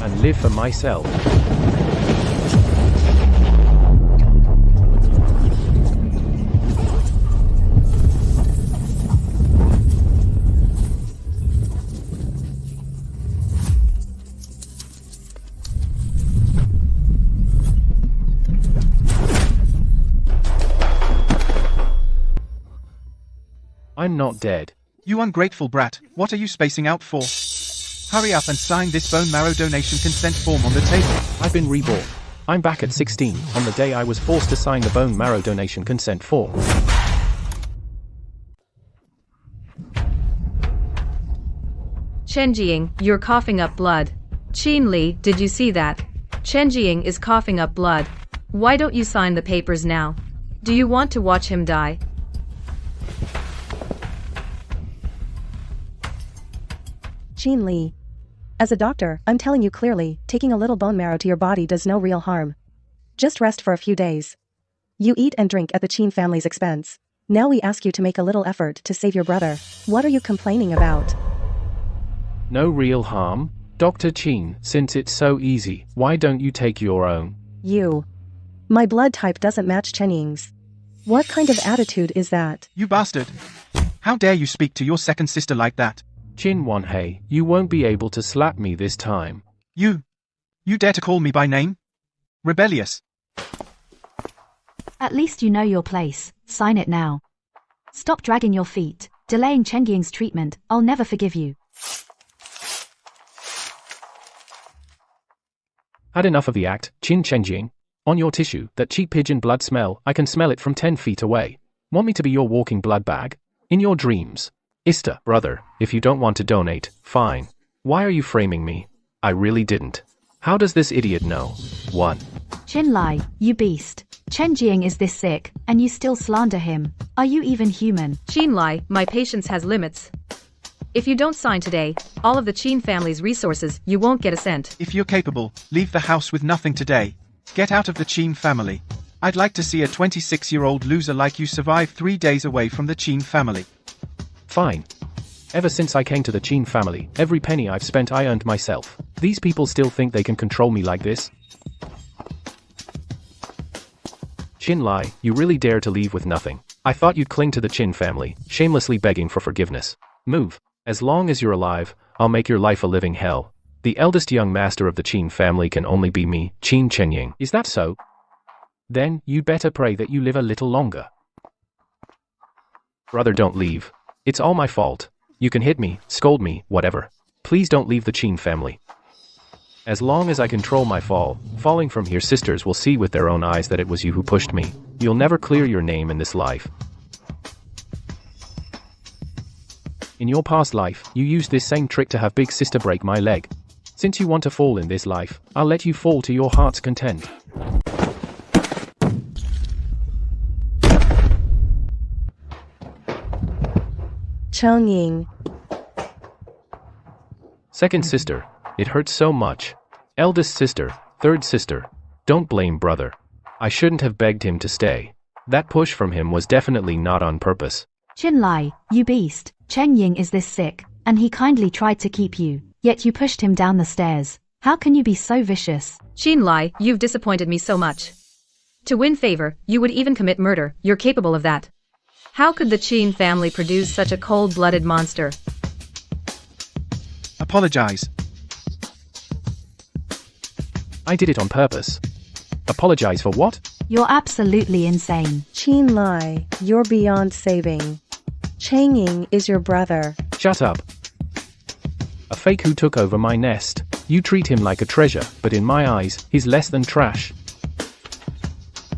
and live for myself. I'm not dead. You ungrateful brat, what are you spacing out for? Hurry up and sign this bone marrow donation consent form on the table. I've been reborn. I'm back at 16, on the day I was forced to sign the bone marrow donation consent form. Chenjing, you're coughing up blood. Qin Li, did you see that? Chenjing is coughing up blood. Why don't you sign the papers now? Do you want to watch him die? Qin Li. As a doctor, I'm telling you clearly, taking a little bone marrow to your body does no real harm. Just rest for a few days. You eat and drink at the Qin family's expense. Now we ask you to make a little effort to save your brother. What are you complaining about? No real harm? Dr. Qin, since it's so easy, why don't you take your own? You. My blood type doesn't match Chen Ying's. What kind of attitude is that? You bastard. How dare you speak to your second sister like that? Qin Wanhei, you won't be able to slap me this time. You dare to call me by name? Rebellious. At least you know your place. Sign it now. Stop dragging your feet, delaying Chen Ying's treatment. I'll never forgive you. Had enough of the act, Qin Chenjing. On your tissue, that cheap pigeon blood smell, I can smell it from 10 feet away. Want me to be your walking blood bag? In your dreams. Ista, brother, if you don't want to donate, fine. Why are you framing me? I really didn't. How does this idiot know? 1. Qin Lai, you beast. Chen Jing is this sick, and you still slander him. Are you even human? Qin Li, my patience has limits. If you don't sign today, all of the Qin family's resources, you won't get a cent. If you're capable, leave the house with nothing today. Get out of the Qin family. I'd like to see a 26-year-old loser like you survive 3 days away from the Qin family. Fine. Ever since I came to the Qin family, every penny I've spent I earned myself. These people still think they can control me like this? Qin Lai, you really dare to leave with nothing. I thought you'd cling to the Qin family, shamelessly begging for forgiveness. Move. As long as you're alive, I'll make your life a living hell. The eldest young master of the Qin family can only be me, Qin Chenying. Is that so? Then, you'd better pray that you live a little longer. Brother, don't leave. It's all my fault. You can hit me, scold me, whatever. Please don't leave the Qin family. As long as I control my fall, falling from here, sisters will see with their own eyes that it was you who pushed me. You'll never clear your name in this life. In your past life, you used this same trick to have big sister break my leg. Since you want to fall in this life, I'll let you fall to your heart's content. Cheng Ying. Second sister, it hurts so much. Eldest sister, third sister, don't blame brother. I shouldn't have begged him to stay. That push from him was definitely not on purpose. Qin Lai, you beast. Chen Ying is this sick, and he kindly tried to keep you, yet you pushed him down the stairs. How can you be so vicious? Qin Lai, you've disappointed me so much. To win favor, you would even commit murder. You're capable of that. How could the Qin family produce such a cold-blooded monster? Apologize. I did it on purpose. Apologize for what? You're absolutely insane. Qin Lai, you're beyond saving. Cheng Ying is your brother. Shut up. A fake who took over my nest. You treat him like a treasure, but in my eyes, he's less than trash.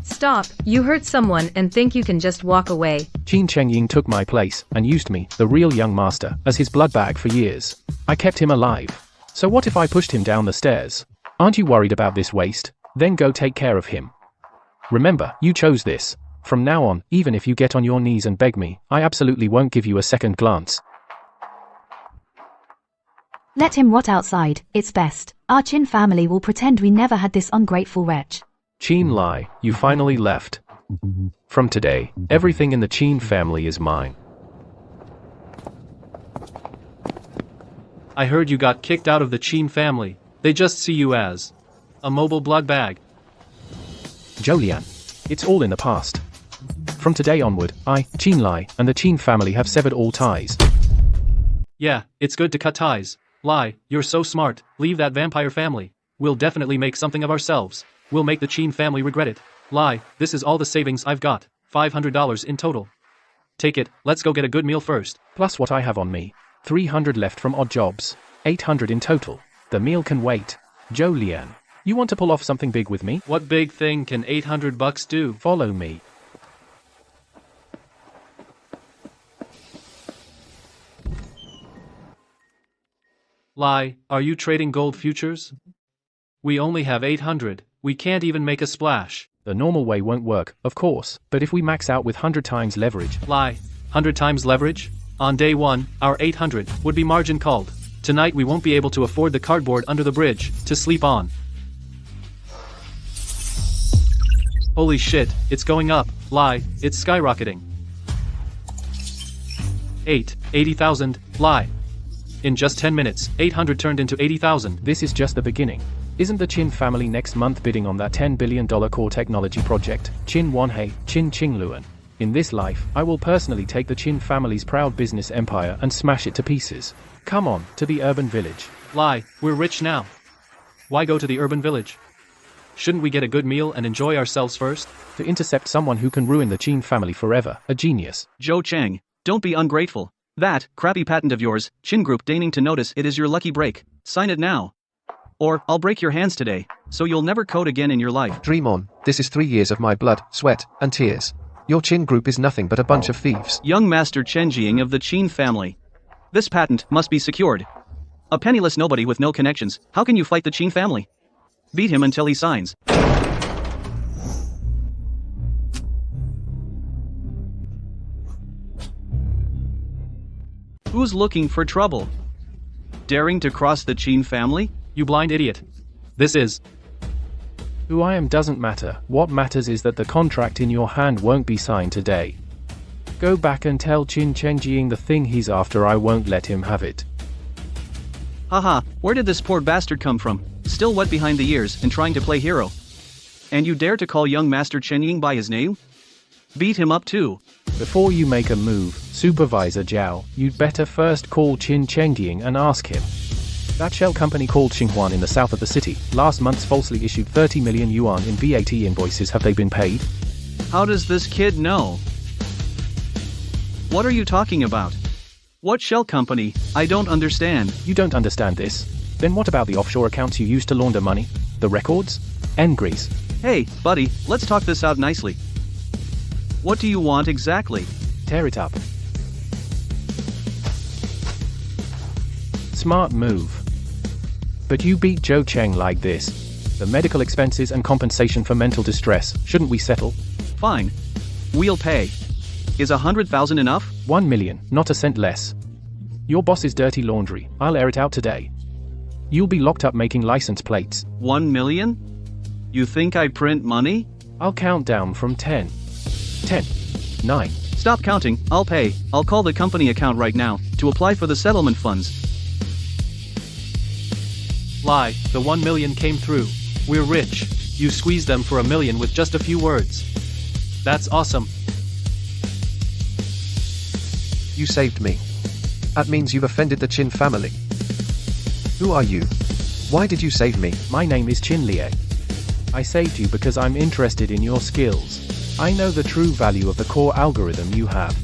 Stop, you hurt someone and think you can just walk away. Qin Chengying took my place and used me, the real young master, as his blood bag for years. I kept him alive. So what if I pushed him down the stairs? Aren't you worried about this waste? Then go take care of him. Remember, you chose this. From now on, even if you get on your knees and beg me, I absolutely won't give you a second glance. Let him rot outside, it's best. Our Qin family will pretend we never had this ungrateful wretch. Qin Lai, you finally left. From today, everything in the Qin family is mine. I heard you got kicked out of the Qin family. They just see you as a mobile blood bag. Jolian. It's all in the past. From today onward, I, Qin Lai, and the Qin family have severed all ties. Yeah, it's good to cut ties. Lai, you're so smart. Leave that vampire family. We'll definitely make something of ourselves. We'll make the Qin family regret it. Lai, this is all the savings I've got. $500 in total. Take it, let's go get a good meal first. Plus what I have on me. 300 left from odd jobs. 800 in total. The meal can wait. Jolian. You want to pull off something big with me? What big thing can $800 do? Follow me. Lai, are you trading gold futures? We only have 800. We can't even make a splash. The normal way won't work, of course, but if we max out with 100 times leverage. Lai, 100 times leverage? On day 1, our 800 would be margin called. Tonight we won't be able to afford the cardboard under the bridge to sleep on. Holy shit, it's going up. Lai, it's skyrocketing. 80,000, Lai. In just 10 minutes, 800 turned into 80,000. This is just the beginning. Isn't the Qin family next month bidding on that $10 billion core technology project? Qin Wanhei, Qin Qingluan. In this life, I will personally take the Qin family's proud business empire and smash it to pieces. Come on, to the urban village. Lai, we're rich now. Why go to the urban village? Shouldn't we get a good meal and enjoy ourselves first? To intercept someone who can ruin the Qin family forever, a genius. Zhou Cheng, don't be ungrateful. That crappy patent of yours, Qin Group deigning to notice it is your lucky break. Sign it now. Or, I'll break your hands today, so you'll never code again in your life. Dream on, this is 3 years of my blood, sweat, and tears. Your Qin Group is nothing but a bunch of thieves. Young Master Chen Jiying of the Qin family. This patent must be secured. A penniless nobody with no connections, how can you fight the Qin family? Beat him until he signs. Who's looking for trouble? Daring to cross the Qin family? You blind idiot. This is. Who I am doesn't matter. What matters is that the contract in your hand won't be signed today. Go back and tell Qin Chenjing the thing he's after. I won't let him have it. Haha, where did this poor bastard come from? Still wet behind the ears and trying to play hero. And you dare to call young Master Chen Ying by his name? Beat him up too. Before you make a move, Supervisor Zhao, you'd better first call Qin Chenjing and ask him. That shell company called Xinhuan in the south of the city, last month falsely issued 30 million yuan in VAT invoices. Have they been paid? How does this kid know? What are you talking about? What shell company? I don't understand. You don't understand this? Then what about the offshore accounts you used to launder money? The records? Engries. Hey, buddy, let's talk this out nicely. What do you want exactly? Tear it up. Smart move. But you beat Zhou Cheng like this. The medical expenses and compensation for mental distress, shouldn't we settle? Fine. We'll pay. Is 100,000 enough? 1 million, not a cent less. Your boss's dirty laundry, I'll air it out today. You'll be locked up making license plates. 1 million? You think I print money? I'll count down from 10. 10. 9. Stop counting, I'll pay. I'll call the company account right now to apply for the settlement funds. Lie, the 1 million came through. We're rich. You squeezed them for $1 million with just a few words. That's awesome. You saved me. That means you've offended the Qin family. Who are you? Why did you save me? My name is Qin Lie. I saved you because I'm interested in your skills. I know the true value of the core algorithm you have.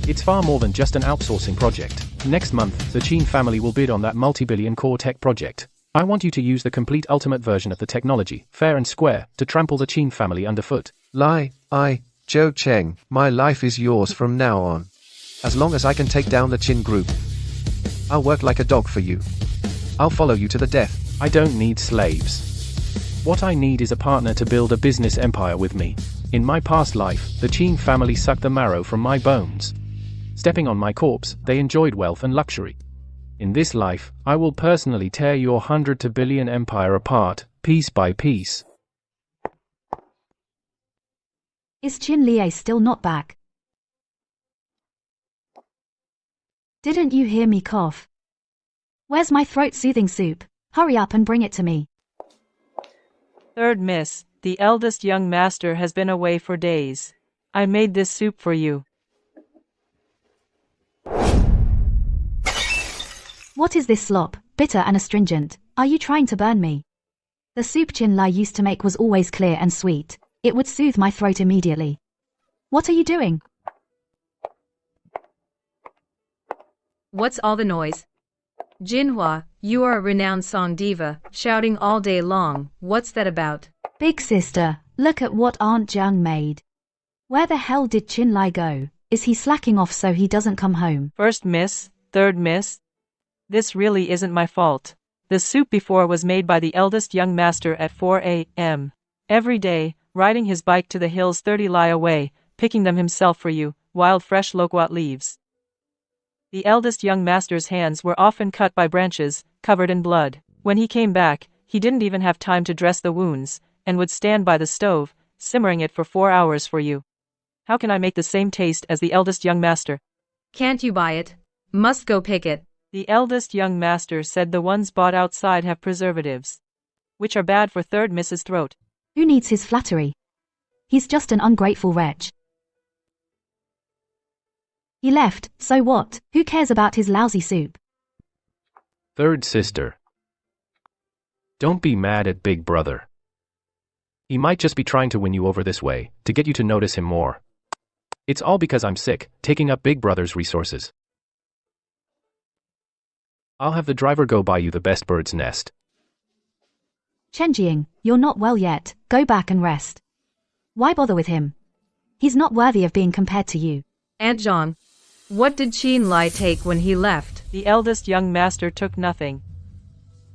It's far more than just an outsourcing project. Next month, the Qin family will bid on that multi-billion core tech project. I want you to use the complete ultimate version of the technology, fair and square, to trample the Qin family underfoot. Zhou Cheng, my life is yours from now on. As long as I can take down the Qin group. I'll work like a dog for you. I'll follow you to the death. I don't need slaves. What I need is a partner to build a business empire with me. In my past life, the Qin family sucked the marrow from my bones. Stepping on my corpse, they enjoyed wealth and luxury. In this life, I will personally tear your 100 to billion empire apart, piece by piece. Is Qin Lie still not back? Didn't you hear me cough? Where's my throat-soothing soup? Hurry up and bring it to me. Third miss, the eldest young master has been away for days. I made this soup for you. What is this slop, bitter and astringent? Are you trying to burn me? The soup Chinlai used to make was always clear and sweet. It would soothe my throat immediately. What are you doing? What's all the noise? Jinhua, you are a renowned song diva, shouting all day long. What's that about? Big sister, look at what Aunt Jiang made. Where the hell did Chinlai go? Is he slacking off so he doesn't come home? First miss, third miss. This really isn't my fault. The soup before was made by the eldest young master at 4 a.m. every day, riding his bike to the hills 30 li away, picking them himself for you, wild fresh loquat leaves. The eldest young master's hands were often cut by branches, covered in blood. When he came back, he didn't even have time to dress the wounds, and would stand by the stove, simmering it for 4 hours for you. How can I make the same taste as the eldest young master? Can't you buy it? Must go pick it. The eldest young master said the ones bought outside have preservatives, which are bad for third Mrs. Throat. Who needs his flattery? He's just an ungrateful wretch. He left, so what? Who cares about his lousy soup? Third sister. Don't be mad at Big Brother. He might just be trying to win you over this way, to get you to notice him more. It's all because I'm sick, taking up Big Brother's resources. I'll have the driver go buy you the best bird's nest. Chenjing, you're not well yet, go back and rest. Why bother with him? He's not worthy of being compared to you. Aunt Zhang, what did Chinlai take when he left? The eldest young master took nothing.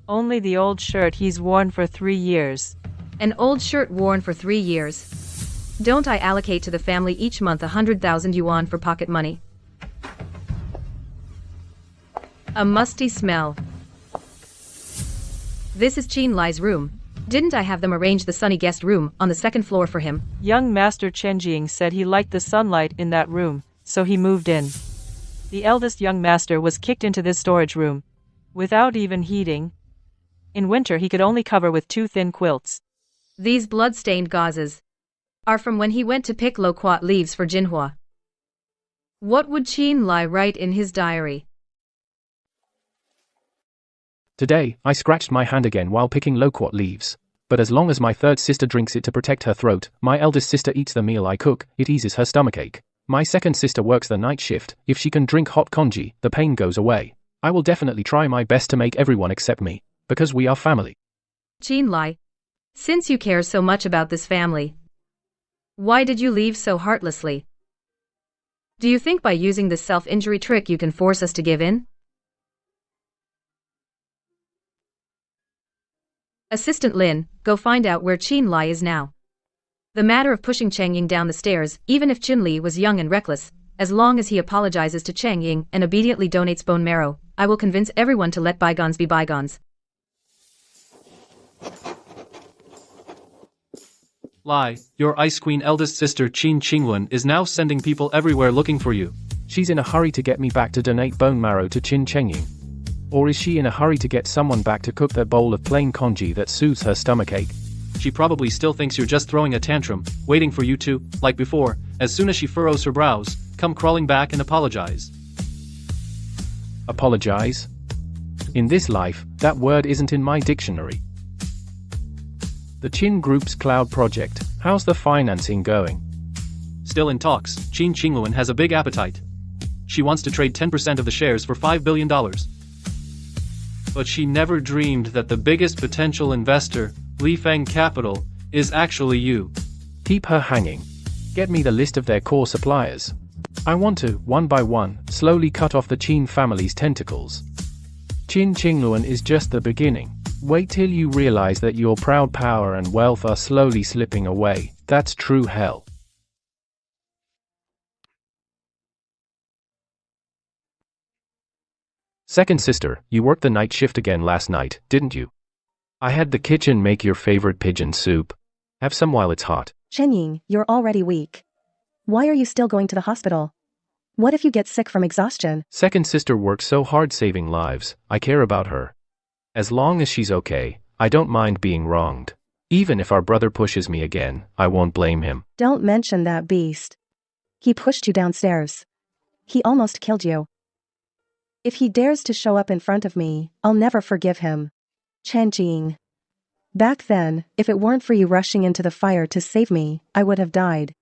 Only the old shirt he's worn for 3 years. An old shirt worn for 3 years. Don't I allocate to the family each month 100,000 yuan for pocket money? A musty smell. This is Chinlai's room. Didn't I have them arrange the sunny guest room on the 2nd floor for him? Young Master Chenjing said he liked the sunlight in that room, so he moved in. The eldest young master was kicked into this storage room, without even heating. In winter he could only cover with 2 thin quilts. These blood-stained gauzes are from when he went to pick loquat leaves for Jinhua. What would Chinlai write in his diary? Today, I scratched my hand again while picking loquat leaves. But as long as my third sister drinks it to protect her throat, my eldest sister eats the meal I cook, it eases her stomachache. My second sister works the night shift, if she can drink hot congee, the pain goes away. I will definitely try my best to make everyone accept me, because we are family. Chinlai, since you care so much about this family, why did you leave so heartlessly? Do you think by using this self-injury trick you can force us to give in? Assistant Lin, go find out where Chinlai is now. The matter of pushing Cheng Ying down the stairs, even if Chinli was young and reckless, as long as he apologizes to Cheng Ying and obediently donates bone marrow, I will convince everyone to let bygones be bygones. Lie, your Ice Queen eldest sister Qin Qinglun is now sending people everywhere looking for you. She's in a hurry to get me back to donate bone marrow to Qin Chengying. Or is she in a hurry to get someone back to cook their bowl of plain congee that soothes her stomachache? She probably still thinks you're just throwing a tantrum, waiting for you to, like before, as soon as she furrows her brows, come crawling back and apologize. Apologize? In this life, that word isn't in my dictionary. The Qin Group's cloud project, how's the financing going? Still in talks, Qin Qinglun has a big appetite. She wants to trade 10% of the shares for $5 billion. But she never dreamed that the biggest potential investor, Li Feng Capital, is actually you. Keep her hanging. Get me the list of their core suppliers. I want to, one by one, slowly cut off the Qin family's tentacles. Qin Qinglun is just the beginning. Wait till you realize that your proud power and wealth are slowly slipping away. That's true hell. Second sister, you worked the night shift again last night, didn't you? I had the kitchen make your favorite pigeon soup. Have some while it's hot. Shenying, you're already weak. Why are you still going to the hospital? What if you get sick from exhaustion? Second sister works so hard saving lives, I care about her. As long as she's okay, I don't mind being wronged. Even if our brother pushes me again, I won't blame him. Don't mention that beast. He pushed you downstairs. He almost killed you. If he dares to show up in front of me, I'll never forgive him. Chen Jing. Back then, if it weren't for you rushing into the fire to save me, I would have died.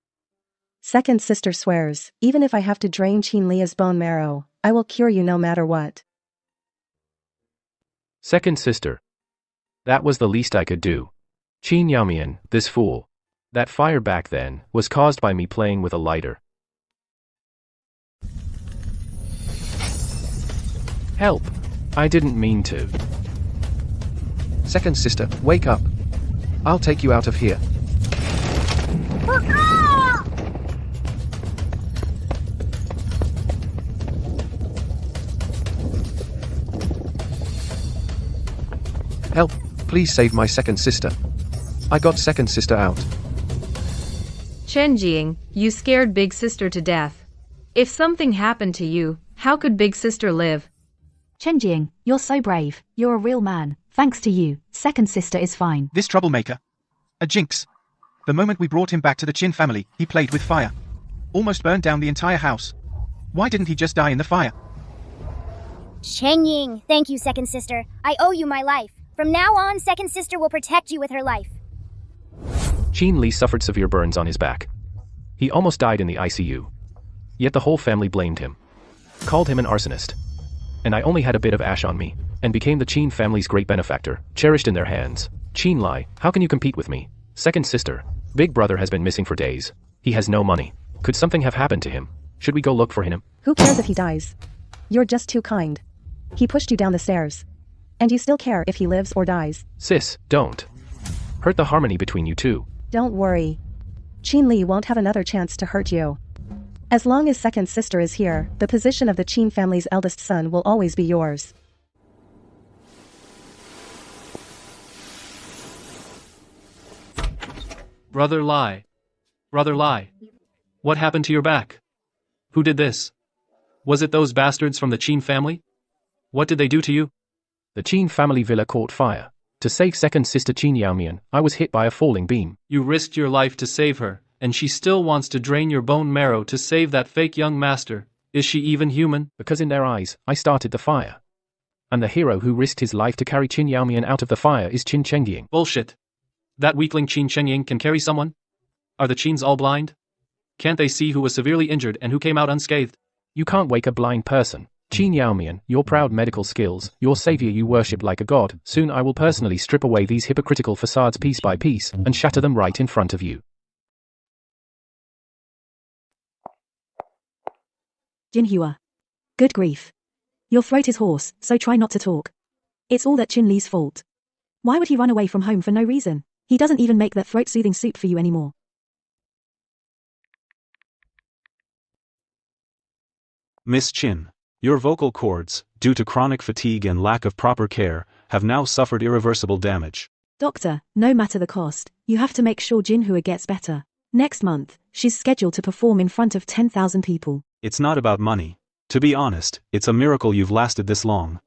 Second sister swears, even if I have to drain Qin Li's bone marrow, I will cure you no matter what. Second sister. That was the least I could do. Qin Yaomian, this fool. That fire back then was caused by me playing with a lighter. Help! I didn't mean to. Second sister, wake up. I'll take you out of here. Help, please save my second sister. I got second sister out. Chen Jing, you scared big sister to death. If something happened to you, how could big sister live? Chen Jing, you're so brave. You're a real man. Thanks to you, second sister is fine. This troublemaker. A jinx. The moment we brought him back to the Qin family, he played with fire. Almost burned down the entire house. Why didn't he just die in the fire? Chen Ying, thank you, second sister. I owe you my life. From now on, second sister will protect you with her life. Qin Li suffered severe burns on his back. He almost died in the ICU. Yet the whole family blamed him. Called him an arsonist. And I only had a bit of ash on me, and became the Qin family's great benefactor, cherished in their hands. Qin Li, how can you compete with me? Second sister, big brother has been missing for days. He has no money. Could something have happened to him? Should we go look for him? Who cares if he dies? You're just too kind. He pushed you down the stairs. And you still care if he lives or dies. Sis, don't. Hurt the harmony between you two. Don't worry. Qin Li won't have another chance to hurt you. As long as second sister is here, the position of the Qin family's eldest son will always be yours. Brother Lai. Brother Lai. What happened to your back? Who did this? Was it those bastards from the Qin family? What did they do to you? The Qin family villa caught fire. To save second sister Qin Yaomian, I was hit by a falling beam. You risked your life to save her, and she still wants to drain your bone marrow to save that fake young master. Is she even human? Because in their eyes, I started the fire. And the hero who risked his life to carry Qin Yaomian out of the fire is Qin Chengying. Bullshit. That weakling Qin Chengying can carry someone? Are the Qins all blind? Can't they see who was severely injured and who came out unscathed? You can't wake a blind person. Qin Yaomian, your proud medical skills, your savior you worship like a god, soon I will personally strip away these hypocritical facades piece by piece, and shatter them right in front of you. Jinhua. Good grief. Your throat is hoarse, so try not to talk. It's all that Qin Li's fault. Why would he run away from home for no reason? He doesn't even make that throat-soothing soup for you anymore. Miss Qin, your vocal cords, due to chronic fatigue and lack of proper care, have now suffered irreversible damage. Doctor, no matter the cost, you have to make sure Jinhua gets better. Next month, she's scheduled to perform in front of 10,000 people. It's not about money. To be honest, it's a miracle you've lasted this long.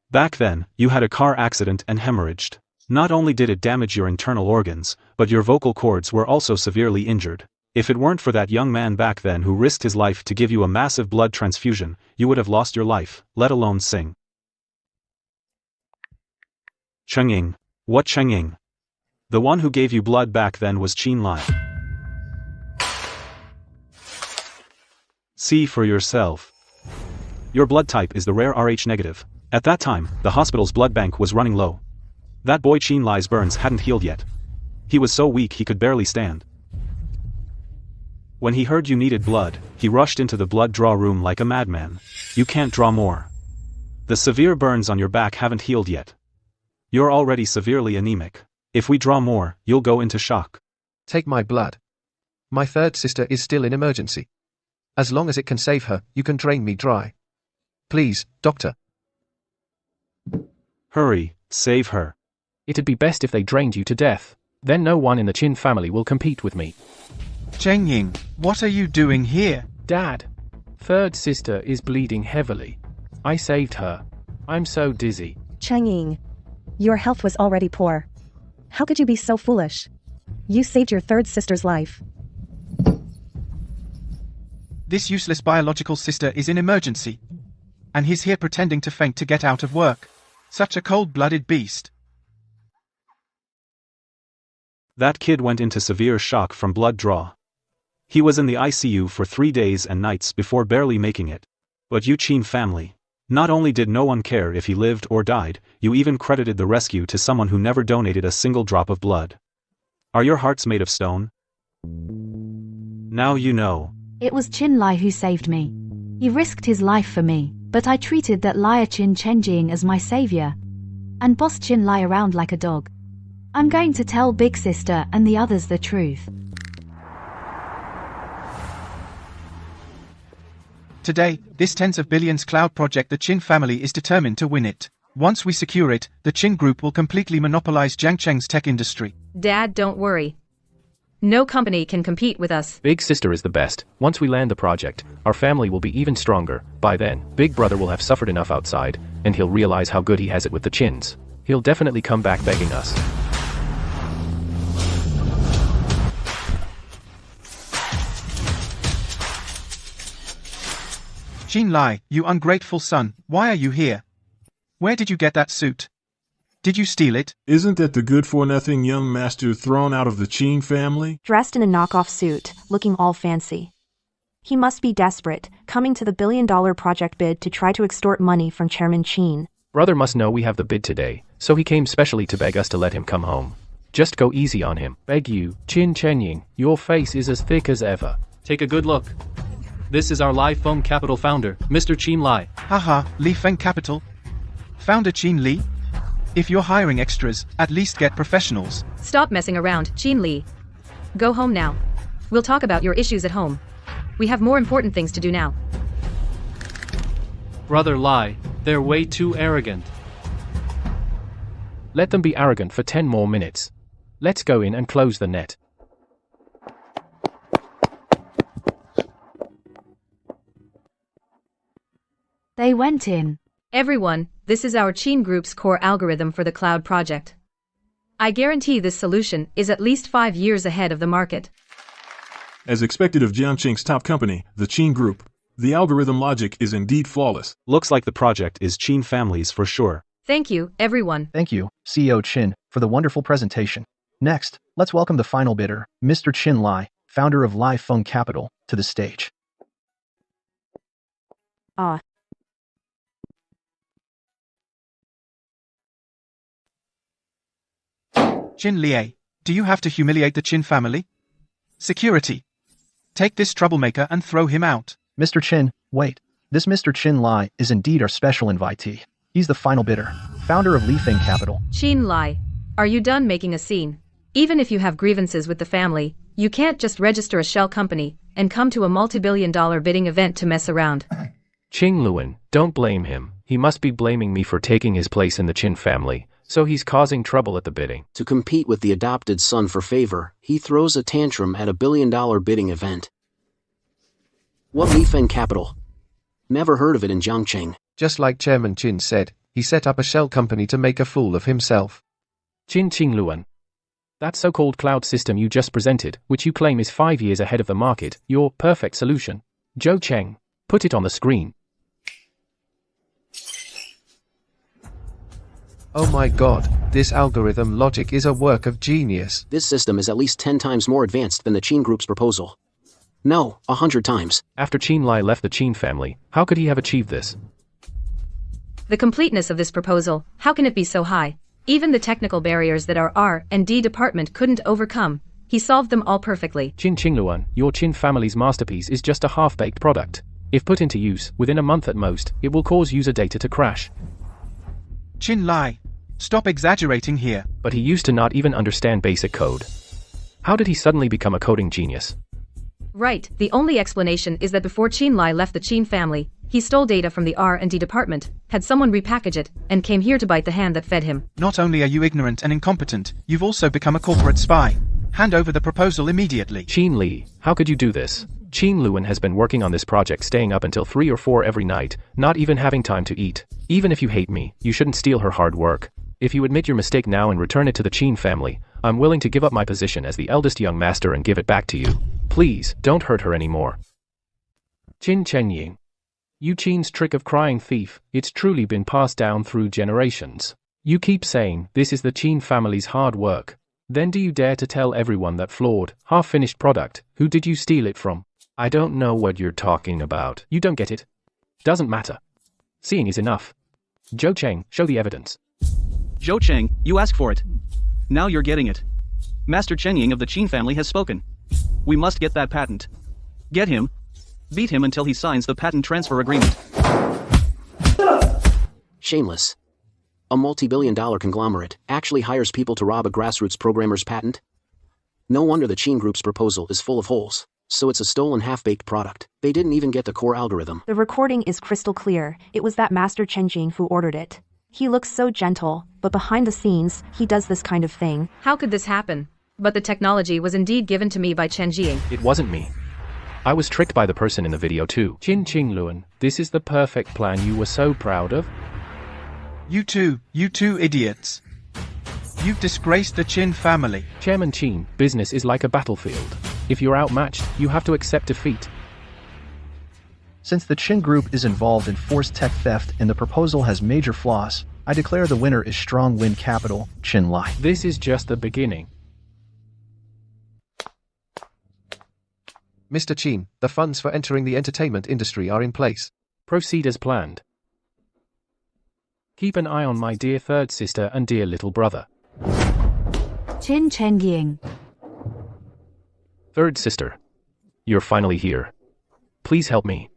Back then, you had a car accident and hemorrhaged. Not only did it damage your internal organs, but your vocal cords were also severely injured. If it weren't for that young man back then who risked his life to give you a massive blood transfusion, you would have lost your life, let alone sing. Chengying. What Chengying? The one who gave you blood back then was Qin Li. See for yourself. Your blood type is the rare Rh negative. At that time, the hospital's blood bank was running low. That boy Qin Li's burns hadn't healed yet. He was so weak he could barely stand. When he heard you needed blood, he rushed into the blood draw room like a madman. You can't draw more. The severe burns on your back haven't healed yet. You're already severely anemic. If we draw more, you'll go into shock. Take my blood. My third sister is still in emergency. As long as it can save her, you can drain me dry. Please, doctor. Hurry, save her. It'd be best if they drained you to death. Then no one in the Qin family will compete with me. Chen Ying, what are you doing here? Dad, third sister is bleeding heavily. I saved her. I'm so dizzy. Chen Ying, Your health was already poor. How could you be so foolish? You saved your third sister's life. This useless biological sister is in emergency. And he's here pretending to faint to get out of work. Such a cold-blooded beast. That kid went into severe shock from blood draw. He was in the ICU for 3 days and nights before barely making it. But you Chin family. Not only did no one care if he lived or died, you even credited the rescue to someone who never donated a single drop of blood. Are your hearts made of stone? Now you know. It was Chin Lai who saved me. He risked his life for me, but I treated that liar Chin Chenjing as my savior. And bossed Chin Lai around like a dog. I'm going to tell Big Sister and the others the truth. Today, this tens of billions cloud project, the Chin family is determined to win it. Once we secure it, the Chin group will completely monopolize Jiangcheng's tech industry. Dad, don't worry. No company can compete with us. Big Sister is the best. Once we land the project, our family will be even stronger. By then, Big Brother will have suffered enough outside, and he'll realize how good he has it with the Chins. He'll definitely come back begging us. Chin Lai, you ungrateful son, why are you here? Where did you get that suit? Did you steal it? Isn't that the good-for-nothing young master thrown out of the Chin family? Dressed in a knockoff suit, looking all fancy. He must be desperate, coming to the billion-dollar project bid to try to extort money from Chairman Chin. Brother must know we have the bid today, so he came specially to beg us to let him come home. Just go easy on him. Beg you, Chin Chenying, your face is as thick as ever. Take a good look. This is our Lai Feng Capital founder, Mr. Chin Lai. Haha, Li Feng Capital? Founder Chin Li? If you're hiring extras, at least get professionals. Stop messing around, Chin Li. Go home now. We'll talk about your issues at home. We have more important things to do now. Brother Lai, they're way too arrogant. Let them be arrogant for 10 more minutes. Let's go in and close the net. They went in. Everyone, this is our Chin Group's core algorithm for the cloud project. I guarantee this solution is at least 5 years ahead of the market. As expected of Jiangcheng's top company, the Chin Group, the algorithm logic is indeed flawless. Looks like the project is Chin family's for sure. Thank you, everyone. Thank you, CEO Chin, for the wonderful presentation. Next, let's welcome the final bidder, Mr. Chin Lai, founder of Lai Feng Capital, to the stage. Chin Lieh, do you have to humiliate the Chin family? Security. Take this troublemaker and throw him out. Mr. Chin, wait. This Mr. Chin Lai is indeed our special invitee. He's the final bidder, founder of Li Feng Capital. Chin Lai, are you done making a scene? Even if you have grievances with the family, you can't just register a shell company and come to a multi-billion-dollar bidding event to mess around. Qing Luan, don't blame him. He must be blaming me for taking his place in the Chin family. So he's causing trouble at the bidding. To compete with the adopted son for favor, he throws a tantrum at a billion-dollar bidding event. What Li Feng Capital? Never heard of it in Jiangcheng. Just like Chairman Chin said, he set up a shell company to make a fool of himself. Qing Luan. That so-called cloud system you just presented, which you claim is 5 years ahead of the market, your perfect solution. Zhou Cheng, put it on the screen. Oh my god, this algorithm logic is a work of genius. This system is at least 10 times more advanced than the Chin Group's proposal. No, 100 times. After Chin Lai left the Chin family, how could he have achieved this? The completeness of this proposal, how can it be so high? Even the technical barriers that our R&D department couldn't overcome, he solved them all perfectly. Qing Luan, your Chin family's masterpiece is just a half-baked product. If put into use, within a month at most, it will cause user data to crash. Chin Lai, stop exaggerating here. But he used to not even understand basic code. How did he suddenly become a coding genius? Right, the only explanation is that before Chin Lai left the Chin family, he stole data from the R&D department, had someone repackage it, and came here to bite the hand that fed him. Not only are you ignorant and incompetent, you've also become a corporate spy. Hand over the proposal immediately. Chin Li, how could you do this? Qing Luan has been working on this project staying up until 3 or 4 every night, not even having time to eat. Even if you hate me, you shouldn't steal her hard work. if you admit your mistake now and return it to the Qin family, I'm willing to give up my position as the eldest young master and give it back to you. Please, don't hurt her anymore. Qin Chengying. You Qin's trick of crying thief, it's truly been passed down through generations. You keep saying this is the Qin family's hard work. Then do you dare to tell everyone that flawed, half-finished product, who did you steal it from? I don't know what you're talking about. You don't get it? Doesn't matter. Seeing is enough. Zhou Cheng, show the evidence. Zhou Cheng, you asked for it. Now you're getting it. Master Chenying of the Qin family has spoken. We must get that patent. Get him. Beat him until he signs the patent transfer agreement. Shameless. A multi-billion-dollar conglomerate actually hires people to rob a grassroots programmer's patent? No wonder the Qin Group's proposal is full of holes. So it's a stolen half-baked product. They didn't even get the core algorithm. The recording is crystal clear. It was that Master Chenjing who ordered it. He looks so gentle, but behind the scenes, he does this kind of thing. How could this happen? But the technology was indeed given to me by Chen Jing. It wasn't me. I was tricked by the person in the video too. Qin Qingluan, this is the perfect plan you were so proud of. You two idiots. You've disgraced the Qin family. Chairman Qin, business is like a battlefield. If you're outmatched, you have to accept defeat. Since the Qin Group is involved in forced tech theft and the proposal has major flaws, I declare the winner is Strong Wind Capital, Qin Lai. This is just the beginning. Mr. Qin, the funds for entering the entertainment industry are in place. Proceed as planned. Keep an eye on my dear third sister and dear little brother. Qin Chengying. Third sister. You're finally here. Please help me.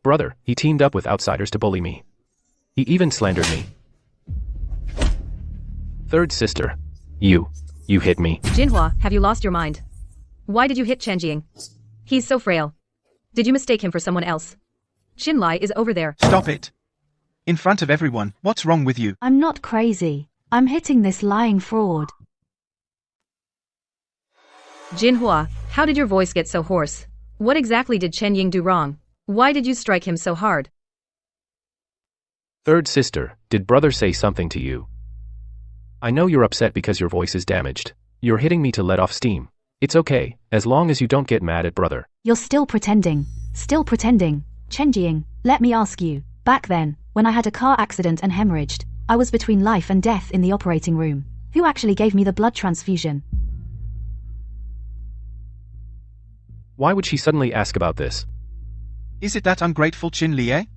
Brother, he teamed up with outsiders to bully me. He even slandered me. Third sister. You hit me. Jinhua, have you lost your mind? Why did you hit Chen Jing? He's so frail. Did you mistake him for someone else? Qin Lai is over there. Stop it. In front of everyone, what's wrong with you? I'm not crazy. I'm hitting this lying fraud. Jinhua, how did your voice get so hoarse? What exactly did Chen Ying do wrong? Why did you strike him so hard? Third sister, did brother say something to you? I know you're upset because your voice is damaged. You're hitting me to let off steam. It's okay, as long as you don't get mad at brother. You're still pretending. Still pretending. Chenjing, let me ask you. Back then, when I had a car accident and hemorrhaged, I was between life and death in the operating room. Who actually gave me the blood transfusion? Why would she suddenly ask about this? Is it that ungrateful Qin Lie?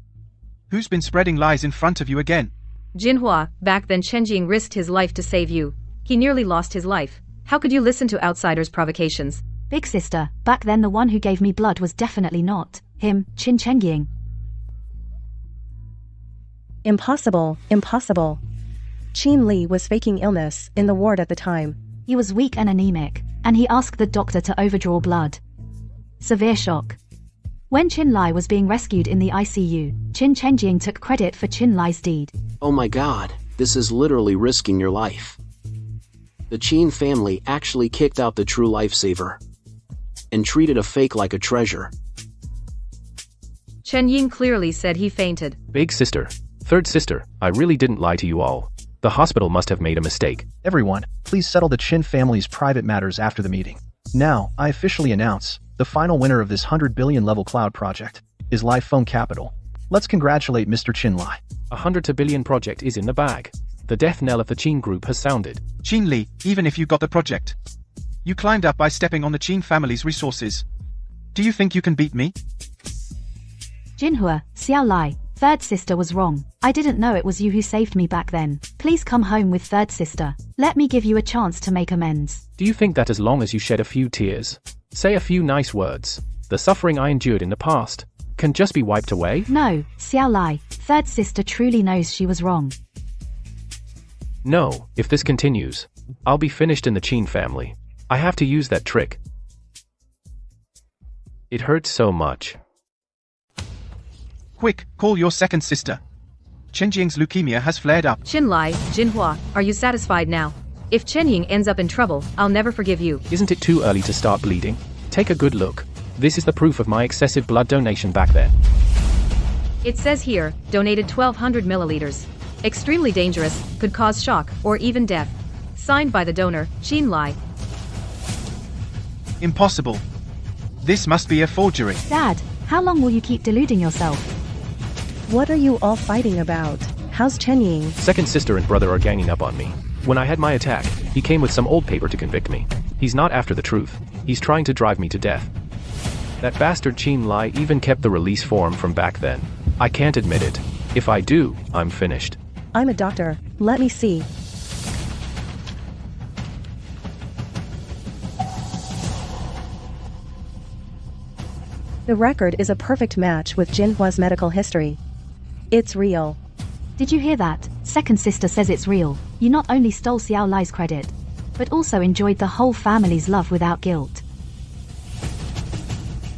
Who's been spreading lies in front of you again? Jinhua, back then Chen Jing risked his life to save you. He nearly lost his life. How could you listen to outsiders' provocations? Big sister, back then the one who gave me blood was definitely not him, Qin Chengying. Impossible, impossible. Qin Li was faking illness in the ward at the time. He was weak and anemic, and he asked the doctor to overdraw blood. Severe shock. When Qin Lai was being rescued in the ICU, Qin Chenjing took credit for Qin Lai's deed. Oh my god, this is literally risking your life. The Qin family actually kicked out the true lifesaver and treated a fake like a treasure. Chen Ying clearly said he fainted. Big sister, third sister, I really didn't lie to you all. The hospital must have made a mistake. Everyone, please settle the Qin family's private matters after the meeting. Now, I officially announce, the final winner of this 100 billion level cloud project is Phone Capital. Let's congratulate Mr. Qin Lai. 100 to billion project is in the bag. The death knell of the Qin Group has sounded. Qin Li, even if you got the project, you climbed up by stepping on the Qin family's resources. Do you think you can beat me? Jinhua, Xiao Lai, third sister was wrong. I didn't know it was you who saved me back then. Please come home with third sister. Let me give you a chance to make amends. Do you think that as long as you shed a few tears, say a few nice words, the suffering I endured in the past can just be wiped away? No, Xiao Lai, third sister truly knows she was wrong. No, if this continues, I'll be finished in the Qin family. I have to use that trick. It hurts so much. Quick, call your second sister. Chen Jing's leukemia has flared up. Qin Lai, Jinhua, are you satisfied now? If Chen Ying ends up in trouble, I'll never forgive you. Isn't it too early to start bleeding? Take a good look. This is the proof of my excessive blood donation back then. It says here, donated 1200 milliliters. Extremely dangerous, could cause shock or even death. Signed by the donor, Qin Lai. Impossible. This must be a forgery. Dad, how long will you keep deluding yourself? What are you all fighting about? How's Chen Ying? Second sister and brother are ganging up on me. When I had my attack, he came with some old paper to convict me. He's not after the truth. He's trying to drive me to death. That bastard Qin Lai even kept the release form from back then. I can't admit it. If I do, I'm finished. I'm a doctor. Let me see. The record is a perfect match with Jinhua's medical history. It's real. Did you hear that? Second sister says it's real. You not only stole Xiao Lai's credit, but also enjoyed the whole family's love without guilt.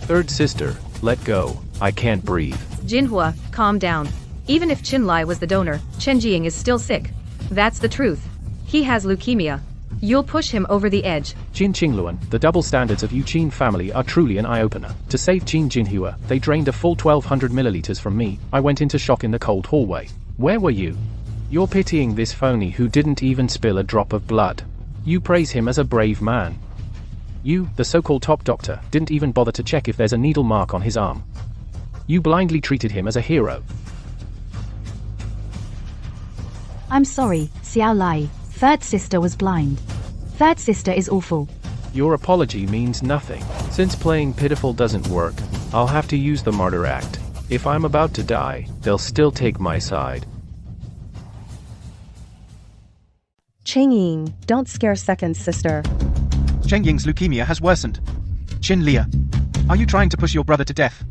Third sister, let go. I can't breathe. Jinhua, calm down. Even if Qin Lai was the donor, Chen Jiying is still sick. That's the truth. He has leukemia. You'll push him over the edge. Jin Qingluan, the double standards of Qin family are truly an eye-opener. To save Qin Jinhua, they drained a full 1200 milliliters from me. I went into shock in the cold hallway. Where were you? You're pitying this phony who didn't even spill a drop of blood. You praise him as a brave man. You, the so-called top doctor, didn't even bother to check if there's a needle mark on his arm. You blindly treated him as a hero. I'm sorry, Xiao Lai. Third sister was blind. Third sister is awful. Your apology means nothing. Since playing pitiful doesn't work, I'll have to use the martyr act. If I'm about to die, they'll still take my side. Cheng Ying, don't scare second sister. Cheng Ying's leukemia has worsened. Qin Lia, are you trying to push your brother to death?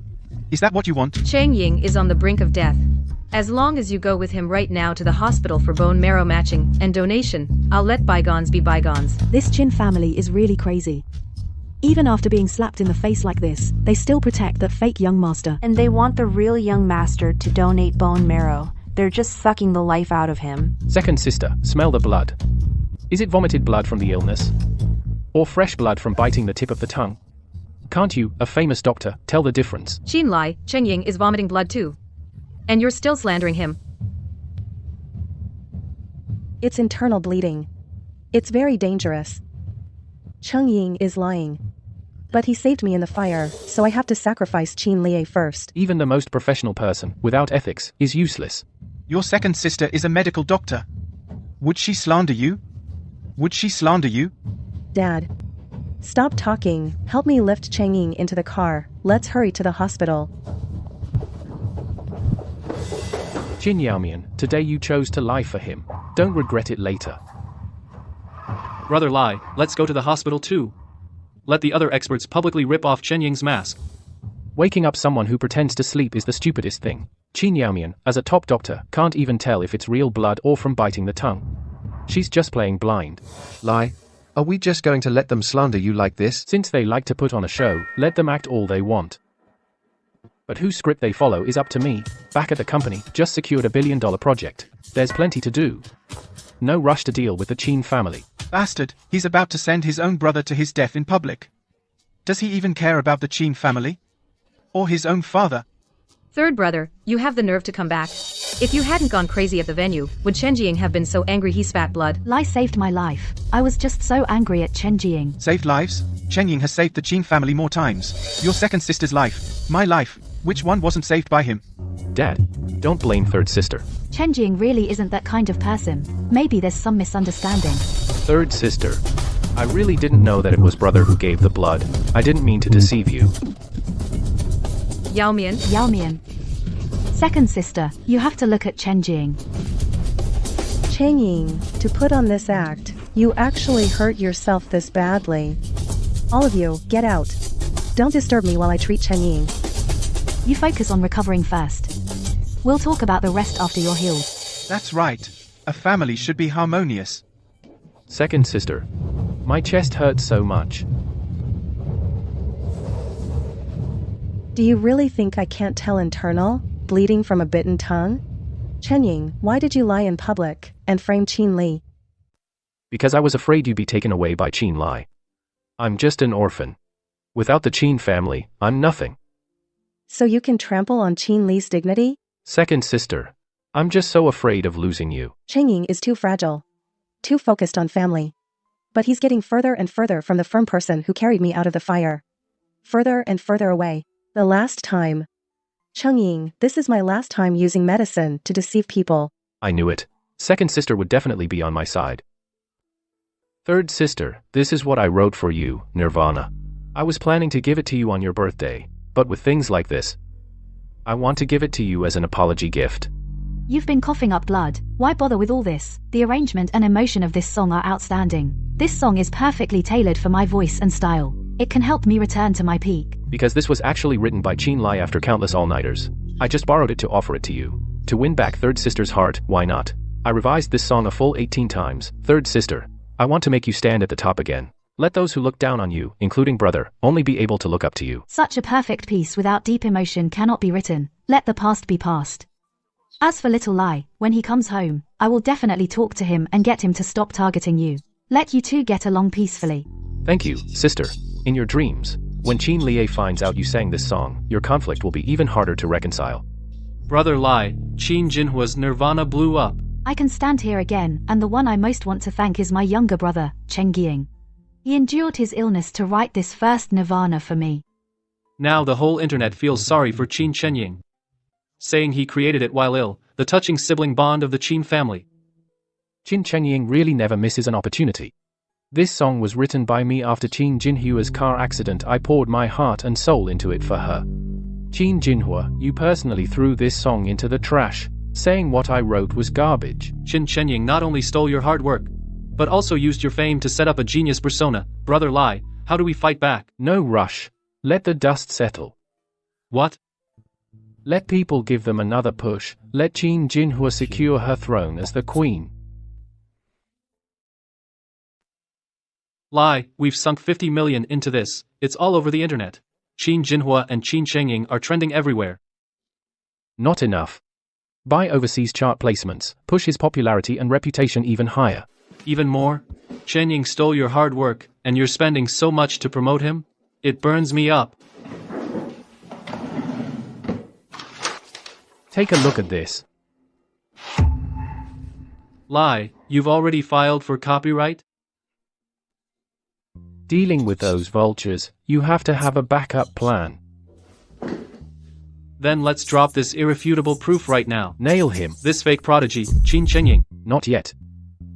Is that what you want? Cheng Ying is on the brink of death. As long as you go with him right now to the hospital for bone marrow matching and donation, I'll let bygones be bygones. This Qin family is really crazy. Even after being slapped in the face like this, they still protect that fake young master. And they want the real young master to donate bone marrow. They're just sucking the life out of him. Second sister, smell the blood. Is it vomited blood from the illness? Or fresh blood from biting the tip of the tongue? Can't you, a famous doctor, tell the difference? Qin Lai, Cheng Ying is vomiting blood too. And you're still slandering him. It's internal bleeding. It's very dangerous. Cheng Ying is lying. But he saved me in the fire, so I have to sacrifice Qin Lie first. Even the most professional person, without ethics, is useless. Your second sister is a medical doctor. Would she slander you? Would she slander you? Dad. Stop talking. Help me lift Cheng Ying into the car. Let's hurry to the hospital. Jin Yaomian, today you chose to lie for him. Don't regret it later. Brother Lai, let's go to the hospital too. Let the other experts publicly rip off Chen Ying's mask. Waking up someone who pretends to sleep is the stupidest thing. Qin Yaomian, as a top doctor, can't even tell if it's real blood or from biting the tongue. She's just playing blind. Lie? Are we just going to let them slander you like this? Since they like to put on a show, let them act all they want. But whose script they follow is up to me. Back at the company, just secured $1 billion project. There's plenty to do. No rush to deal with the Qin family. Bastard, he's about to send his own brother to his death in public. Does he even care about the Qin family? Or his own father? Third brother, you have the nerve to come back. If you hadn't gone crazy at the venue, would Chen Jiying have been so angry he spat blood? Lai saved my life. I was just so angry at Chen Jiying. Saved lives? Cheng Ying has saved the Qin family more times. Your second sister's life. My life. Which one wasn't saved by him? Dad, don't blame third sister. Chen Jiying really isn't that kind of person. Maybe there's some misunderstanding. Third sister. I really didn't know that it was brother who gave the blood. I didn't mean to deceive you. Yao Mian. Yao Mian. Second sister, you have to look at Chen Jiying. Cheng Ying, to put on this act, you actually hurt yourself this badly. All of you, get out. Don't disturb me while I treat Chen Ying. You focus on recovering first. We'll talk about the rest after you're healed. That's right. A family should be harmonious. Second sister. My chest hurts so much. Do you really think I can't tell internal? Bleeding from a bitten tongue? Chen Ying, why did you lie in public and frame Qin Li? Because I was afraid you'd be taken away by Qin Lai. I'm just an orphan. Without the Qin family, I'm nothing. So you can trample on Qin Li's dignity? Second sister. I'm just so afraid of losing you. Cheng Ying is too fragile. Too focused on family. But he's getting further and further from the firm person who carried me out of the fire. Further and further away. The last time. Cheng Ying, this is my last time using medicine to deceive people. I knew it. Second sister would definitely be on my side. Third sister, this is what I wrote for you, Nirvana. I was planning to give it to you on your birthday, but with things like this, I want to give it to you as an apology gift. You've been coughing up blood. Why bother with all this? The arrangement and emotion of this song are outstanding. This song is perfectly tailored for my voice and style. It can help me return to my peak. Because this was actually written by Qin Lai after countless all-nighters. I just borrowed it to offer it to you. To win back third sister's heart, why not? I revised this song a full 18 times. Third sister, I want to make you stand at the top again. Let those who look down on you, including brother, only be able to look up to you. Such a perfect piece without deep emotion cannot be written. Let the past be past. As for Little Lai, when he comes home, I will definitely talk to him and get him to stop targeting you. Let you two get along peacefully. Thank you, sister. In your dreams, when Qin Liye finds out you sang this song, your conflict will be even harder to reconcile. Brother Lai, Qin Jinhua's Nirvana blew up. I can stand here again, and the one I most want to thank is my younger brother, Cheng Ying. He endured his illness to write this first Nirvana for me. Now the whole internet feels sorry for Qin Chenying, saying he created it while ill, the touching sibling bond of the Qin family. Qin Chenying really never misses an opportunity. This song was written by me after Qin Jinhua's car accident. I poured my heart and soul into it for her. Qin Jinhua, you personally threw this song into the trash, saying what I wrote was garbage. Qin Chenying not only stole your hard work, but also used your fame to set up a genius persona. Brother Lai, how do we fight back? No rush. Let the dust settle. What? Let people give them another push. Let Qin Jinhua secure her throne as the queen. Lai, we've sunk 50 million into this. It's all over the internet. Qin Jinhua and Qin Chenying are trending everywhere. Not enough. Buy overseas chart placements, push his popularity and reputation even higher. Even more? Chenying stole your hard work, and you're spending so much to promote him? It burns me up. Take a look at this. Lai, you've already filed for copyright? Dealing with those vultures, you have to have a backup plan. Then let's drop this irrefutable proof right now. Nail him. This fake prodigy, Qin Chenying. Not yet.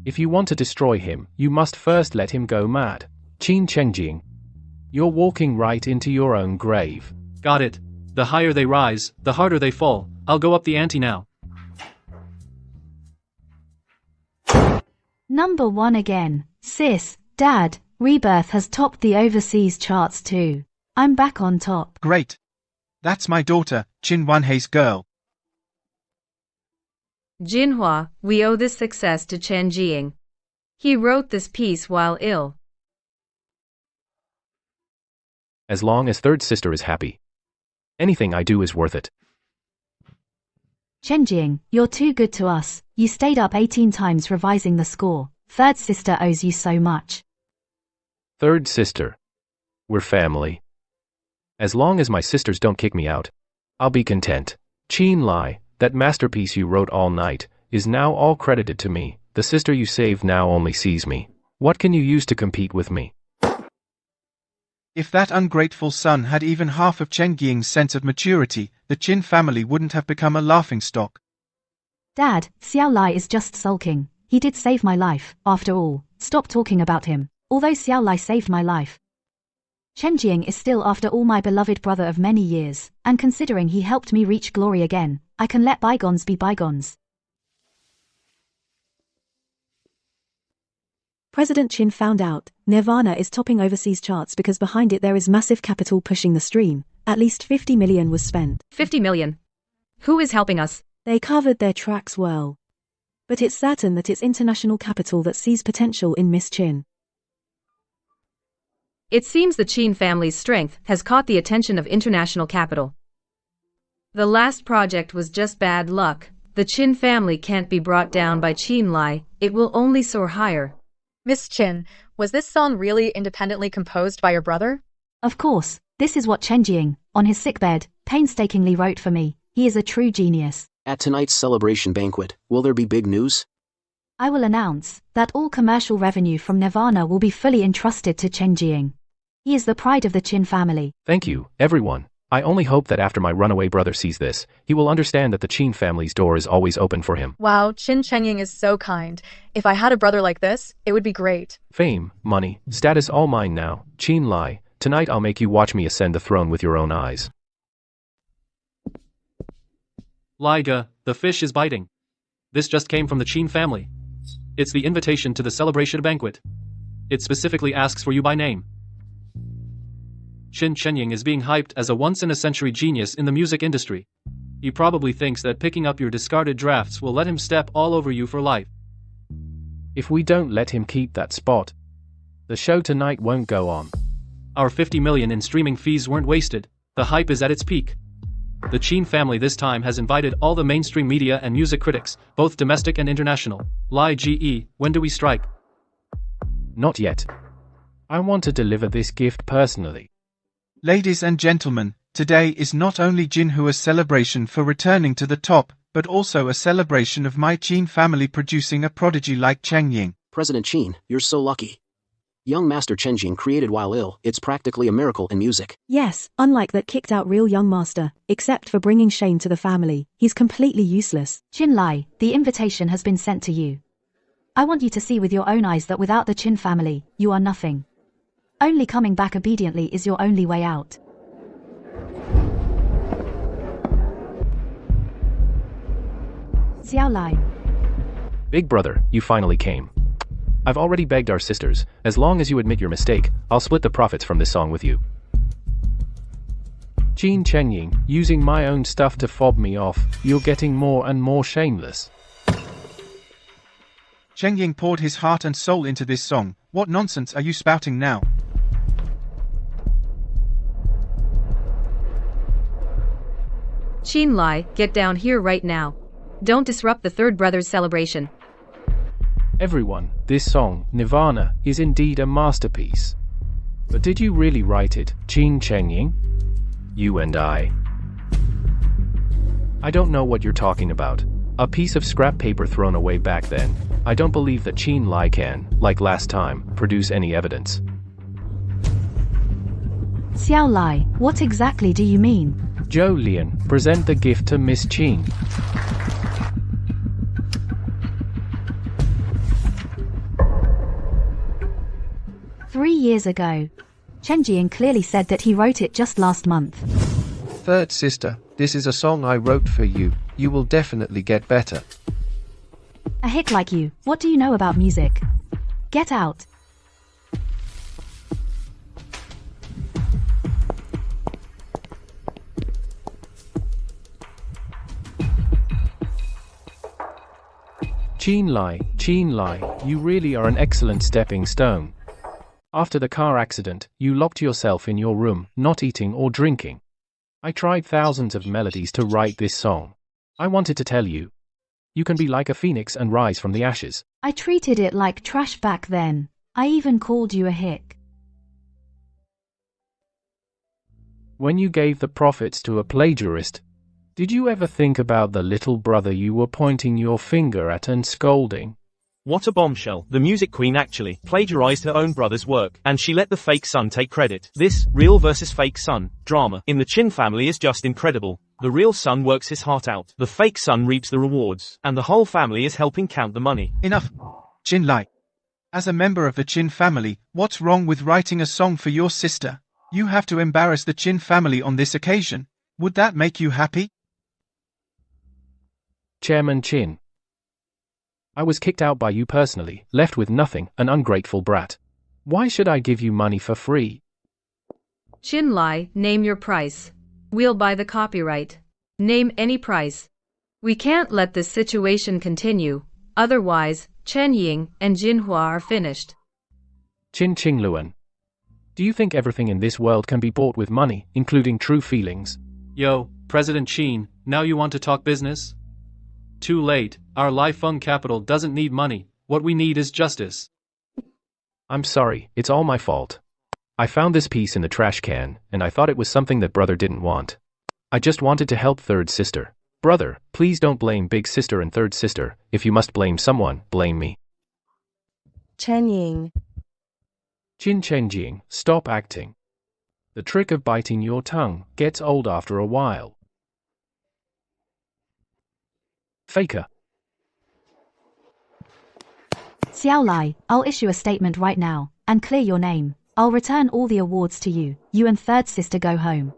If you want to destroy him, you must first let him go mad. Qin Chenying. You're walking right into your own grave. Got it. The higher they rise, the harder they fall. I'll go up the ante now. Number 1 again. Sis, Dad, Rebirth has topped the overseas charts too. I'm back on top. Great. That's my daughter, Qin Wanhei's girl. Jinhua, we owe this success to Chen Jiying. He wrote this piece while ill. As long as third sister is happy, anything I do is worth it. Chen Jiying, you're too good to us. You stayed up 18 times revising the score. Third sister owes you so much. Third sister. We're family. As long as my sisters don't kick me out, I'll be content. Qin Lai, that masterpiece you wrote all night, is now all credited to me. The sister you saved now only sees me. What can you use to compete with me? If that ungrateful son had even half of Cheng Ying's sense of maturity, the Qin family wouldn't have become a laughingstock. Dad, Xiao Lai is just sulking. He did save my life, after all. Stop talking about him. Although Xiao Lai saved my life, Chen Jiying is still after all my beloved brother of many years, and considering he helped me reach glory again, I can let bygones be bygones. President Qin found out Nirvana is topping overseas charts because behind it there is massive capital pushing the stream. At least 50 million was spent. 50 million? Who is helping us? They covered their tracks well. But it's certain that it's international capital that sees potential in Miss Qin. It seems the Qin family's strength has caught the attention of international capital. The last project was just bad luck. The Qin family can't be brought down by Qin Lai, it will only soar higher. Miss Qin, was this song really independently composed by your brother? Of course, this is what Chen Jiying, on his sickbed, painstakingly wrote for me. He is a true genius. At tonight's celebration banquet, will there be big news? I will announce that all commercial revenue from Nirvana will be fully entrusted to Chen Jing. He is the pride of the Qin family. Thank you, everyone. I only hope that after my runaway brother sees this, he will understand that the Qin family's door is always open for him. Wow, Qin Chengying is so kind. If I had a brother like this, it would be great. Fame, money, status all mine now. Qin Lai, tonight I'll make you watch me ascend the throne with your own eyes. Liga, the fish is biting. This just came from the Qin family. It's the invitation to the celebration banquet. It specifically asks for you by name. Qin Chengying is being hyped as a once-in-a-century genius in the music industry. He probably thinks that picking up your discarded drafts will let him step all over you for life. If we don't let him keep that spot, the show tonight won't go on. Our 50 million in streaming fees weren't wasted. The hype is at its peak. The Qin family this time has invited all the mainstream media and music critics, both domestic and international. Lai Ge, when do we strike? Not yet. I want to deliver this gift personally. Ladies and gentlemen, today is not only Jinhua's celebration for returning to the top, but also a celebration of my Qin family producing a prodigy like Chen Ying. President Qin, you're so lucky. Young Master Chen Jing created while ill, it's practically a miracle in music. Yes, unlike that kicked out real young master, except for bringing shame to the family, he's completely useless. Qin Lai, the invitation has been sent to you. I want you to see with your own eyes that without the Qin family, you are nothing. Only coming back obediently is your only way out. Xiao Lai. Big brother, you finally came. I've already begged our sisters, as long as you admit your mistake, I'll split the profits from this song with you. Qin Chengying, using my own stuff to fob me off, you're getting more and more shameless. Chen Ying poured his heart and soul into this song, what nonsense are you spouting now? Qin Lai, get down here right now. Don't disrupt the third brother's celebration. Everyone, this song, Nirvana, is indeed a masterpiece. But did you really write it, Qin Chengying? You and I don't know what you're talking about. A piece of scrap paper thrown away back then. I don't believe that Qin Lai can, like last time, produce any evidence. Xiao Lai, what exactly do you mean? Zhou Lian, present the gift to Miss Qin. "3 years ago. Chen Jian clearly said that he wrote it just last month. Third sister, this is a song I wrote for you. You will definitely get better. A hick like you, what do you know about music? Get out." Qin Lai, you really are an excellent stepping stone. After the car accident, you locked yourself in your room, not eating or drinking. I tried thousands of melodies to write this song. I wanted to tell you. You can be like a phoenix and rise from the ashes. I treated it like trash back then. I even called you a hick. When you gave the profits to a plagiarist, did you ever think about the little brother you were pointing your finger at and scolding? What a bombshell. The music queen actually plagiarized her own brother's work, and she let the fake son take credit. This real versus fake son drama in the Qin family is just incredible. The real son works his heart out. The fake son reaps the rewards, and the whole family is helping count the money. Enough. Qin Lai. As a member of the Qin family, what's wrong with writing a song for your sister? You have to embarrass the Qin family on this occasion. Would that make you happy? Chairman Qin. I was kicked out by you personally, left with nothing, an ungrateful brat. Why should I give you money for free? Qin Lai, name your price. We'll buy the copyright. Name any price. We can't let this situation continue, otherwise, Chen Ying and Jinhua are finished. Qin Qingluan. Do you think everything in this world can be bought with money, including true feelings? Yo, President Qin, now you want to talk business? Too late, our Lai Feng capital doesn't need money, what we need is justice. I'm sorry, it's all my fault. I found this piece in the trash can, and I thought it was something that brother didn't want. I just wanted to help third sister. Brother, please don't blame big sister and third sister. If you must blame someone, blame me. Chen Qin Chenjing, stop acting. The trick of biting your tongue gets old after a while. Faker. Xiao Lai, I'll issue a statement right now, and clear your name. I'll return all the awards to you. You and third sister go home.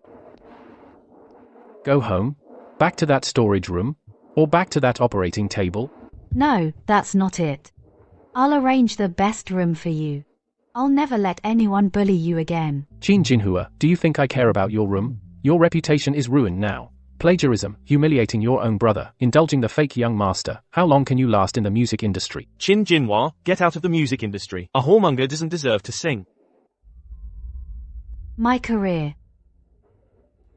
Go home? Back to that storage room? Or back to that operating table? No, that's not it. I'll arrange the best room for you. I'll never let anyone bully you again. Qin Jinhua, do you think I care about your room? Your reputation is ruined now. Plagiarism, humiliating your own brother, indulging the fake young master. How long can you last in the music industry? Qin Jinhua, get out of the music industry. A whoremonger doesn't deserve to sing. My career.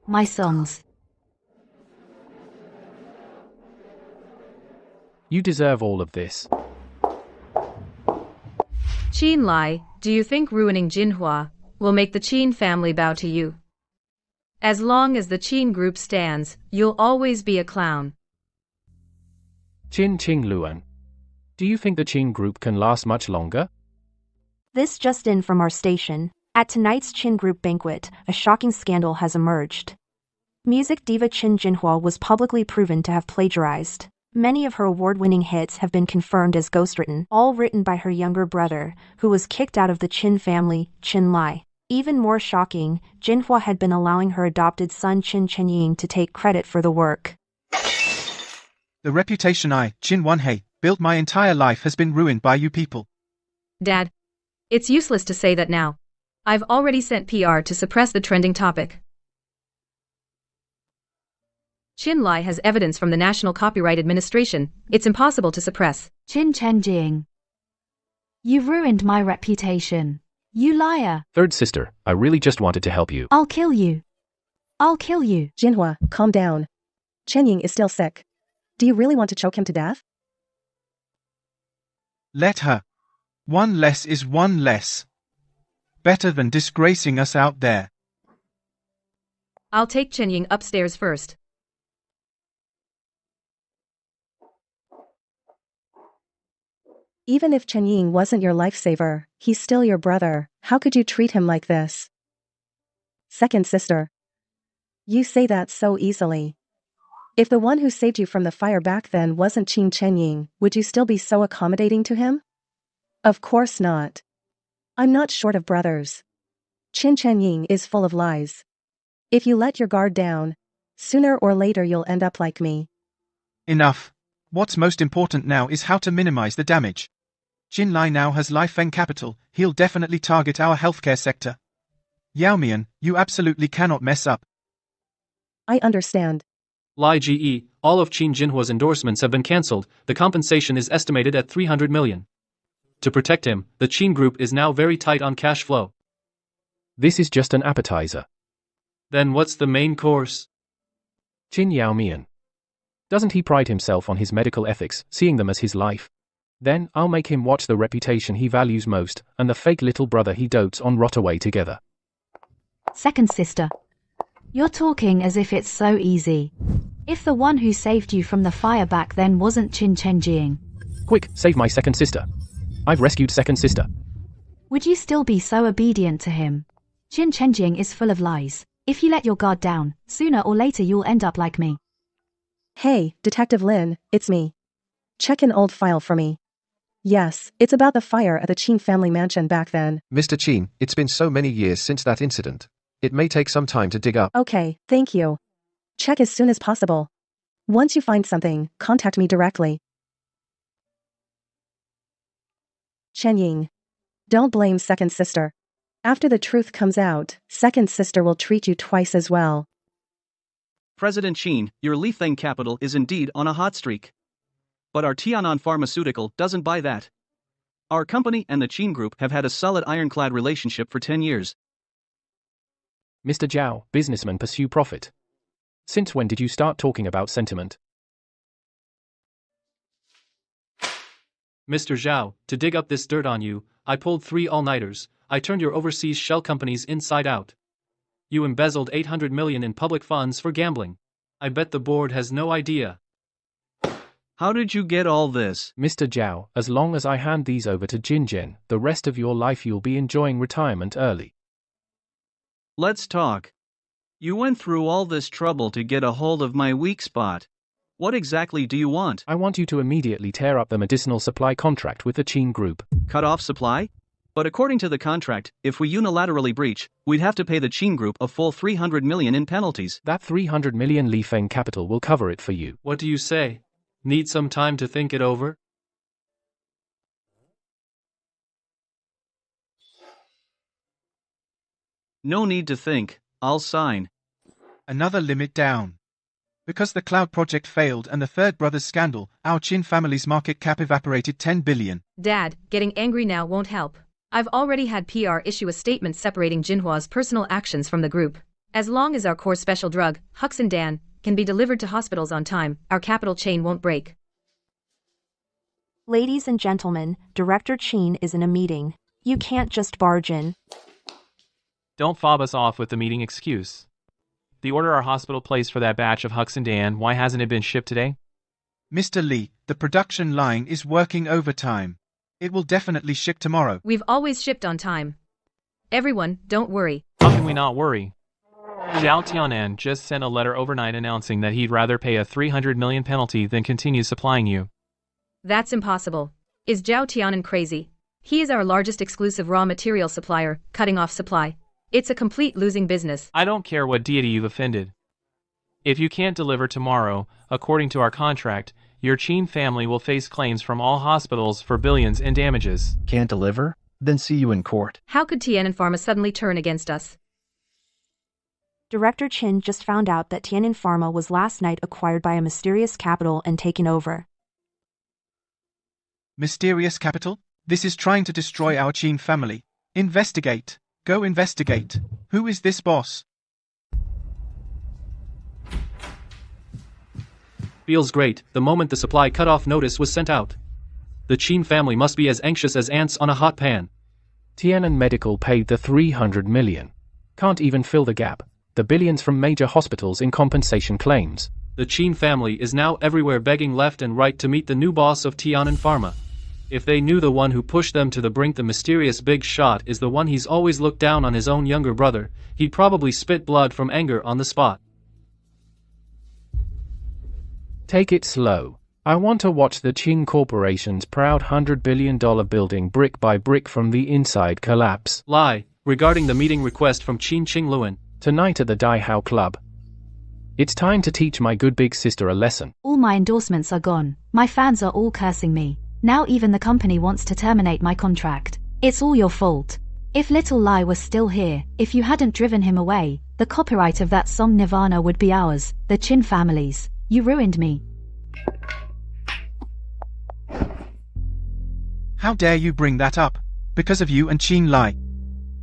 My songs. You deserve all of this. Qin Lai, do you think ruining Jinhua will make the Qin family bow to you? As long as the Qin group stands, you'll always be a clown. Qin Qingluan, do you think the Qin group can last much longer? This just in from our station. At tonight's Qin Group banquet, a shocking scandal has emerged. Music diva Qin Jinhua was publicly proven to have plagiarized. Many of her award-winning hits have been confirmed as ghostwritten, all written by her younger brother, who was kicked out of the Qin family, Qin Lai. Even more shocking, Jinhua had been allowing her adopted son Qin Chenying to take credit for the work. The reputation Qin Wanhei, built my entire life has been ruined by you people. Dad, it's useless to say that now. I've already sent PR to suppress the trending topic. Qin Lai has evidence from the National Copyright Administration. It's impossible to suppress. Qin Chenjing. You've ruined my reputation. You liar. Third sister, I really just wanted to help you. I'll kill you. I'll kill you. Jinhua, calm down. Chenying is still sick. Do you really want to choke him to death? Let her. One less is one less. Better than disgracing us out there. I'll take Chenying upstairs first. Even if Chenying wasn't your lifesaver, he's still your brother. How could you treat him like this? Second sister. You say that so easily. If the one who saved you from the fire back then wasn't Qin Chenying, would you still be so accommodating to him? Of course not. I'm not short of brothers. Qin Chenying is full of lies. If you let your guard down, sooner or later you'll end up like me. Enough. What's most important now is how to minimize the damage. Qin Lai now has Lifeng capital, he'll definitely target our healthcare sector. Yao Mian, you absolutely cannot mess up. I understand. Lai GE, all of Qin Jinhua's endorsements have been cancelled. The compensation is estimated at 300 million. To protect him, the Qin group is now very tight on cash flow. This is just an appetizer. Then what's the main course? Qin Yaomian. Doesn't he pride himself on his medical ethics, seeing them as his life? Then I'll make him watch the reputation he values most, and the fake little brother he dotes on rot away together. Second sister. You're talking as if it's so easy. If the one who saved you from the fire back then wasn't Qin Chenjing. Quick, save my second sister. I've rescued second sister. Would you still be so obedient to him? Qin Chenjing is full of lies. If you let your guard down, sooner or later you'll end up like me. Hey, Detective Lin, it's me. Check an old file for me. Yes, it's about the fire at the Qin family mansion back then. Mr. Qin, it's been so many years since that incident. It may take some time to dig up. Okay, thank you. Check as soon as possible. Once you find something, contact me directly. Chenying. Don't blame second sister. After the truth comes out, second sister will treat you twice as well. President Qin, your Lifeng capital is indeed on a hot streak. But our Tianan pharmaceutical doesn't buy that. Our company and the Qin group have had a solid ironclad relationship for 10 years. Mr. Zhao, businessmen pursue profit. Since when did you start talking about sentiment? Mr. Zhao, to dig up this dirt on you, I pulled 3 all-nighters. I turned your overseas shell companies inside out. You embezzled 800 million in public funds for gambling. I bet the board has no idea. How did you get all this? Mr. Zhao, as long as I hand these over to Jinjian, the rest of your life you'll be enjoying retirement early. Let's talk. You went through all this trouble to get a hold of my weak spot. What exactly do you want? I want you to immediately tear up the medicinal supply contract with the Qin Group. Cut off supply? But according to the contract, if we unilaterally breach, we'd have to pay the Qin Group a full 300 million in penalties. That 300 million Li Feng capital will cover it for you. What do you say? Need some time to think it over? No need to think, I'll sign. Another limit down. Because the cloud project failed and the Third Brothers scandal, our Qin family's market cap evaporated 10 billion. Dad, getting angry now won't help. I've already had PR issue a statement separating Jinhua's personal actions from the group. As long as our core special drug, Huxindan, can be delivered to hospitals on time, our capital chain won't break. Ladies and gentlemen, Director Qin is in a meeting. You can't just barge in. Don't fob us off with the meeting excuse. The order our hospital placed for that batch of Huxindan, why hasn't it been shipped today? Mr. Li, the production line is working overtime. It will definitely ship tomorrow. We've always shipped on time. Everyone, don't worry. How can we not worry? Zhao Tianan just sent a letter overnight announcing that he'd rather pay a 300 million penalty than continue supplying you. That's impossible. Is Zhao Tianan crazy? He is our largest exclusive raw material supplier, cutting off supply. It's a complete losing business. I don't care what deity you've offended. If you can't deliver tomorrow, according to our contract, your Qin family will face claims from all hospitals for billions in damages. Can't deliver? Then see you in court. How could Tianan Pharma suddenly turn against us? Director Qin just found out that Tianan Pharma was last night acquired by a mysterious capital and taken over. Mysterious capital? This is trying to destroy our Qin family. Investigate. Go investigate. Who is this boss? Feels great, the moment the supply cutoff notice was sent out. The Qin family must be as anxious as ants on a hot pan. Tianan Medical paid the 300 million. Can't even fill the gap. The billions from major hospitals in compensation claims. The Qin family is now everywhere begging left and right to meet the new boss of Tianan Pharma. If they knew the one who pushed them to the brink, the mysterious big shot, is the one he's always looked down on his own younger brother, he'd probably spit blood from anger on the spot. Take it slow. I want to watch the Qin Corporation's proud $100 billion building brick by brick from the inside collapse. Lie, regarding the meeting request from Qin Qingluan. Tonight at the Dai Hao Club. It's time to teach my good big sister a lesson. All my endorsements are gone. My fans are all cursing me. Now even the company wants to terminate my contract. It's all your fault. If Little Lai was still here, if you hadn't driven him away, the copyright of that song Nirvana would be ours, the Qin family's. You ruined me. How dare you bring that up? Because of you and Qin Lai.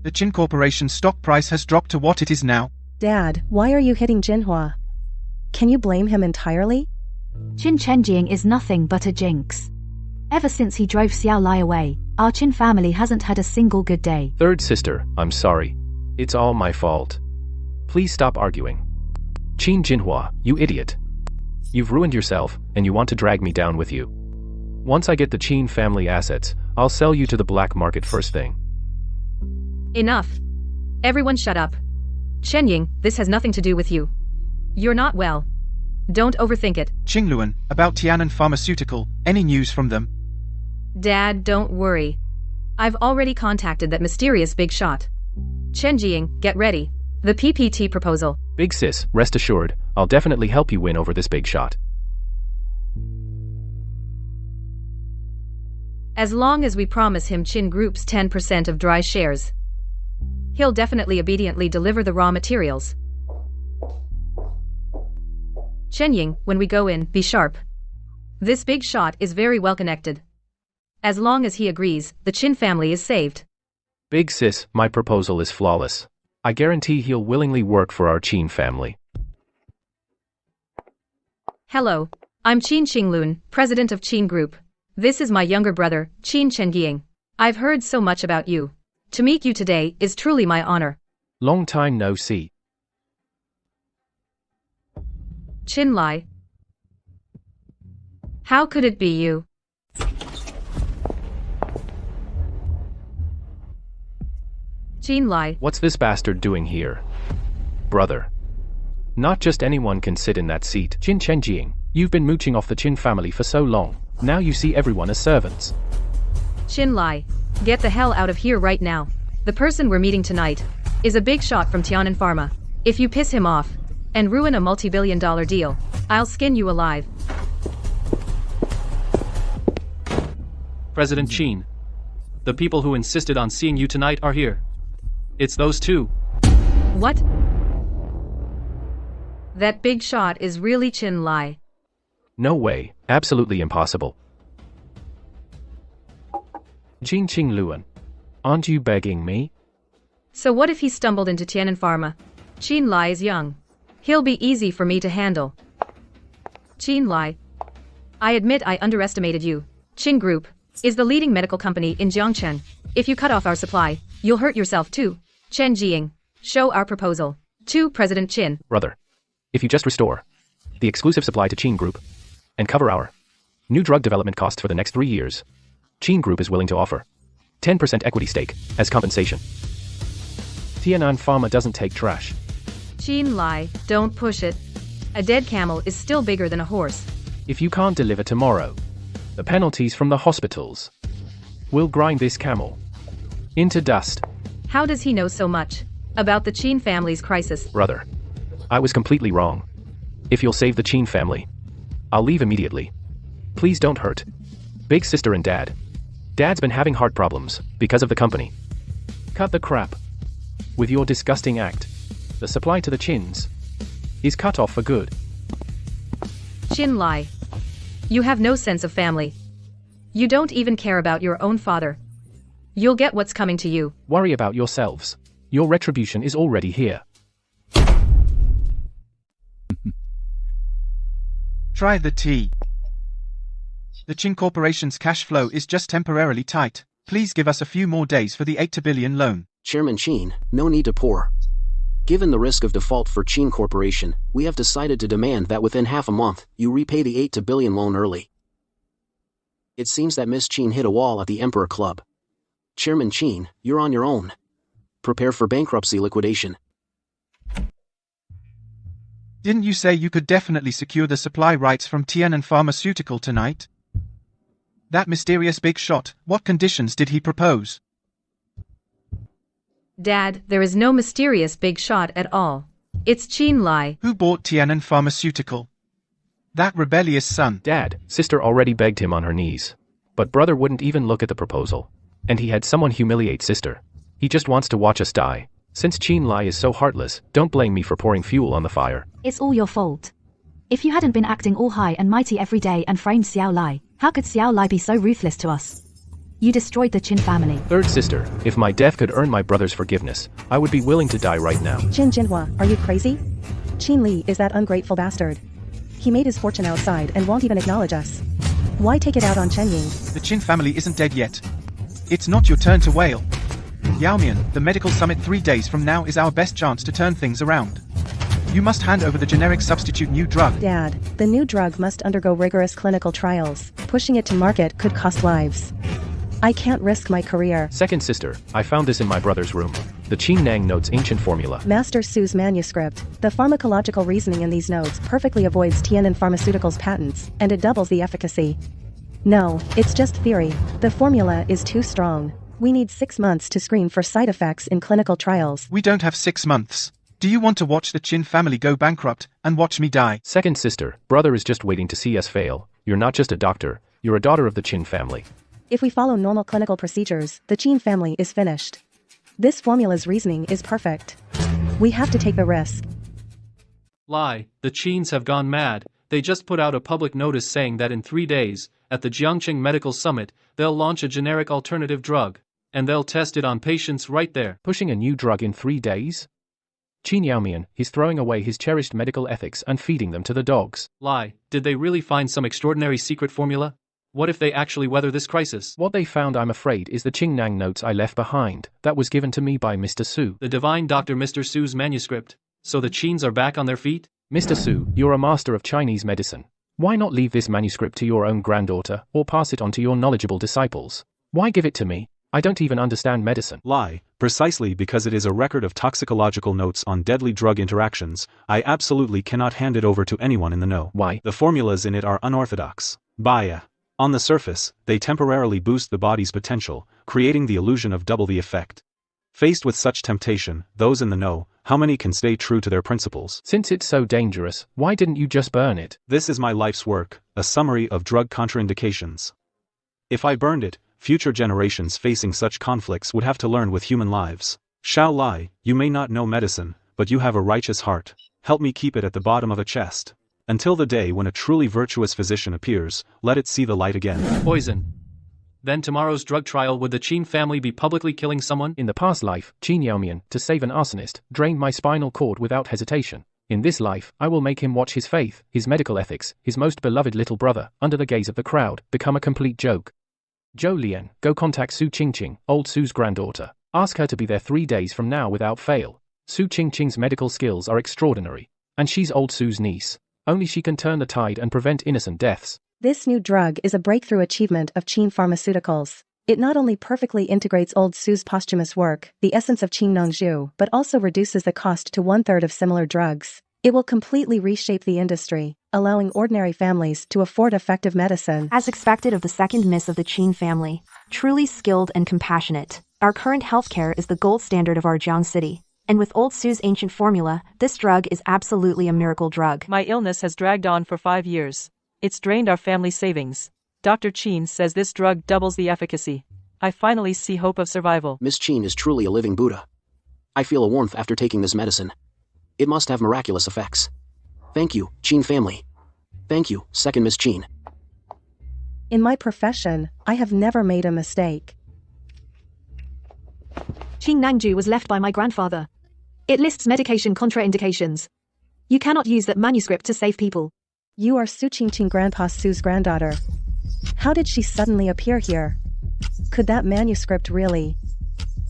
The Qin Corporation's stock price has dropped to what it is now. Dad, why are you hitting Jinhua? Can you blame him entirely? Qin Chenjing is nothing but a jinx. Ever since he drove Xiao Lai away, our Qin family hasn't had a single good day. Third sister, I'm sorry. It's all my fault. Please stop arguing. Qin Jinhua, you idiot. You've ruined yourself, and you want to drag me down with you. Once I get the Qin family assets, I'll sell you to the black market first thing. Enough. Everyone shut up. Shenying, this has nothing to do with you. You're not well. Don't overthink it. Qingluan, about Tianan Pharmaceutical, any news from them? Dad, don't worry. I've already contacted that mysterious big shot. Chen Jiying, get ready. The PPT proposal. Big sis, rest assured, I'll definitely help you win over this big shot. As long as we promise him Qin Group's 10% of dry shares, he'll definitely obediently deliver the raw materials. Shenying, when we go in, be sharp. This big shot is very well connected. As long as he agrees, the Qin family is saved. Big sis, my proposal is flawless. I guarantee he'll willingly work for our Qin family. Hello, I'm Qin Qinglun, president of Qin Group. This is my younger brother, Qin Chengying. I've heard so much about you. To meet you today is truly my honor. Long time no see. Qin. How could it be you? Qin. What's this bastard doing here? Brother. Not just anyone can sit in that seat. Qin Chenjing, you've been mooching off the Qin family for so long. Now you see everyone as servants. Qin, get the hell out of here right now. The person we're meeting tonight is a big shot from Tianan Pharma. If you piss him off and ruin a multi-billion-dollar deal, I'll skin you alive. President Qin. The people who insisted on seeing you tonight are here. It's those two. What? That big shot is really Qin. No way, absolutely impossible. Jing Qing Luan. Aren't you begging me? So what if he stumbled into Tianan Pharma? Qin is young. He'll be easy for me to handle. Qin. I admit I underestimated you. Qin Group is the leading medical company in Jiangchen. If you cut off our supply, you'll hurt yourself too. Chen Jiying, show our proposal to President Qin. Brother, if you just restore the exclusive supply to Qin Group and cover our new drug development costs for the next 3 years, Qin Group is willing to offer 10% equity stake as compensation. Tianan Pharma doesn't take trash. Qin, don't push it. A dead camel is still bigger than a horse. If you can't deliver tomorrow, the penalties from the hospitals will grind this camel into dust. How does he know so much about the Qin family's crisis? Brother, I was completely wrong. If you'll save the Qin family, I'll leave immediately. Please don't hurt big sister and dad. Dad's been having heart problems because of the company. Cut the crap with your disgusting act. The supply to the Qins is cut off for good. Qin, you have no sense of family. You don't even care about your own father. You'll get what's coming to you. Worry about yourselves. Your retribution is already here. Try the tea. The Qin Corporation's cash flow is just temporarily tight. Please give us a few more days for the 8 billion loan. Chairman Qin, no need to pour. Given the risk of default for Qin Corporation, we have decided to demand that within half a month, you repay the 8 billion loan early. It seems that Miss Qin hit a wall at the Emperor Club. Chairman Qin, you're on your own. Prepare for bankruptcy liquidation. Didn't you say you could definitely secure the supply rights from Tianan Pharmaceutical tonight? That mysterious big shot, what conditions did he propose? Dad, there is no mysterious big shot at all. It's Qin. Who bought Tianan Pharmaceutical? That rebellious son. Dad, sister already begged him on her knees. But brother wouldn't even look at the proposal. And he had someone humiliate sister. He just wants to watch us die. Since Qin is so heartless, don't blame me for pouring fuel on the fire. It's all your fault. If you hadn't been acting all high and mighty every day and framed Xiao Lai, how could Xiao Lai be so ruthless to us? You destroyed the Qin family. Third sister, if my death could earn my brother's forgiveness, I would be willing to die right now. Qin Jinhua, are you crazy? Qin Li is that ungrateful bastard. He made his fortune outside and won't even acknowledge us. Why take it out on Chen Ying? The Qin family isn't dead yet. It's not your turn to wail. Yaomian, the medical summit 3 days from now is our best chance to turn things around. You must hand over the generic substitute new drug. Dad, the new drug must undergo rigorous clinical trials. Pushing it to market could cost lives. I can't risk my career. Second sister, I found this in my brother's room. The Qin Nang notes ancient formula. Master Su's manuscript. The pharmacological reasoning in these notes perfectly avoids Tianan Pharmaceuticals' patents, and it doubles the efficacy. No, it's just theory. The formula is too strong. We need 6 months to screen for side effects in clinical trials. We don't have 6 months. Do you want to watch the Qin family go bankrupt and watch me die? Second sister, brother is just waiting to see us fail. You're not just a doctor, you're a daughter of the Qin family. If we follow normal clinical procedures, the Qin family is finished. This formula's reasoning is perfect. We have to take the risk. Lie, the Qins have gone mad. They just put out a public notice saying that in 3 days, at the Jiangqing Medical Summit, they'll launch a generic alternative drug. And they'll test it on patients right there. Pushing a new drug in 3 days? Qin Yaomian, he's throwing away his cherished medical ethics and feeding them to the dogs. Lie, did they really find some extraordinary secret formula? What if they actually weather this crisis? What they found, I'm afraid, is the Qing Nang notes I left behind, that was given to me by Mr. Su. The divine Dr. Mr. Su's manuscript. So the Qins are back on their feet? Mr. Su, you're a master of Chinese medicine. Why not leave this manuscript to your own granddaughter, or pass it on to your knowledgeable disciples? Why give it to me? I don't even understand medicine. Lie, precisely because it is a record of toxicological notes on deadly drug interactions, I absolutely cannot hand it over to anyone in the know. Why? The formulas in it are unorthodox. Baya. On the surface, they temporarily boost the body's potential, creating the illusion of double the effect. Faced with such temptation, those in the know, how many can stay true to their principles? Since it's so dangerous, why didn't you just burn it? This is my life's work, a summary of drug contraindications. If I burned it, future generations facing such conflicts would have to learn with human lives. Shao Lai, you may not know medicine, but you have a righteous heart. Help me keep it at the bottom of a chest. Until the day when a truly virtuous physician appears, let it see the light again. Poison. Then tomorrow's drug trial, would the Qin family be publicly killing someone? In the past life, Qin Yaomian, to save an arsonist, drained my spinal cord without hesitation. In this life, I will make him watch his faith, his medical ethics, his most beloved little brother, under the gaze of the crowd, become a complete joke. Zhou Lian, go contact Su Qingqing, old Su's granddaughter. Ask her to be there 3 days from now without fail. Su Qingqing's medical skills are extraordinary. And she's old Su's niece. Only she can turn the tide and prevent innocent deaths. This new drug is a breakthrough achievement of Qin Pharmaceuticals. It not only perfectly integrates old Su's posthumous work, the essence of Qin Nongzhu, but also reduces the cost to 1/3 of similar drugs. It will completely reshape the industry, allowing ordinary families to afford effective medicine. As expected of the second miss of the Qin family, truly skilled and compassionate, our current healthcare is the gold standard of our Jiang city. And with old Su's ancient formula, this drug is absolutely a miracle drug. My illness has dragged on for 5 years. It's drained our family savings. Dr. Qin says this drug doubles the efficacy. I finally see hope of survival. Miss Qin is truly a living Buddha. I feel a warmth after taking this medicine. It must have miraculous effects. Thank you, Qin family. Thank you, second Miss Qin. In my profession, I have never made a mistake. Qin Nangju was left by my grandfather. It lists medication contraindications. You cannot use that manuscript to save people. You are Su Qingqing Grandpa Su's granddaughter. How did she suddenly appear here? Could that manuscript really?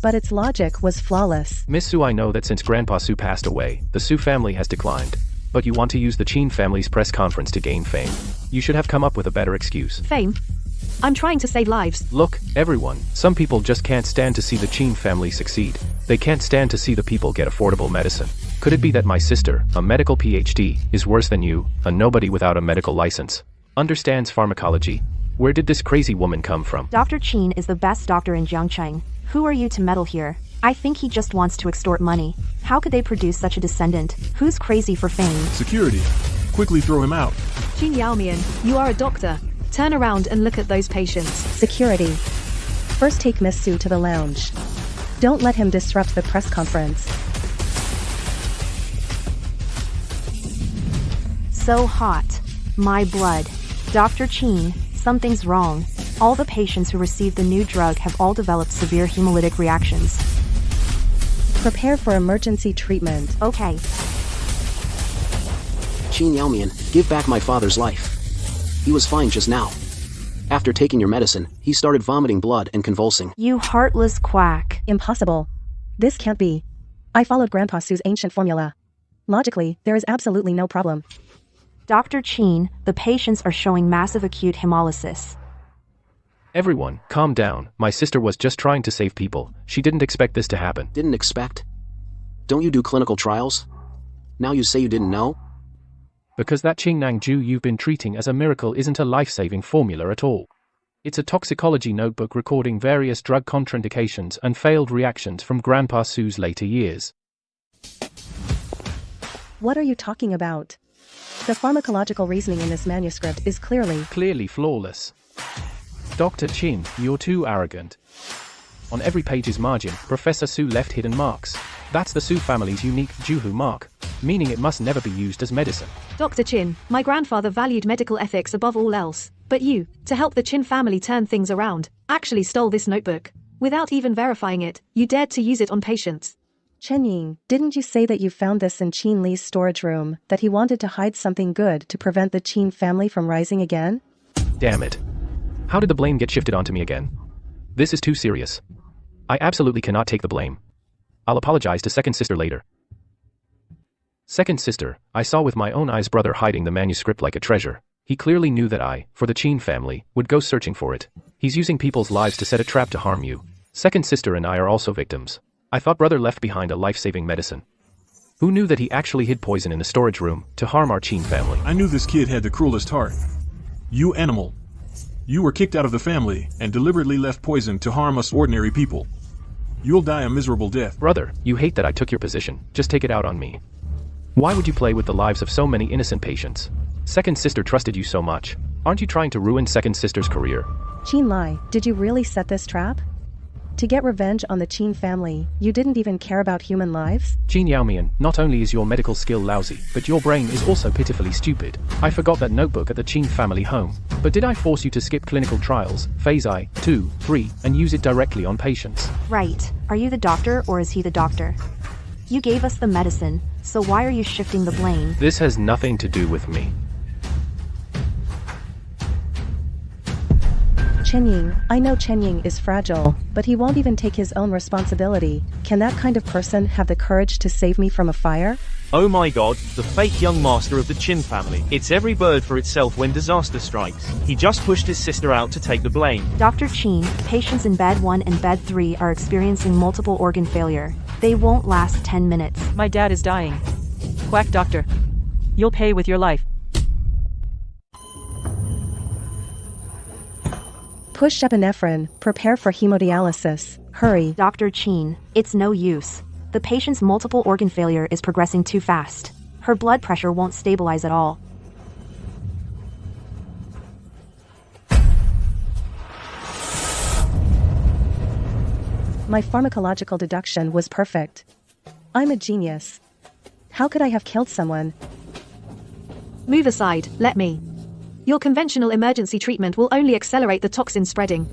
But its logic was flawless. Miss Su, I know that since Grandpa Su passed away, the Su family has declined. But you want to use the Qin family's press conference to gain fame. You should have come up with a better excuse. Fame? I'm trying to save lives. Look, everyone, some people just can't stand to see the Qin family succeed. They can't stand to see the people get affordable medicine. Could it be that my sister, a medical PhD, is worse than you, a nobody without a medical license, understands pharmacology? Where did this crazy woman come from? Dr. Qin is the best doctor in Jiangcheng. Who are you to meddle here? I think he just wants to extort money. How could they produce such a descendant? Who's crazy for fame? Security. Quickly throw him out. Qin Yaomian, you are a doctor. Turn around and look at those patients. Security. First take Miss Su to the lounge. Don't let him disrupt the press conference. So hot. My blood. Dr. Qin, something's wrong. All the patients who received the new drug have all developed severe hemolytic reactions. Prepare for emergency treatment. Okay. Qin Yaomian, give back my father's life. He was fine just now. After taking your medicine, he started vomiting blood and convulsing. You heartless quack. Impossible. This can't be. I followed Grandpa Su's ancient formula. Logically, there is absolutely no problem. Dr. Qin, the patients are showing massive acute hemolysis. Everyone, calm down. My sister was just trying to save people. She didn't expect this to happen. Didn't expect? Don't you do clinical trials? Now you say you didn't know? Because that Qin Nangju you've been treating as a miracle isn't a life-saving formula at all. It's a toxicology notebook recording various drug contraindications and failed reactions from Grandpa Su's later years. What are you talking about? The pharmacological reasoning in this manuscript is clearly flawless. Dr. Qin, you're too arrogant. On every page's margin, Professor Su left hidden marks. That's the Su family's unique Juhu mark, meaning it must never be used as medicine. Dr. Qin, my grandfather valued medical ethics above all else. But you, to help the Qin family turn things around, actually stole this notebook. Without even verifying it, you dared to use it on patients. Chen Ying, didn't you say that you found this in Qin Li's storage room, that he wanted to hide something good to prevent the Qin family from rising again? Damn it. How did the blame get shifted onto me again? This is too serious. I absolutely cannot take the blame. I'll apologize to second sister later. Second sister, I saw with my own eyes brother hiding the manuscript like a treasure. He clearly knew that I, for the Chin family, would go searching for it. He's using people's lives to set a trap to harm you. Second sister and I are also victims. I thought brother left behind a life-saving medicine. Who knew that he actually hid poison in the storage room to harm our Chin family? I knew this kid had the cruelest heart. You animal. You were kicked out of the family and deliberately left poison to harm us ordinary people. You'll die a miserable death. Brother, you hate that I took your position. Just take it out on me. Why would you play with the lives of so many innocent patients? Second sister trusted you so much. Aren't you trying to ruin second sister's career? Chin Lai, did you really set this trap? To get revenge on the Chin family, you didn't even care about human lives? Chin Yaomian, not only is your medical skill lousy, but your brain is also pitifully stupid. I forgot that notebook at the Chin family home. But did I force you to skip clinical trials, phase I, 2, 3, and use it directly on patients? Right. Are you the doctor or is he the doctor? You gave us the medicine, so why are you shifting the blame? This has nothing to do with me. Chen Ying, I know Chen Ying is fragile, but he won't even take his own responsibility. Can that kind of person have the courage to save me from a fire? Oh my god, the fake young master of the Chin family. It's every bird for itself when disaster strikes. He just pushed his sister out to take the blame. Dr. Chin, patients in bed 1 and bed 3 are experiencing multiple organ failure. They won't last 10 minutes. My dad is dying. Quack doctor. You'll pay with your life. Push epinephrine, prepare for hemodialysis. Hurry. Dr. Chin, it's no use. The patient's multiple organ failure is progressing too fast. Her blood pressure won't stabilize at all. My pharmacological deduction was perfect. I'm a genius. How could I have killed someone? Move aside, let me. Your conventional emergency treatment will only accelerate the toxin spreading.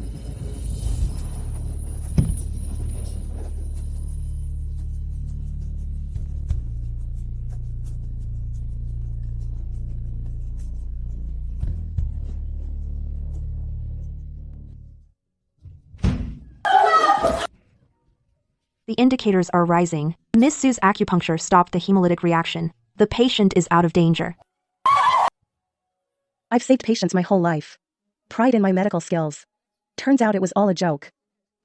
The indicators are rising. Miss Su's acupuncture stopped the hemolytic reaction. The patient is out of danger. I've saved patients my whole life. Pride in my medical skills. Turns out it was all a joke.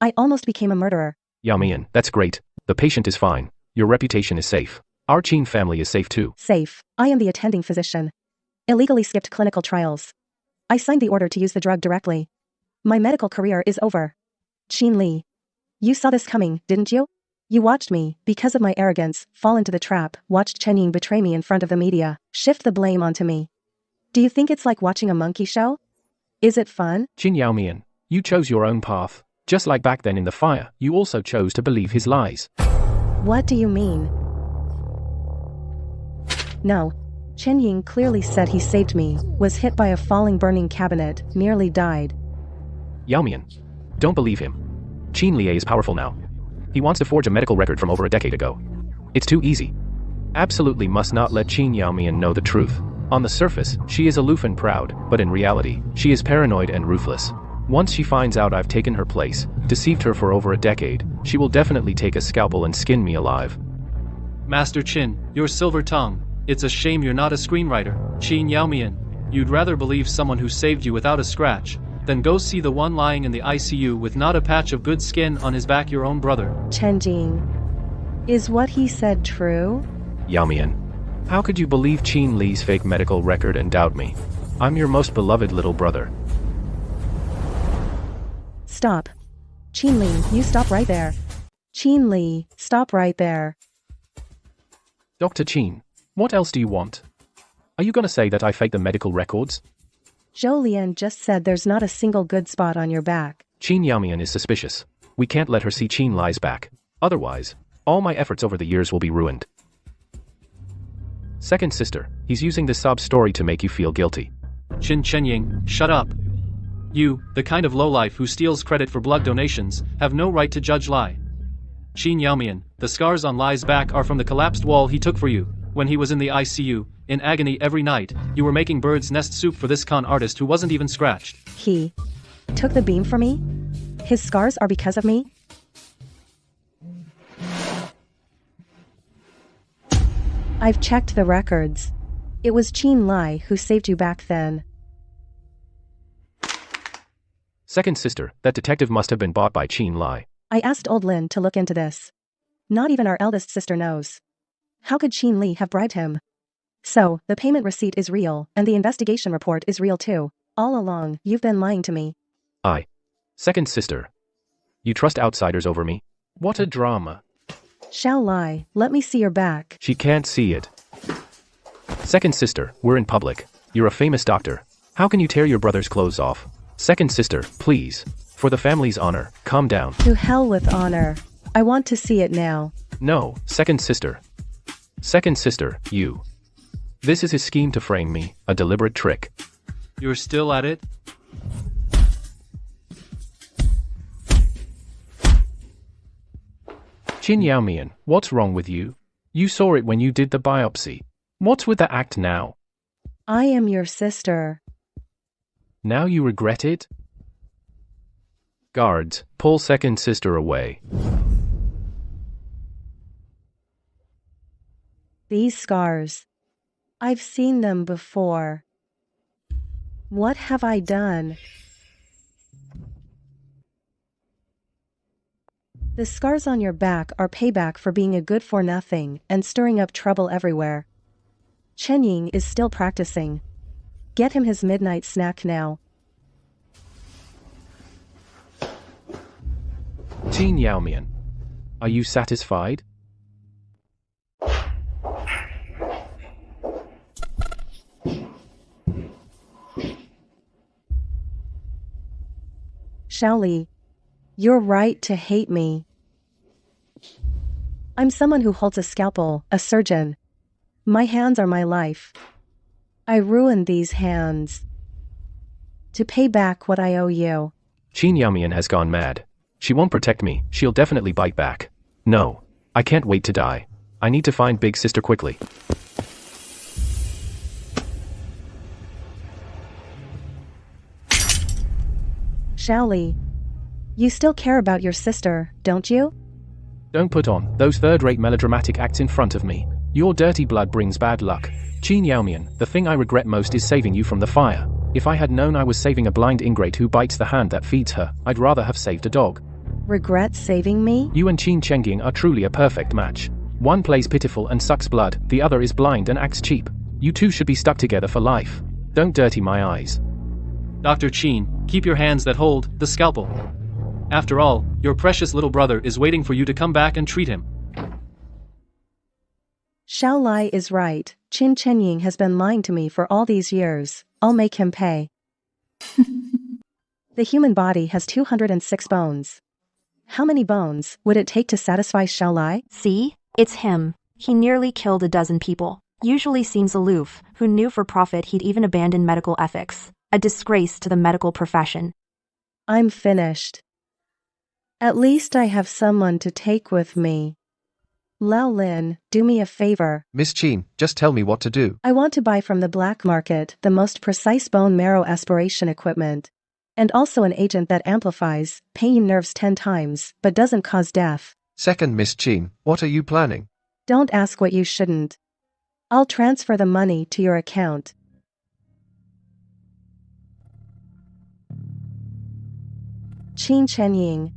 I almost became a murderer. Yaomian, that's great. The patient is fine. Your reputation is safe. Our Chin family is safe too. Safe. I am the attending physician. Illegally skipped clinical trials. I signed the order to use the drug directly. My medical career is over. Chin Li. You saw this coming, didn't you? You watched me, because of my arrogance, fall into the trap, watched Chen Ying betray me in front of the media, shift the blame onto me. Do you think it's like watching a monkey show? Is it fun? Chin Yaomian, you chose your own path. Just like back then in the fire, you also chose to believe his lies. What do you mean? No. Chen Ying clearly said he saved me, was hit by a falling burning cabinet, nearly died. Yaomian, don't believe him. Chin Li is powerful now. He wants to forge a medical record from over a decade ago. It's too easy. Absolutely must not let Chin Yaomian know the truth. On the surface, she is aloof and proud, but in reality, she is paranoid and ruthless. Once she finds out I've taken her place, deceived her for over a decade, she will definitely take a scalpel and skin me alive. Master Chin, your silver tongue. It's a shame you're not a screenwriter. Chin Yaomian, you'd rather believe someone who saved you without a scratch than go see the one lying in the ICU with not a patch of good skin on his back, your own brother. Chen Jing. Is what he said true? Yaomian, how could you believe Chin Li's fake medical record and doubt me? I'm your most beloved little brother. Stop. Chin Li, you stop right there. Chin Li, stop right there. Dr. Chin, what else do you want? Are you gonna say that I faked the medical records? Zhou Lian just said there's not a single good spot on your back. Chin Yaomian is suspicious. We can't let her see Chin Li's back. Otherwise, all my efforts over the years will be ruined. Second sister, he's using this sob story to make you feel guilty. Chin Chenying, shut up. You, the kind of lowlife who steals credit for blood donations, have no right to judge Lai. Chin Yaomian, the scars on Lai's back are from the collapsed wall he took for you, when he was in the ICU, in agony every night. You were making bird's nest soup for this con artist who wasn't even scratched. He took the beam for me? His scars are because of me? I've checked the records. It was Qin Lai who saved you back then. Second sister, that detective must have been bought by Qin Lai. I asked old Lin to look into this. Not even our eldest sister knows. How could Qin Li have bribed him? So, the payment receipt is real, and the investigation report is real too. All along, you've been lying to me. Second sister. You trust outsiders over me? What a drama. Xiao Lai, let me see your back. She can't see it. Second sister, we're in public. You're a famous doctor. How can you tear your brother's clothes off? Second sister, please. For the family's honor, calm down. To hell with honor. I want to see it now. No, second sister. Second sister, you. This is his scheme to frame me, a deliberate trick. You're still at it? Qin Yaomian, what's wrong with you? You saw it when you did the biopsy. What's with the act now? I am your sister. Now you regret it? Guards, pull second sister away. These scars. I've seen them before. What have I done? The scars on your back are payback for being a good-for-nothing and stirring up trouble everywhere. Chen Ying is still practicing. Get him his midnight snack now. Qin Yaomian, are you satisfied? Shaoli, you're right to hate me. I'm someone who holds a scalpel, a surgeon. My hands are my life. I ruined these hands to pay back what I owe you. Qin Yaomian has gone mad. She won't protect me, she'll definitely bite back. No, I can't wait to die. I need to find Big Sister quickly. Shaoli, you still care about your sister, don't you? Don't put on those third-rate melodramatic acts in front of me. Your dirty blood brings bad luck. Qin Yaomian, the thing I regret most is saving you from the fire. If I had known I was saving a blind ingrate who bites the hand that feeds her, I'd rather have saved a dog. Regret saving me? You and Qin Chengying are truly a perfect match. One plays pitiful and sucks blood, the other is blind and acts cheap. You two should be stuck together for life. Don't dirty my eyes. Dr. Qin, keep your hands that hold the scalpel. After all, your precious little brother is waiting for you to come back and treat him. Xiao Lai is right. Qin Chenying has been lying to me for all these years. I'll make him pay. The human body has 206 bones. How many bones would it take to satisfy Xiao Lai? See? It's him. He nearly killed a dozen people. Usually seems aloof, who knew for profit he'd even abandon medical ethics. A disgrace to the medical profession. I'm finished. At least I have someone to take with me. Lao Lin, do me a favor. Miss Qin, just tell me what to do. I want to buy from the black market the most precise bone marrow aspiration equipment. And also an agent that amplifies pain nerves 10 times, but doesn't cause death. Second, Miss Qin, what are you planning? Don't ask what you shouldn't. I'll transfer the money to your account. Qin Chenying,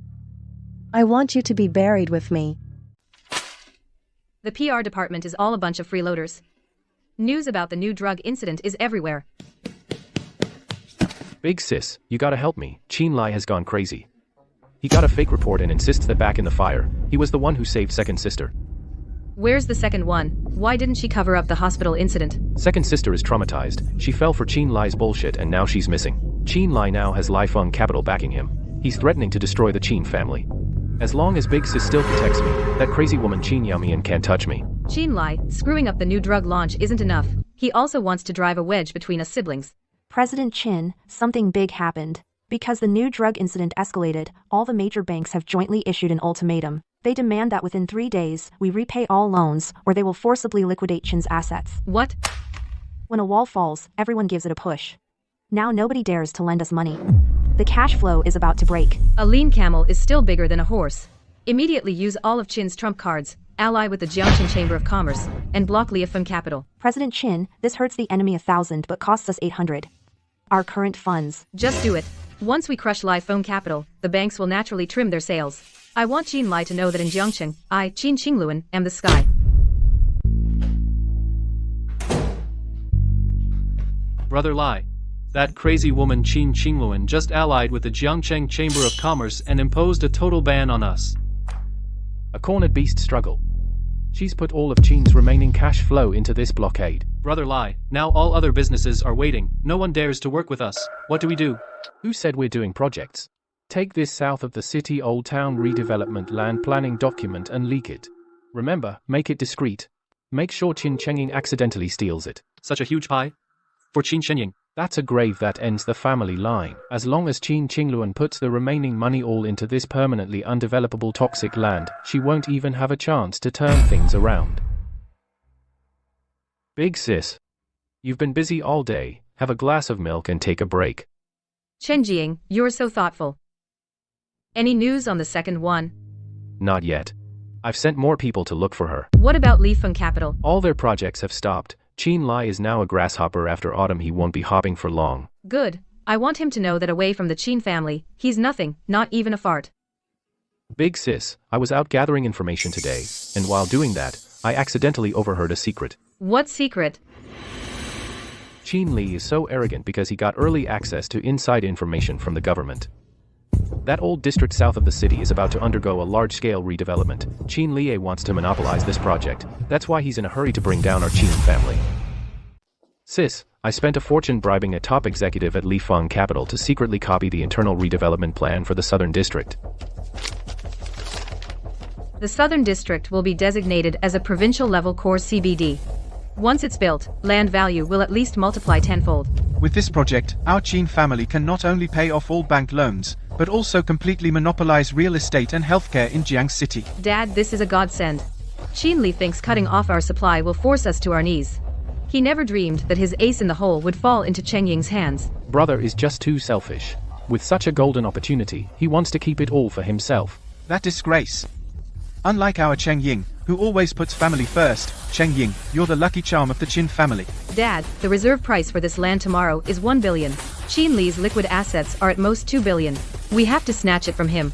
I want you to be buried with me. The PR department is all a bunch of freeloaders. News about the new drug incident is everywhere. Big sis, you gotta help me. Qin Lai has gone crazy. He got a fake report and insists that back in the fire, he was the one who saved second sister. Where's the second one? Why didn't she cover up the hospital incident? Second sister is traumatized. She fell for Qin Lai's bullshit and now she's missing. Qin Lai now has Lai Feng Capital backing him. He's threatening to destroy the Qin family. As long as Big Sis still protects me, that crazy woman Qin Yaomian can't touch me. Qin Lai, screwing up the new drug launch isn't enough. He also wants to drive a wedge between us siblings. President Qin, something big happened. Because the new drug incident escalated, all the major banks have jointly issued an ultimatum. They demand that within 3 days, we repay all loans, or they will forcibly liquidate Qin's assets. What? When a wall falls, everyone gives it a push. Now nobody dares to lend us money. The cash flow is about to break. A lean camel is still bigger than a horse. Immediately use all of Qin's trump cards. ally with the Jiangxin Chamber of Commerce, and block Liafeng Capital. President Qin, this hurts the enemy 1,000 but costs us 800. Our current funds. Just do it. Once we crush Liafeng Capital, the banks will naturally trim their sails. I want Qin Lai to know that in Jiangxing, I, Qin Qingluan, am the sky. Brother Lai. That crazy woman Qin Qingluan just allied with the Jiangcheng Chamber of Commerce and imposed a total ban on us. A cornered beast struggle. She's put all of Qin's remaining cash flow into this blockade. Brother Lai, now all other businesses are waiting, no one dares to work with us. What do we do? Who said we're doing projects? Take this south of the city Old Town redevelopment land planning document and leak it. Remember, make it discreet. Make sure Qin Chengying accidentally steals it. Such a huge pie? For Qin Shenying. That's a grave that ends the family line. As long as Qin Qingluan puts the remaining money all into this permanently undevelopable toxic land, she won't even have a chance to turn things around. Big sis. You've been busy all day. Have a glass of milk and take a break. Chen Jiying, you're so thoughtful. Any news on the second one? Not yet. I've sent more people to look for her. What about Liafeng Capital? All their projects have stopped. Qin Lai is now a grasshopper. After autumn he won't be hopping for long. Good. I want him to know that away from the Qin family, he's nothing, not even a fart. Big sis, I was out gathering information today, and while doing that, I accidentally overheard a secret. What secret? Qin Li is so arrogant because he got early access to inside information from the government. That old district south of the city is about to undergo a large-scale redevelopment. Qin Li wants to monopolize this project. That's why he's in a hurry to bring down our Qin family. Sis, I spent a fortune bribing a top executive at Liafeng Capital to secretly copy the internal redevelopment plan for the Southern District. The Southern District will be designated as a provincial-level core CBD. Once it's built, land value will at least multiply tenfold. With this project, our Qin family can not only pay off all bank loans, but also completely monopolize real estate and healthcare in Jiang City. Dad, this is a godsend. Qin Li thinks cutting off our supply will force us to our knees. He never dreamed that his ace in the hole would fall into Cheng Ying's hands. Brother is just too selfish. With such a golden opportunity, he wants to keep it all for himself. That disgrace. Unlike our Cheng Ying, who always puts family first, Cheng Ying, you're the lucky charm of the Qin family. Dad, the reserve price for this land tomorrow is 1 billion. Qin Li's liquid assets are at most 2 billion. We have to snatch it from him.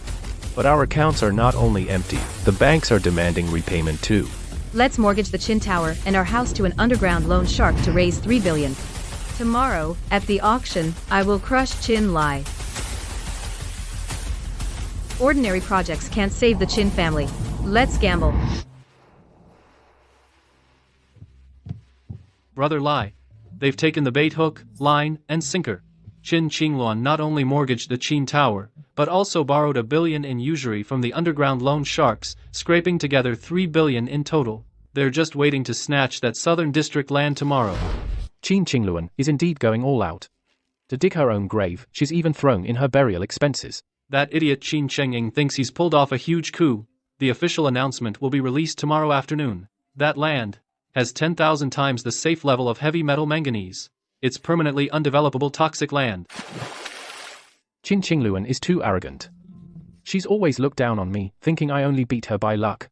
But our accounts are not only empty, the banks are demanding repayment too. Let's mortgage the Qin Tower and our house to an underground loan shark to raise 3 billion. Tomorrow, at the auction, I will crush Qin Lai. Ordinary projects can't save the Qin family. Let's gamble. Brother Lai. They've taken the bait hook, line, and sinker. Qin Qingluan not only mortgaged the Qin Tower, but also borrowed 1 billion in usury from the underground loan sharks, scraping together 3 billion in total. They're just waiting to snatch that Southern District land tomorrow. Qin Qingluan is indeed going all out. To dig her own grave, she's even thrown in her burial expenses. That idiot Qin Chengying thinks he's pulled off a huge coup. The official announcement will be released tomorrow afternoon. That land has 10,000 times the safe level of heavy metal manganese. It's permanently undevelopable toxic land. Qin Qingluan is too arrogant. She's always looked down on me, thinking I only beat her by luck.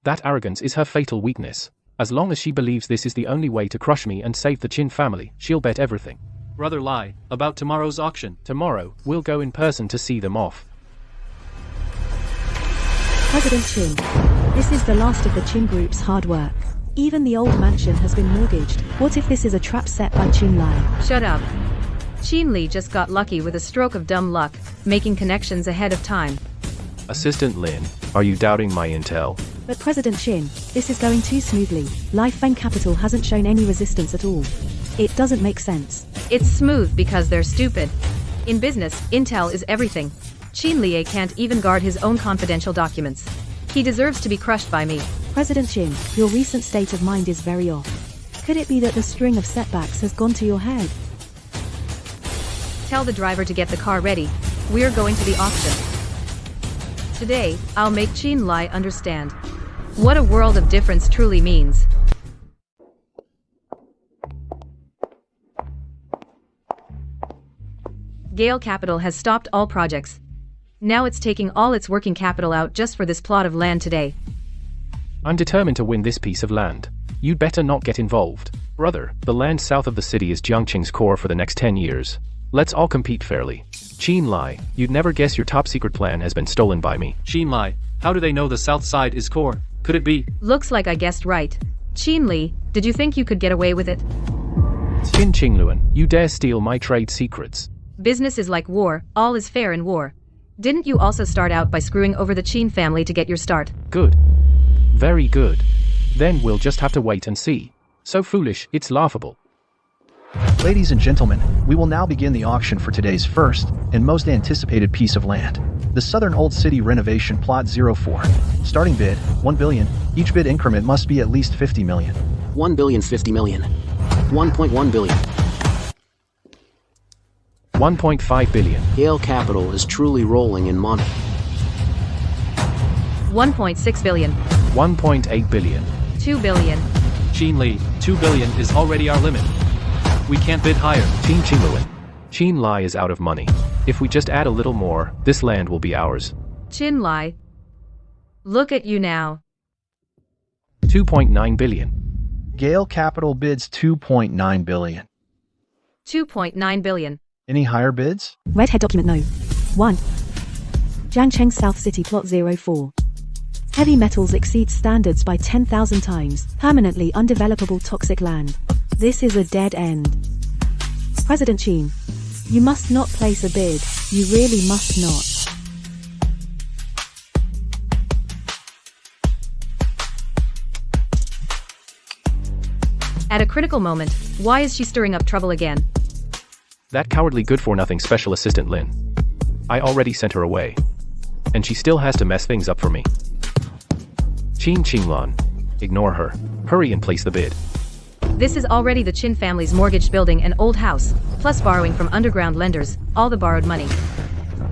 That arrogance is her fatal weakness. As long as she believes this is the only way to crush me and save the Qin family, she'll bet everything. Brother Lai, about tomorrow's auction. Tomorrow, we'll go in person to see them off. President Qin, this is the last of the Qin Group's hard work. Even the old mansion has been mortgaged. What if this is a trap set by Qin Lai? Shut up. Qin Li just got lucky with a stroke of dumb luck, making connections ahead of time. Assistant Lin, are you doubting my intel? But President Qin, this is going too smoothly. Liafeng Capital hasn't shown any resistance at all. It doesn't make sense. It's smooth because they're stupid. In business, intel is everything. Qin Li can't even guard his own confidential documents. He deserves to be crushed by me. President Qin, your recent state of mind is very off. Could it be that the string of setbacks has gone to your head? Tell the driver to get the car ready. We're going to the auction. Today, I'll make Qin Lai understand what a world of difference truly means. Gale Capital has stopped all projects. Now it's taking all its working capital out just for this plot of land today. I'm determined to win this piece of land. You'd better not get involved. Brother, the land south of the city is Jiangqing's core for the next 10 years. Let's all compete fairly. Qin Lai, you'd never guess your top secret plan has been stolen by me. Qin Lai, how do they know the south side is core? Could it be? Looks like I guessed right. Qin Li, did you think you could get away with it? Qin Qingluan, you dare steal my trade secrets. Business is like war, all is fair in war. Didn't you also start out by screwing over the Qin family to get your start? Good. Very good. Then we'll just have to wait and see. So foolish, it's laughable. Ladies and gentlemen, we will now begin the auction for today's first and most anticipated piece of land. The Southern Old City Renovation Plot 04. Starting bid, 1 billion. Each bid increment must be at least 50 million. 1 billion 50 million. 1.1 billion. 1.5 billion. Gale Capital is truly rolling in money. 1.6 billion. 1.8 billion. 2 billion. Qin Li, 2 billion is already our limit. We can't bid higher. Qin Qingluan. Qin Lai is out of money. If we just add a little more, this land will be ours. Qin Lai. Look at you now. 2.9 billion. Gale Capital bids 2.9 billion. 2.9 billion. Any higher bids? Redhead document no. 1. Jiangcheng South City Plot 04. Heavy metals exceed standards by 10,000 times. Permanently undevelopable toxic land. This is a dead end. President Qin, you must not place a bid. You really must not. At a critical moment, why is she stirring up trouble again? That cowardly good-for-nothing special assistant Lin. I already sent her away. And she still has to mess things up for me. Qin Qingluan. Ignore her. Hurry and place the bid. This is already the Qin family's mortgaged building and old house, plus borrowing from underground lenders, all the borrowed money.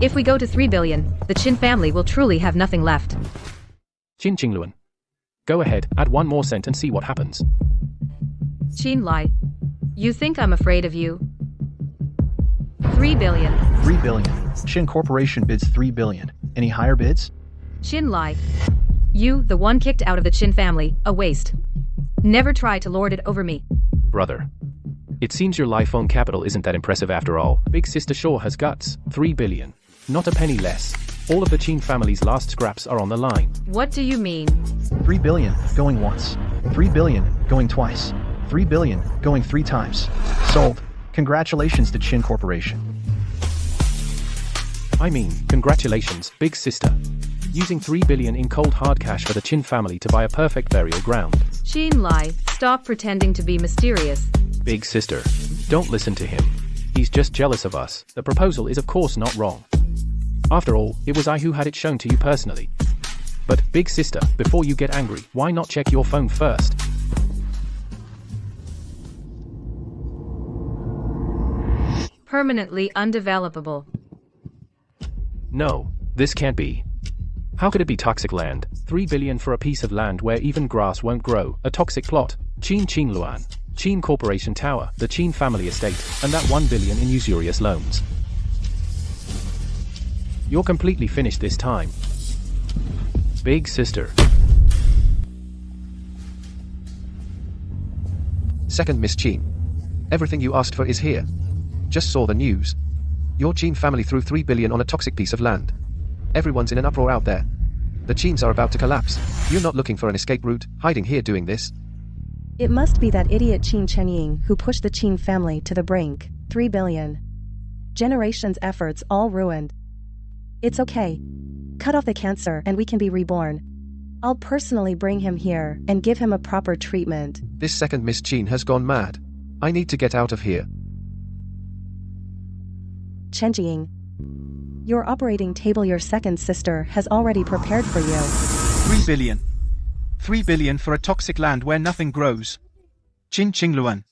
If we go to 3 billion, the Qin family will truly have nothing left. Qin Qingluan. Go ahead, add 1 more cent and see what happens. Qin Lai. You think I'm afraid of you? 3 billion. 3 billion. Qin Corporation bids 3 billion. Any higher bids? Qin Lai. You, the one kicked out of the Qin family, a waste. Never try to lord it over me. Brother. It seems your life own capital isn't that impressive after all. Big sister sure has guts. 3 billion. Not a penny less. All of the Qin family's last scraps are on the line. What do you mean? 3 billion, going once. 3 billion, going twice. 3 billion, going 3 times. Sold. Congratulations to Qin Corporation. I mean, congratulations, big sister. Using 3 billion in cold hard cash for the Qin family to buy a perfect burial ground. Qin Lai, stop pretending to be mysterious. Big sister, don't listen to him. He's just jealous of us. The proposal is of course not wrong. After all, it was I who had it shown to you personally. But, big sister, before you get angry, why not check your phone first? Permanently undevelopable. No, this can't be. How could it be toxic land? 3 billion for a piece of land where even grass won't grow, a toxic plot. Qin Qingluan. Qin Corporation Tower, the Qin family estate, and that 1 billion in usurious loans. You're completely finished this time. Big sister. Second Miss Qin. Everything you asked for is here. Just saw the news. Your Qin family threw 3 billion on a toxic piece of land. Everyone's in an uproar out there. The Qins are about to collapse. You're not looking for an escape route, hiding here doing this. It must be that idiot Qin Chenying who pushed the Qin family to the brink. 3 billion. Generations' efforts all ruined. It's okay. Cut off the cancer and we can be reborn. I'll personally bring him here and give him a proper treatment. This second Miss Qin has gone mad. I need to get out of here. Chenjing. Your operating table your second sister has already prepared for you. 3 billion. 3 billion for a toxic land where nothing grows. Qin Qingluan.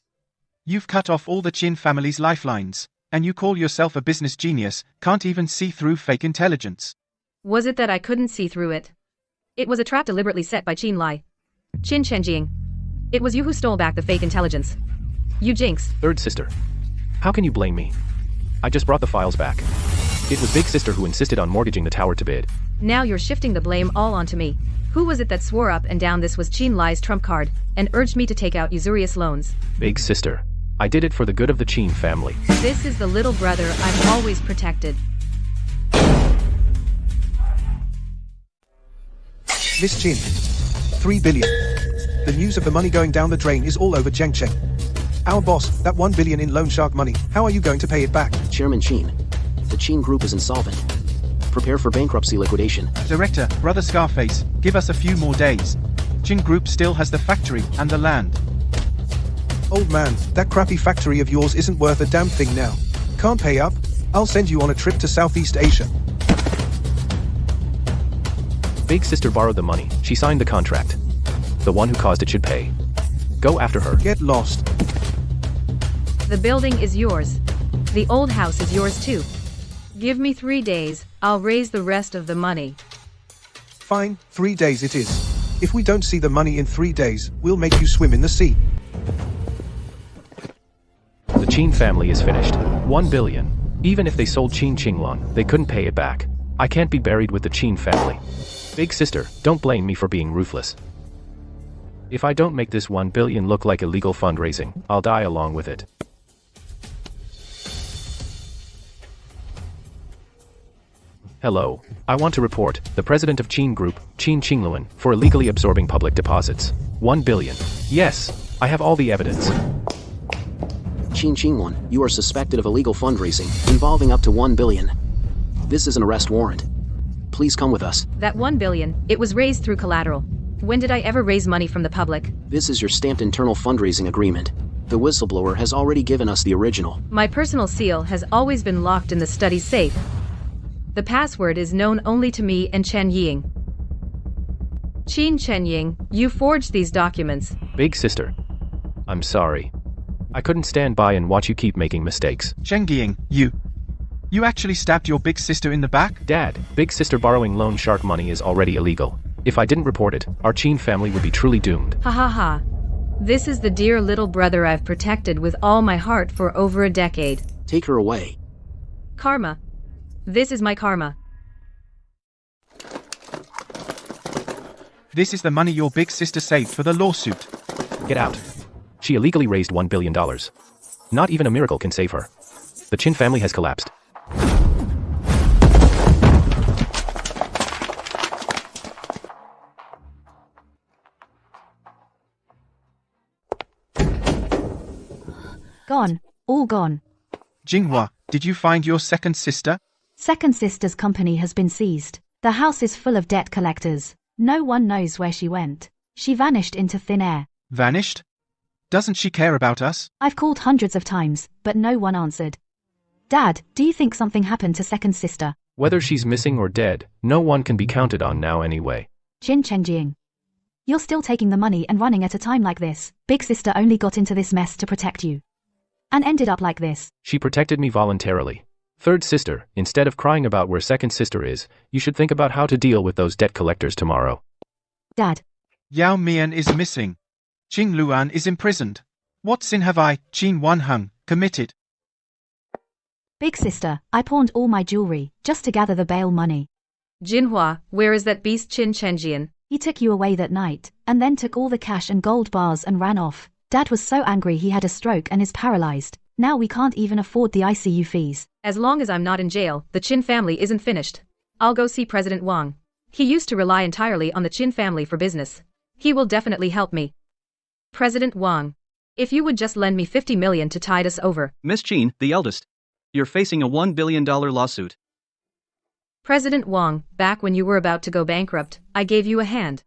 You've cut off all the Qin family's lifelines, and you call yourself a business genius, can't even see through fake intelligence. Was it that I couldn't see through it? It was a trap deliberately set by Qin Lai. Qin Chenjing. It was you who stole back the fake intelligence. You jinx. Third sister. How can you blame me? I just brought the files back. It was big sister who insisted on mortgaging the tower to bid. Now you're shifting the blame all onto me. Who was it that swore up and down this was Qin Lai's trump card, and urged me to take out usurious loans? Big sister. I did it for the good of the Qin family. This is the little brother I've always protected. Miss Qin. 3 billion. The news of the money going down the drain is all over Chengcheng. Our boss, that 1 billion in loan shark money, how are you going to pay it back? Chairman Qin. The Qin Group is insolvent. Prepare for bankruptcy liquidation. Director, Brother Scarface, give us a few more days. Qin Group still has the factory and the land. Old man, that crappy factory of yours isn't worth a damn thing now. Can't pay up? I'll send you on a trip to Southeast Asia. Big sister borrowed the money. She signed the contract. The one who caused it should pay. Go after her. Get lost. The building is yours. The old house is yours too. Give me 3 days, I'll raise the rest of the money. Fine, 3 days it is. If we don't see the money in 3 days, we'll make you swim in the sea. The Qin family is finished. 1 billion. Even if they sold Qin Qinglan, they couldn't pay it back. I can't be buried with the Qin family. Big sister, don't blame me for being ruthless. If I don't make this 1 billion look like illegal fundraising, I'll die along with it. Hello. I want to report the president of Qin Group, Qin Qingluan, for illegally absorbing public deposits. 1 billion. Yes, I have all the evidence. Qin Qingluan, you are suspected of illegal fundraising, involving up to 1 billion. This is an arrest warrant. Please come with us. That 1 billion, it was raised through collateral. When did I ever raise money from the public? This is your stamped internal fundraising agreement. The whistleblower has already given us the original. My personal seal has always been locked in the study safe. The password is known only to me and Chen Ying. Qin Chenying, you forged these documents. Big sister. I'm sorry. I couldn't stand by and watch you keep making mistakes. Chen Ying, you actually stabbed your big sister in the back? Dad, big sister borrowing loan shark money is already illegal. If I didn't report it, our Qin family would be truly doomed. Ha ha ha. This is the dear little brother I've protected with all my heart for over a decade. Take her away. Karma. This is my karma. This is the money your big sister saved for the lawsuit. Get out. She illegally raised $1 billion. Not even a miracle can save her. The Qin family has collapsed. Gone. All gone. Jinghua, did you find your second sister? Second sister's company has been seized. The house is full of debt collectors. No one knows where she went. She vanished into thin air. Vanished? Doesn't she care about us? I've called hundreds of times, but no one answered. Dad, do you think something happened to second sister? Whether she's missing or dead, no one can be counted on now anyway. Qin Chenjiang. You're still taking the money and running at a time like this. Big sister only got into this mess to protect you. And ended up like this. She protected me voluntarily. Third sister, instead of crying about where second sister is, you should think about how to deal with those debt collectors tomorrow. Dad. Yao Mian is missing. Qing Luan is imprisoned. What sin have I, Qin Wanheng, committed? Big sister, I pawned all my jewelry, just to gather the bail money. Jinhua, where is that beast Qin Chenjian? He took you away that night, and then took all the cash and gold bars and ran off. Dad was so angry he had a stroke and is paralyzed. Now we can't even afford the ICU fees. As long as I'm not in jail, the Qin family isn't finished. I'll go see President Wang. He used to rely entirely on the Qin family for business. He will definitely help me. President Wang, if you would just lend me 50 million to tide us over. Miss Qin, the eldest. You're facing a $1 billion lawsuit. President Wang, back when you were about to go bankrupt, I gave you a hand.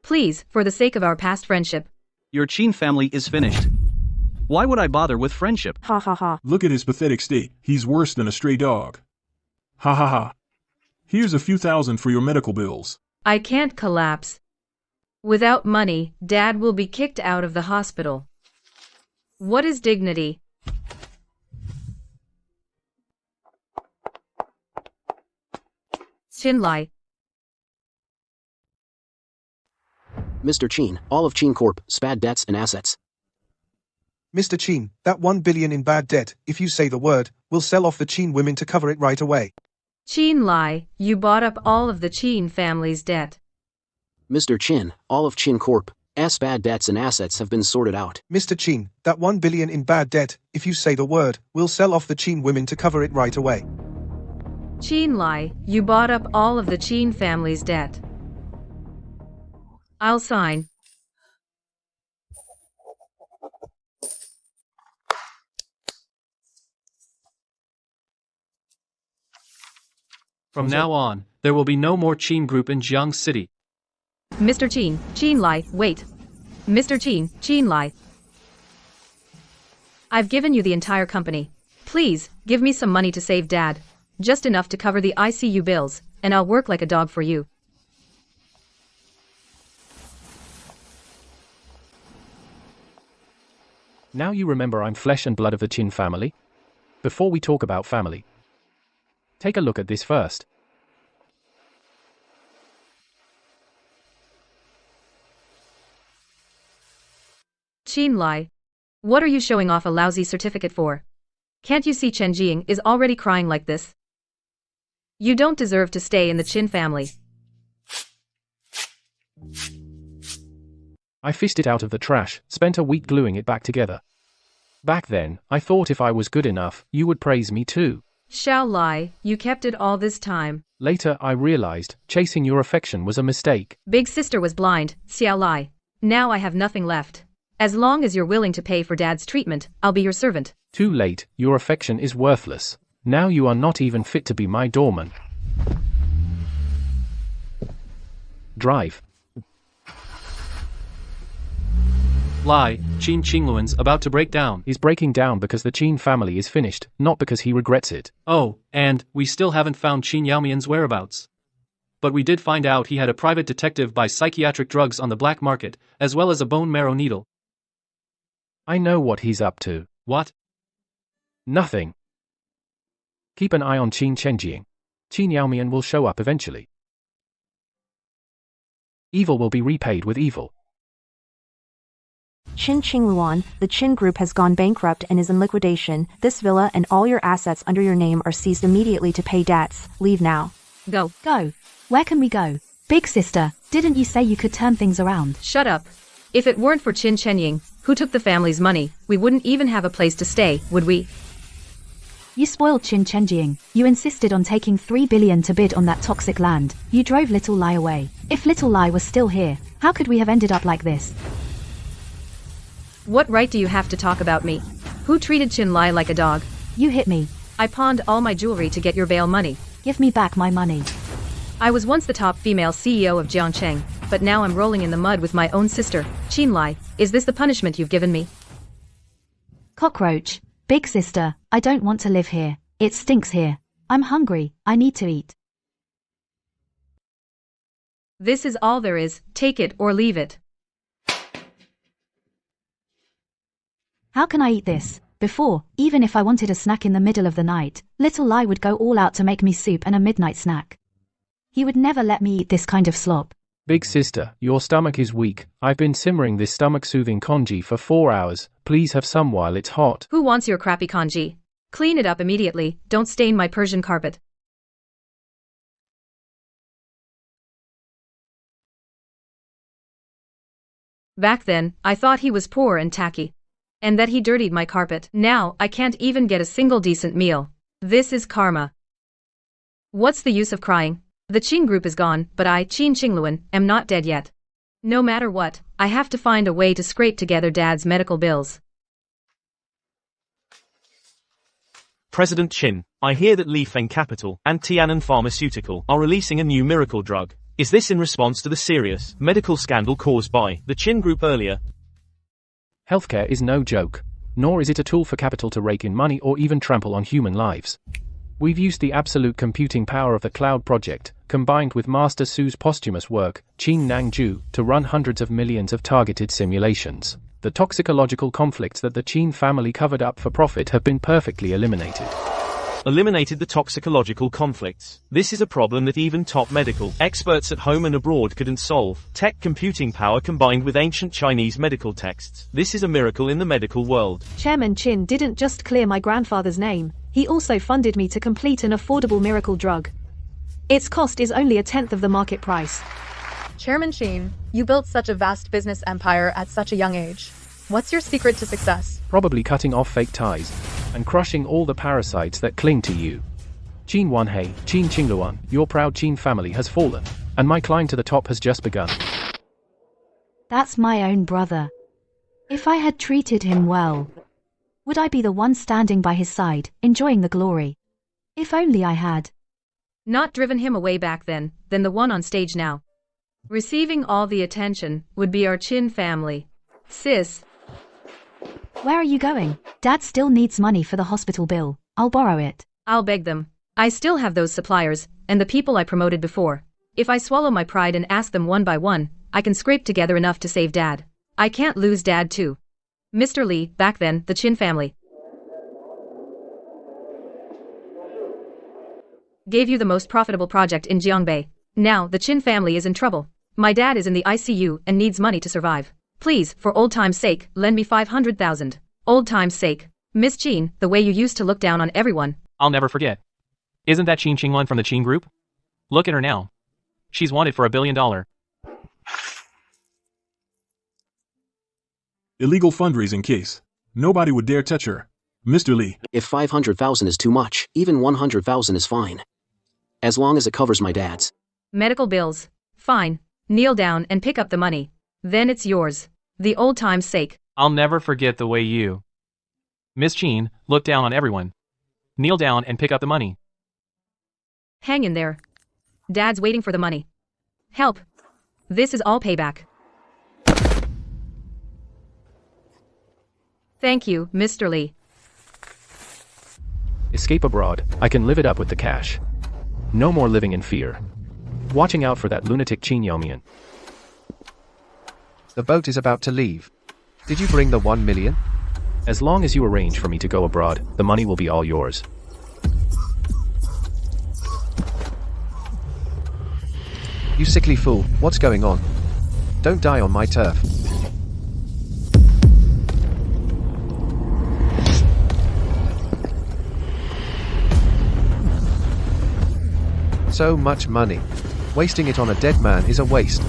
Please, for the sake of our past friendship. Your Qin family is finished. Why would I bother with friendship? Ha ha ha. Look at his pathetic state. He's worse than a stray dog. Ha ha ha. Here's a few thousand for your medical bills. I can't collapse. Without money, Dad will be kicked out of the hospital. What is dignity? Qinlai. Mr. Qin, all of Qin Corp, bad debts and assets. Mr. Qin, that 1 billion in bad debt, if you say the word, we'll sell off the Qin women to cover it right away. Qin Lai, you bought up all of the Qin family's debt. Mr. Chin, all of Chin Corp's bad debts and assets have been sorted out. Mr. Chin, that 1 billion in bad debt, if you say the word, we'll sell off the Chin women to cover it right away. Chin Lai, you bought up all of the Chin family's debt. I'll sign. From now on, there will be no more Chin Group in Jiang City. Mr. Chin Lai, wait. Mr. Chin Lai. I've given you the entire company. Please, give me some money to save Dad. Just enough to cover the ICU bills, and I'll work like a dog for you. Now you remember I'm flesh and blood of the Chin family? Before we talk about family, take a look at this first. Chin Lai, what are you showing off a lousy certificate for? Can't you see Chen Jing is already crying like this? You don't deserve to stay in the Chin family. I fished it out of the trash, spent a week gluing it back together. Back then, I thought if I was good enough, you would praise me too. Xiao Lai, you kept it all this time. Later, I realized, chasing your affection was a mistake. Big sister was blind, Xiao Lai. Now I have nothing left. As long as you're willing to pay for Dad's treatment, I'll be your servant. Too late, your affection is worthless. Now you are not even fit to be my doorman. Drive. Lai, Qin Qingluan's about to break down. He's breaking down because the Qin family is finished, not because he regrets it. Oh, and we still haven't found Qin Yaomian's whereabouts. But we did find out he had a private detective buy psychiatric drugs on the black market, as well as a bone marrow needle. I know what he's up to. What? Nothing. Keep an eye on Qin Chenjing. Qin Yaomian will show up eventually. Evil will be repaid with evil. Qin Qingluan, the Qin Group has gone bankrupt and is in liquidation. This villa and all your assets under your name are seized immediately to pay debts. Leave now. Go. Go. Where can we go? Big sister, didn't you say you could turn things around? Shut up. If it weren't for Qin Chenying, who took the family's money, we wouldn't even have a place to stay, would we? You spoiled Qin Chenjing. You insisted on taking 3 billion to bid on that toxic land. You drove Little Lai away. If Little Lai was still here, how could we have ended up like this? What right do you have to talk about me? Who treated Qin Lai like a dog? You hit me. I pawned all my jewelry to get your bail money. Give me back my money. I was once the top female CEO of Jiangcheng, but now I'm rolling in the mud with my own sister, Qin Lai. Is this the punishment you've given me? Cockroach. Big sister, I don't want to live here. It stinks here. I'm hungry. I need to eat. This is all there is. Take it or leave it. How can I eat this? Before, even if I wanted a snack in the middle of the night, Little Lai would go all out to make me soup and a midnight snack. He would never let me eat this kind of slop. Big sister, your stomach is weak. I've been simmering this stomach-soothing congee for 4 hours. Please have some while it's hot. Who wants your crappy congee? Clean it up immediately. Don't stain my Persian carpet. Back then, I thought he was poor and tacky. And that he dirtied my carpet. Now, I can't even get a single decent meal. This is karma. What's the use of crying? The Qin Group is gone, but I, Qin Qingluan, am not dead yet. No matter what, I have to find a way to scrape together Dad's medical bills. President Qin, I hear that Li Feng Capital and Tian'an Pharmaceutical are releasing a new miracle drug. Is this in response to the serious medical scandal caused by the Qin Group earlier? Healthcare is no joke, nor is it a tool for capital to rake in money or even trample on human lives. We've used the absolute computing power of the cloud project, combined with Master Su's posthumous work, Qin Nangju, to run hundreds of millions of targeted simulations. The toxicological conflicts that the Qin family covered up for profit have been perfectly eliminated. Eliminated the toxicological conflicts. This is a problem that even top medical experts at home and abroad couldn't solve. Tech computing power combined with ancient Chinese medical texts. This is a miracle in the medical world. Chairman Qin didn't just clear my grandfather's name, he also funded me to complete an affordable miracle drug. Its cost is only 1/10 of the market price. Chairman Sheen, you built such a vast business empire at such a young age. What's your secret to success? Probably cutting off fake ties and crushing all the parasites that cling to you. Qin Wanhei, Qin Qingluan, your proud Qin family has fallen, and my climb to the top has just begun. That's my own brother. If I had treated him well, would I be the one standing by his side, enjoying the glory? If only I had. Not driven him away back then the one on stage now. Receiving all the attention would be our Qin family. Sis. Where are you going? Dad still needs money for the hospital bill. I'll borrow it. I'll beg them. I still have those suppliers, and the people I promoted before. If I swallow my pride and ask them one by one, I can scrape together enough to save Dad. I can't lose Dad too. Mr. Lee, back then, the Qin family gave you the most profitable project in Jiangbei. Now, the Qin family is in trouble. My dad is in the ICU and needs money to survive. Please, for old time's sake, lend me 500,000. Old time's sake. Miss Qin, the way you used to look down on everyone. I'll never forget. Isn't that Qin Qingluan from the Qin group? Look at her now. She's wanted for $1 billion. Illegal fundraising case. Nobody would dare touch her. Mr. Lee. If 500,000 is too much, even 100,000 is fine. As long as it covers my dad's medical bills. Fine. Kneel down and pick up the money. Then it's yours. The old time's sake. I'll never forget the way you, Miss Qin, look down on everyone. Kneel down and pick up the money. Hang in there. Dad's waiting for the money. Help. This is all payback. Thank you, Mr. Lee. Escape abroad, I can live it up with the cash. No more living in fear. Watching out for that lunatic Qin Yaomian. The boat is about to leave. Did you bring the 1 million? As long as you arrange for me to go abroad, the money will be all yours. You sickly fool, what's going on? Don't die on my turf. So much money. Wasting it on a dead man is a waste.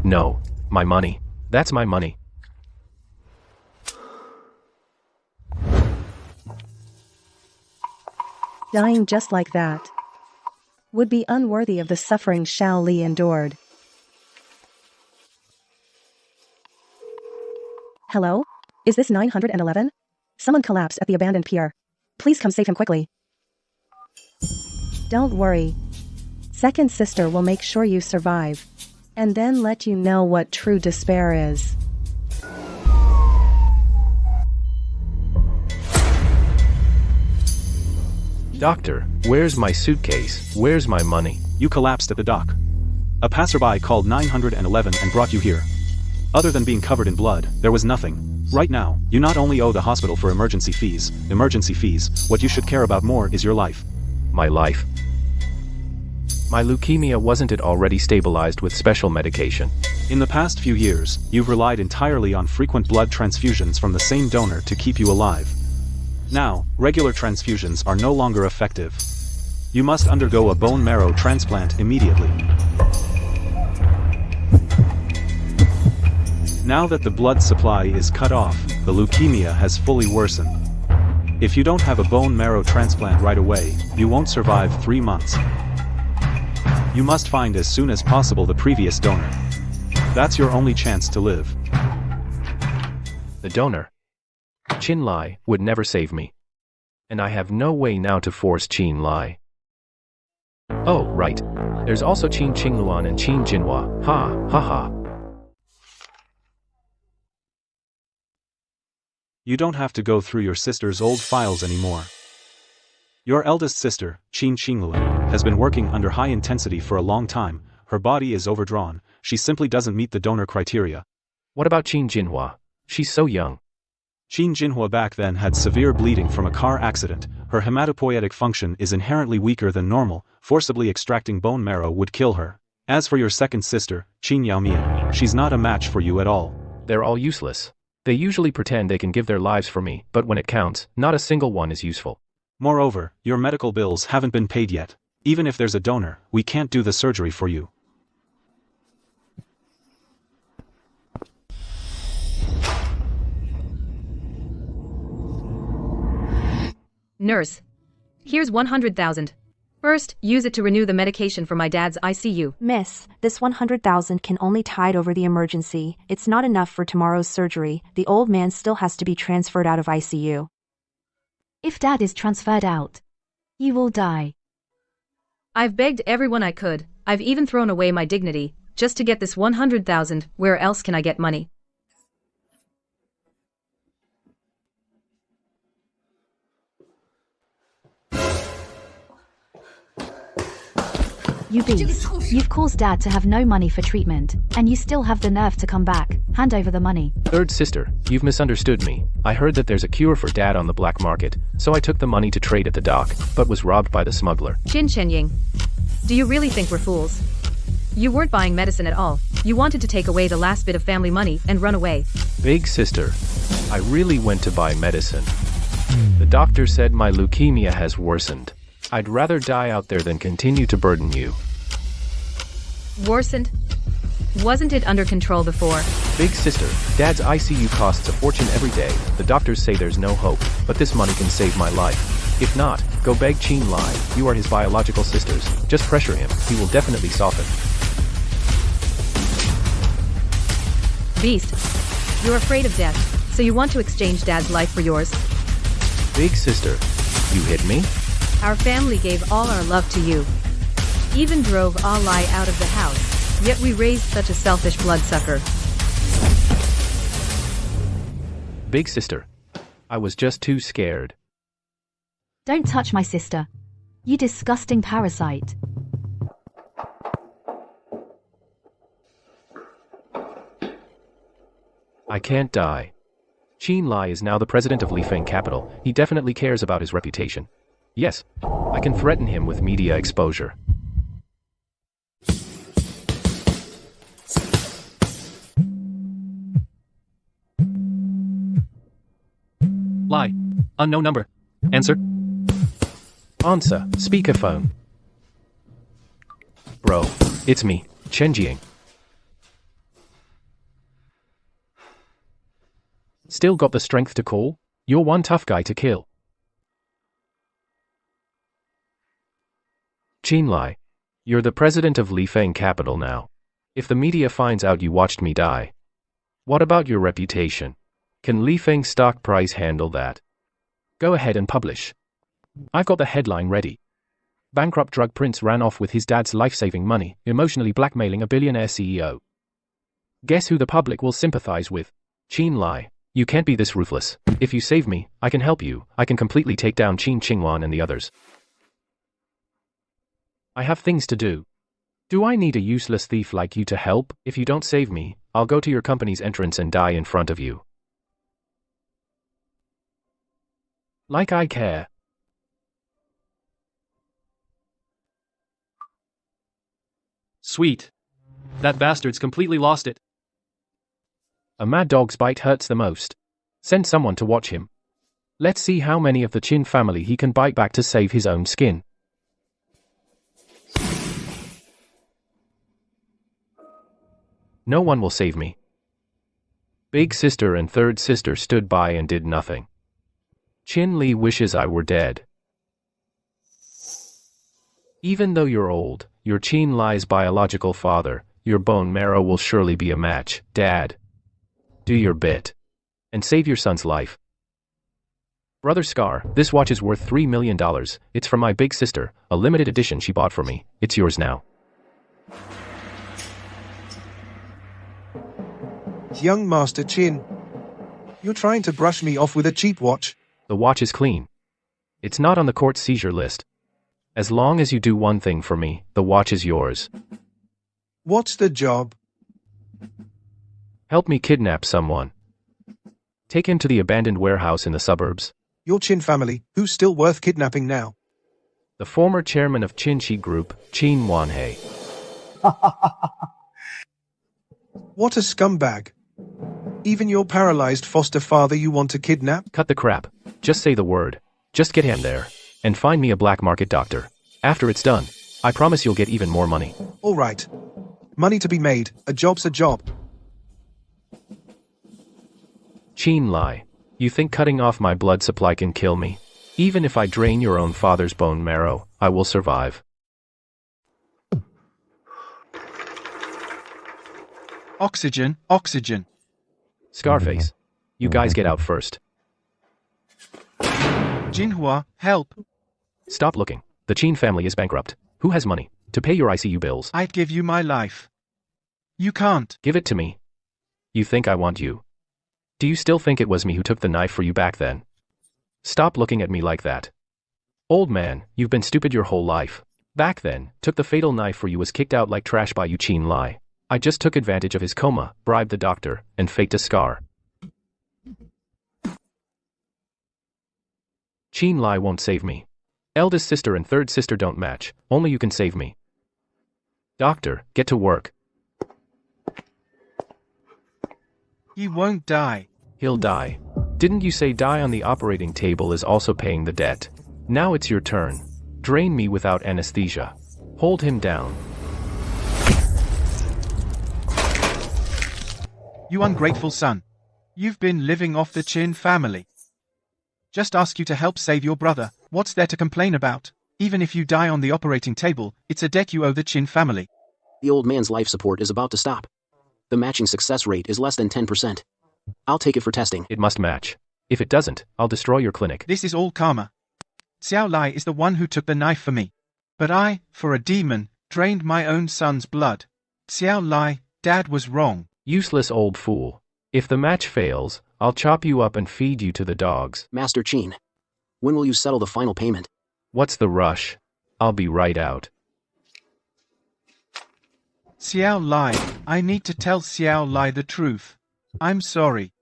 No. My money. That's my money. Dying just like that would be unworthy of the suffering Shao Li endured. Hello? Is this 911? Someone collapsed at the abandoned pier. Please come save him quickly. Don't worry. Second sister will make sure you survive. And then let you know what true despair is. Doctor, where's my suitcase? Where's my money? You collapsed at the dock. A passerby called 911 and brought you here. Other than being covered in blood, there was nothing. Right now, you not only owe the hospital for emergency fees, what you should care about more is your life. My life? My leukemia, wasn't it already stabilized with special medication? In the past few years, you've relied entirely on frequent blood transfusions from the same donor to keep you alive. Now, regular transfusions are no longer effective. You must undergo a bone marrow transplant immediately. Now that the blood supply is cut off, the leukemia has fully worsened. If you don't have a bone marrow transplant right away, you won't survive 3 months. You must find as soon as possible the previous donor. That's your only chance to live. The donor, Qin Lai, would never save me. And I have no way now to force Qin Lai. Oh, right. There's also Qin Qingluan and Qin Jinhua. Ha. You don't have to go through your sister's old files anymore. Your eldest sister, Qin Qingluan, has been working under high intensity for a long time. Her body is overdrawn. She simply doesn't meet the donor criteria. What about Qin Jinhua? She's so young. Qin Jinhua back then had severe bleeding from a car accident. Her hematopoietic function is inherently weaker than normal. Forcibly extracting bone marrow would kill her. As for your second sister, Qin Yaomian, she's not a match for you at all. They're all useless. They usually pretend they can give their lives for me, but when it counts, not a single one is useful. Moreover, your medical bills haven't been paid yet. Even if there's a donor, we can't do the surgery for you. Nurse. Here's 100,000. First, use it to renew the medication for my dad's ICU. Miss, this 100,000 can only tide over the emergency. It's not enough for tomorrow's surgery. The old man still has to be transferred out of ICU. If Dad is transferred out, you will die. I've begged everyone I could. I've even thrown away my dignity, just to get this 100,000. Where else can I get money? You beast. You've caused Dad to have no money for treatment, and you still have the nerve to come back. Hand over the money. Third sister, you've misunderstood me. I heard that there's a cure for Dad on the black market, so I took the money to trade at the dock, but was robbed by the smuggler. Qin Shenying. Do you really think we're fools? You weren't buying medicine at all. You wanted to take away the last bit of family money and run away. Big sister, I really went to buy medicine. The doctor said my leukemia has worsened. I'd rather die out there than continue to burden you. Worsened? Wasn't it under control before? Big sister, Dad's ICU costs a fortune every day. The doctors say there's no hope, but this money can save my life. If not, go beg Qin Lai. You are his biological sisters. Just pressure him. He will definitely soften. Beast. You're afraid of death, so you want to exchange Dad's life for yours? Big sister, you hit me? Our family gave all our love to you. Even drove Lai out of the house, yet we raised such a selfish bloodsucker. Big sister, I was just too scared. Don't touch my sister. You disgusting parasite. I can't die. Qin Lai is now the president of Lifeng Capital. He definitely cares about his reputation. Yes, I can threaten him with media exposure. Lie. Unknown number. Answer. Answer, speakerphone. Bro, it's me, Chen Jing. Still got the strength to call? You're one tough guy to kill. Qin Lai, you're the president of Lifeng Capital now. If the media finds out you watched me die, what about your reputation? Can Lifeng stock price handle that? Go ahead and publish. I've got the headline ready. Bankrupt drug prince ran off with his dad's life-saving money, emotionally blackmailing a billionaire CEO. Guess who the public will sympathize with? Qin Lai. You can't be this ruthless. If you save me, I can help you. I can completely take down Qin Qingwan and the others. I have things to do. Do I need a useless thief like you to help? If you don't save me, I'll go to your company's entrance and die in front of you. Like I care. Sweet. That bastard's completely lost it. A mad dog's bite hurts the most. Send someone to watch him. Let's see how many of the Qin family he can bite back to save his own skin. No one will save me. Big sister and third sister stood by and did nothing. Qin Li wishes I were dead. Even though you're old, you're Qin Lai's biological father, your bone marrow will surely be a match. Dad, do your bit. And save your son's life. Brother Scar, this watch is worth $3 million. It's from my big sister, a limited edition she bought for me. It's yours now. Young Master Qin. You're trying to brush me off with a cheap watch. The watch is clean. It's not on the court seizure list. As long as you do one thing for me, the watch is yours. What's the job? Help me kidnap someone. Take him to the abandoned warehouse in the suburbs. Your Qin family, who's still worth kidnapping now? The former chairman of Qinshi Group, Qin Wanhei. What a scumbag. Even your paralyzed foster father you want to kidnap? Cut the crap. Just say the word. Just get him there. and find me a black market doctor. After it's done, I promise you'll get even more money. All right. Money to be made, a job's a job. Qin Lai, you think cutting off my blood supply can kill me? Even if I drain your own father's bone marrow, I will survive. Oxygen, oxygen. Scarface, you guys get out first. Jinhua, help. Stop looking. The Qin family is bankrupt. Who has money to pay your ICU bills? I'd give you my life. You can't. Give it to me. You think I want you? Do you still think it was me who took the knife for you back then? Stop looking at me like that. Old man, you've been stupid your whole life. Back then, took the fatal knife for you was kicked out like trash by you Qin Lai. I just took advantage of his coma, bribed the doctor, and faked a scar. Qin Lai won't save me. Eldest sister and third sister don't match, only you can save me. Doctor, get to work. He won't die. He'll die. Didn't you say die on the operating table is also paying the debt? Now it's your turn. Drain me without anesthesia. Hold him down. You ungrateful son. You've been living off the Qin family. Just ask you to help save your brother. What's there to complain about? Even if you die on the operating table, it's a debt you owe the Qin family. The old man's life support is about to stop. The matching success rate is less than 10%. I'll take it for testing. It must match. If it doesn't, I'll destroy your clinic. This is all karma. Xiao Lai is the one who took the knife for me. But I, for a demon, drained my own son's blood. Xiao Lai, Dad was wrong. Useless old fool. If the match fails, I'll chop you up and feed you to the dogs. Master Qin, when will you settle the final payment? What's the rush? I'll be right out. Xiao Lai, I need to tell Xiao Lai the truth. I'm sorry.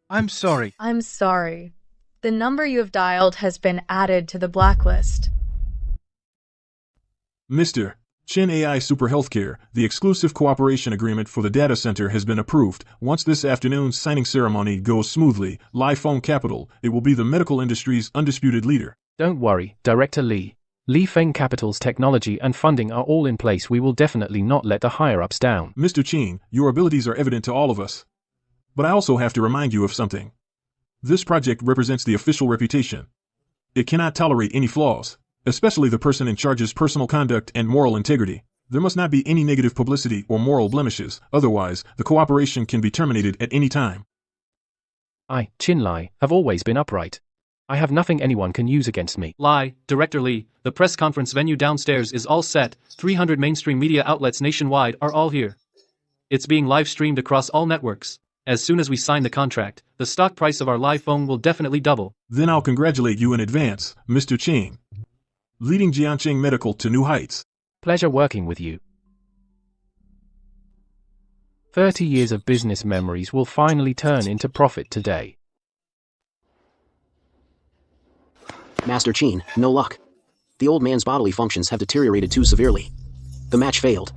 I'm sorry. I'm sorry. The number you have dialed has been added to the blacklist. Mr. Qin AI Super Healthcare, the exclusive cooperation agreement for the data center has been approved. Once this afternoon's signing ceremony goes smoothly, Lai Feng Capital, it will be the medical industry's undisputed leader. Don't worry, Director Li. Li Feng Capital's technology and funding are all in place. We will definitely not let the higher-ups down. Mr. Qin, your abilities are evident to all of us. But I also have to remind you of something. This project represents the official reputation. It cannot tolerate any flaws, especially the person in charge's personal conduct and moral integrity. There must not be any negative publicity or moral blemishes, otherwise, the cooperation can be terminated at any time. I, Qin Lai, have always been upright. I have nothing anyone can use against me. Lai, Director Li, the press conference venue downstairs is all set. 300 mainstream media outlets nationwide are all here. It's being live streamed across all networks. As soon as we sign the contract, the stock price of our live phone will definitely double. Then I'll congratulate you in advance, Mr. Qin. Leading Jianqing Medical to new heights. Pleasure working with you. 30 years of business memories will finally turn into profit today. Master Qin, no luck. The old man's bodily functions have deteriorated too severely. The match failed.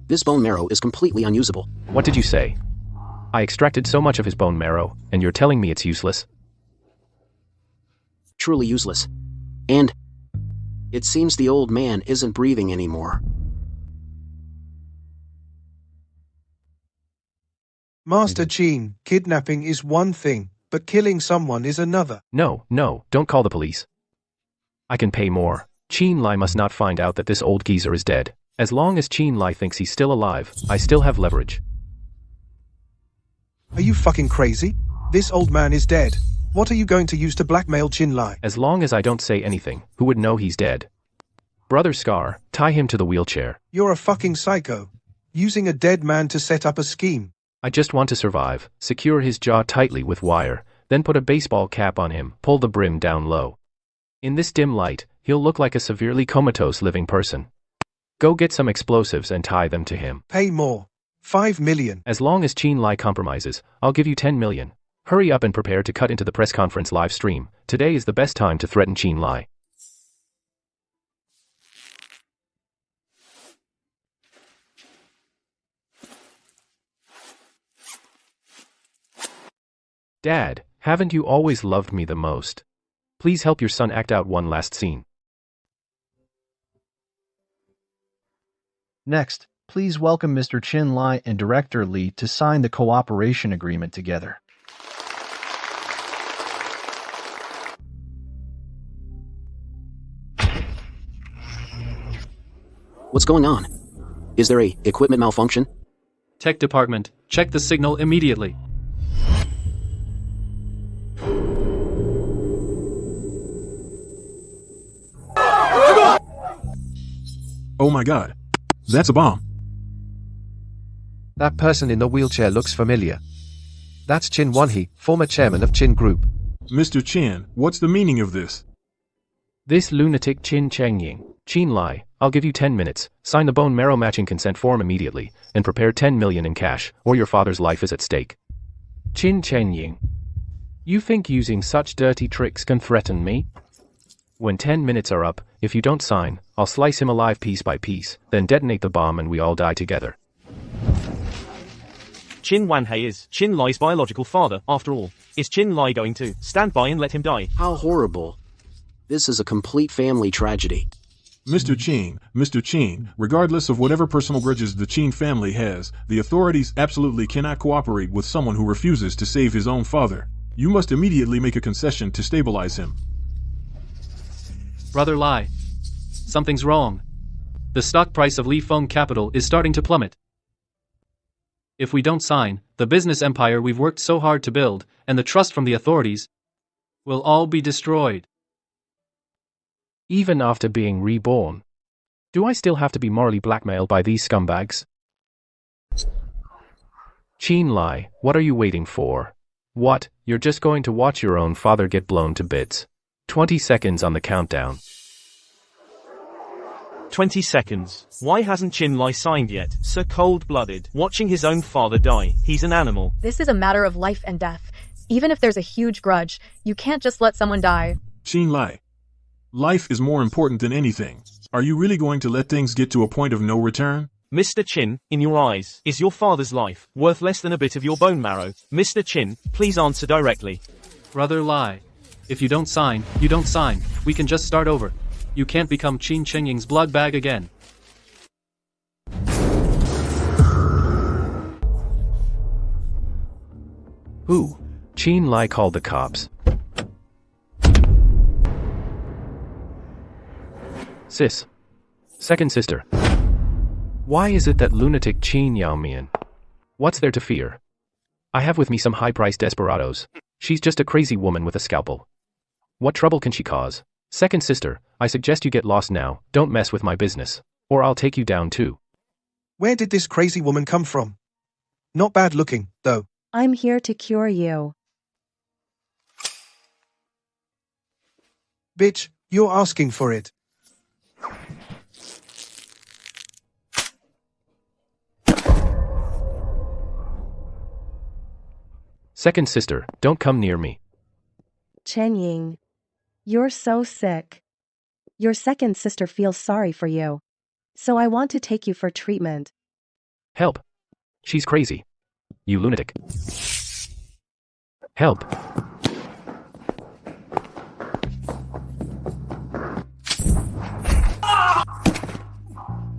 This bone marrow is completely unusable. What did you say? I extracted so much of his bone marrow, and you're telling me it's useless? Truly useless. And it seems the old man isn't breathing anymore. Master Qin, kidnapping is one thing, but killing someone is another. No, don't call the police. I can pay more. Qin Lai must not find out that this old geezer is dead. As long as Qin Lai thinks he's still alive, I still have leverage. Are you fucking crazy? This old man is dead. What are you going to use to blackmail Qin Lai? As long as I don't say anything, who would know he's dead? Brother Scar, tie him to the wheelchair. You're a fucking psycho. Using a dead man to set up a scheme. I just want to survive. Secure his jaw tightly with wire, then put a baseball cap on him, pull the brim down low. In this dim light, he'll look like a severely comatose living person. Go get some explosives and tie them to him. Pay more. 5 million. As long as Qin Lai compromises, I'll give you 10 million. Hurry up and prepare to cut into the press conference live stream. Today is the best time to threaten Qin Lai. Dad, haven't you always loved me the most? Please help your son act out one last scene. Next, please welcome Mr. Chin Lai and Director Lee to sign the cooperation agreement together. What's going on? Is there a equipment malfunction? Tech department, check the signal immediately. Oh my god. That's a bomb. That person in the wheelchair looks familiar. That's Chin Won-hee, former chairman of Chin Group. Mr. Chin, what's the meaning of this? This lunatic Chin Cheng-ying, Chin Lai, I'll give you 10 minutes, sign the bone marrow matching consent form immediately, and prepare 10 million in cash, or your father's life is at stake. Chin Cheng-ying. You think using such dirty tricks can threaten me? When 10 minutes are up, if you don't sign, I'll slice him alive piece by piece, then detonate the bomb and we all die together. Chin Wan-hei is Chin Lai's biological father, after all. Is Chin Lai going to stand by and let him die? How horrible. This is a complete family tragedy. Mr. Chin, regardless of whatever personal grudges the Chin family has, the authorities absolutely cannot cooperate with someone who refuses to save his own father. You must immediately make a concession to stabilize him. Brother Lai. Something's wrong. The stock price of Li Feng Capital is starting to plummet. If we don't sign, the business empire we've worked so hard to build, and the trust from the authorities, will all be destroyed. Even after being reborn. Do I still have to be morally blackmailed by these scumbags? Chin Lai, what are you waiting for? What, you're just going to watch your own father get blown to bits? 20 seconds on the countdown. 20 seconds. Why hasn't Chin Lai signed yet? So cold-blooded. Watching his own father die. He's an animal. This is a matter of life and death. Even if there's a huge grudge, you can't just let someone die. Chin Lai. Life is more important than anything. Are you really going to let things get to a point of no return? Mr. Chin, in your eyes, is your father's life worth less than a bit of your bone marrow? Mr. Chin, please answer directly. Brother Lai. If you don't sign, you don't sign. We can just start over. You can't become Chin Cheng-ying's blood bag again. Who? Chin Lai called the cops. Sis. Second sister. Why is it that lunatic Chin Yaomian? What's there to fear? I have with me some high-priced desperados. She's just a crazy woman with a scalpel. What trouble can she cause? Second sister, I suggest you get lost now, don't mess with my business. Or I'll take you down too. Where did this crazy woman come from? Not bad looking, though. I'm here to cure you. Bitch, you're asking for it. Second sister, don't come near me. Chen-ying. You're so sick. Your second sister feels sorry for you. So I want to take you for treatment. Help. She's crazy. You lunatic. Help.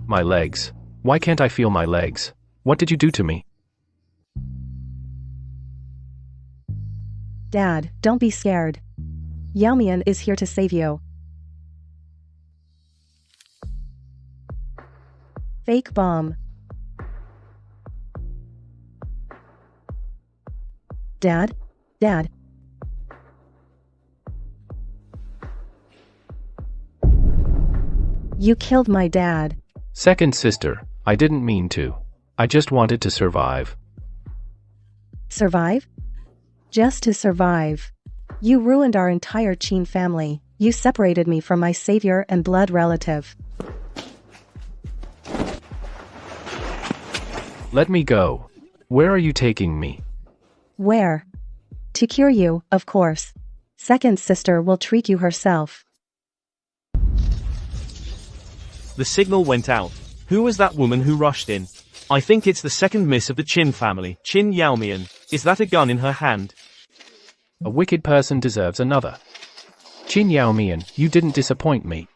My legs. Why can't I feel my legs? What did you do to me? Dad, don't be scared. Yaomian is here to save you. Fake bomb. Dad? Dad? You killed my dad. Second sister, I didn't mean to. I just wanted to survive. Survive? Just to survive. You ruined our entire Chin family. You separated me from my savior and blood relative. Let me go. Where are you taking me? Where? To cure you, of course. Second sister will treat you herself. The signal went out. Who was that woman who rushed in? I think it's the second miss of the Chin family, Chin Yaomian. Is that a gun in her hand? A wicked person deserves another. Qin Yaomian, you didn't disappoint me.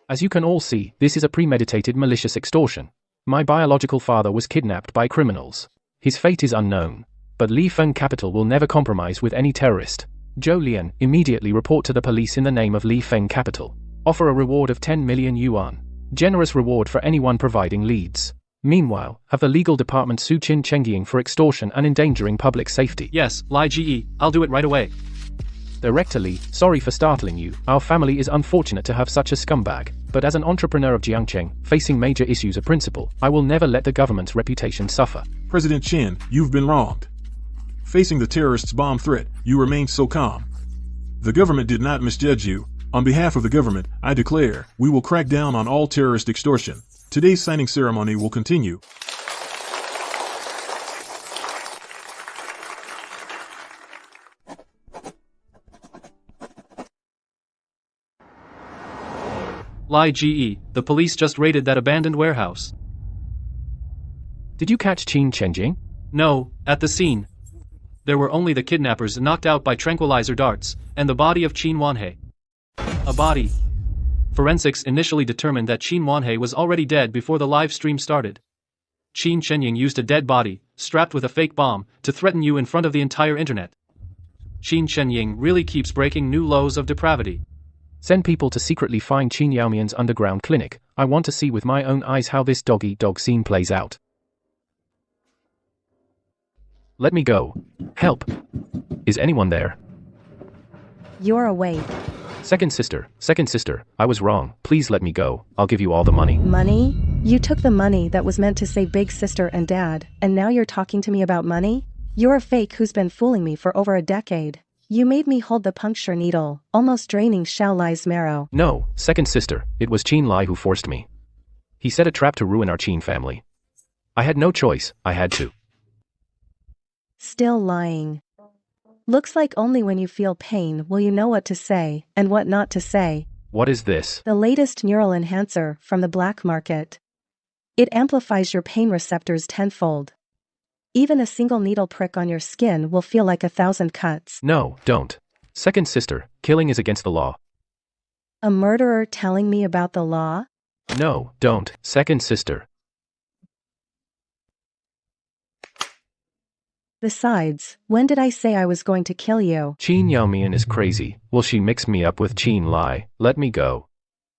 As you can all see, this is a premeditated malicious extortion. My biological father was kidnapped by criminals. His fate is unknown. But Li Feng Capital will never compromise with any terrorist. Zhou Lian, immediately report to the police in the name of Li Feng Capital. Offer a reward of 10 million yuan. Generous reward for anyone providing leads. Meanwhile, have the legal department sue Qin Chengying for extortion and endangering public safety. Yes, Li GE, I'll do it right away. Director Li, sorry for startling you. Our family is unfortunate to have such a scumbag, but as an entrepreneur of Jiangcheng, facing major issues of principle, I will never let the government's reputation suffer. President Qin, you've been wronged. Facing the terrorists' bomb threat, you remained so calm. The government did not misjudge you. On behalf of the government, I declare, we will crack down on all terrorist extortion. Today's signing ceremony will continue. Li GE, the police just raided that abandoned warehouse. Did you catch Qin Chengying? No, at the scene. There were only the kidnappers knocked out by tranquilizer darts, and the body of Qin Wanhei. A body. Forensics initially determined that Qin Wanhei was already dead before the live stream started. Qin Chengying used a dead body, strapped with a fake bomb, to threaten you in front of the entire internet. Qin Chengying really keeps breaking new lows of depravity. Send people to secretly find Qin Yaomian's underground clinic. I want to see with my own eyes how this dog-eat-dog scene plays out. Let me go. Help. Is anyone there? You're awake. Second sister, I was wrong. Please let me go. I'll give you all the money. Money? You took the money that was meant to save big sister and dad, and now you're talking to me about money? You're a fake who's been fooling me for over a decade. You made me hold the puncture needle, almost draining Xiao Lai's marrow. No, second sister, it was Qin Lai who forced me. He set a trap to ruin our Qin family. I had no choice, I had to. Still lying. Looks like only when you feel pain will you know what to say and what not to say. What is this? The latest neural enhancer from the black market. It amplifies your pain receptors tenfold. Even a single needle prick on your skin will feel like 1,000 cuts. No, don't. Second sister, killing is against the law. A murderer telling me about the law? No, don't. Second sister. Besides, when did I say I was going to kill you? Qin Yaomian is crazy. Will she mix me up with Qin Lai? Let me go.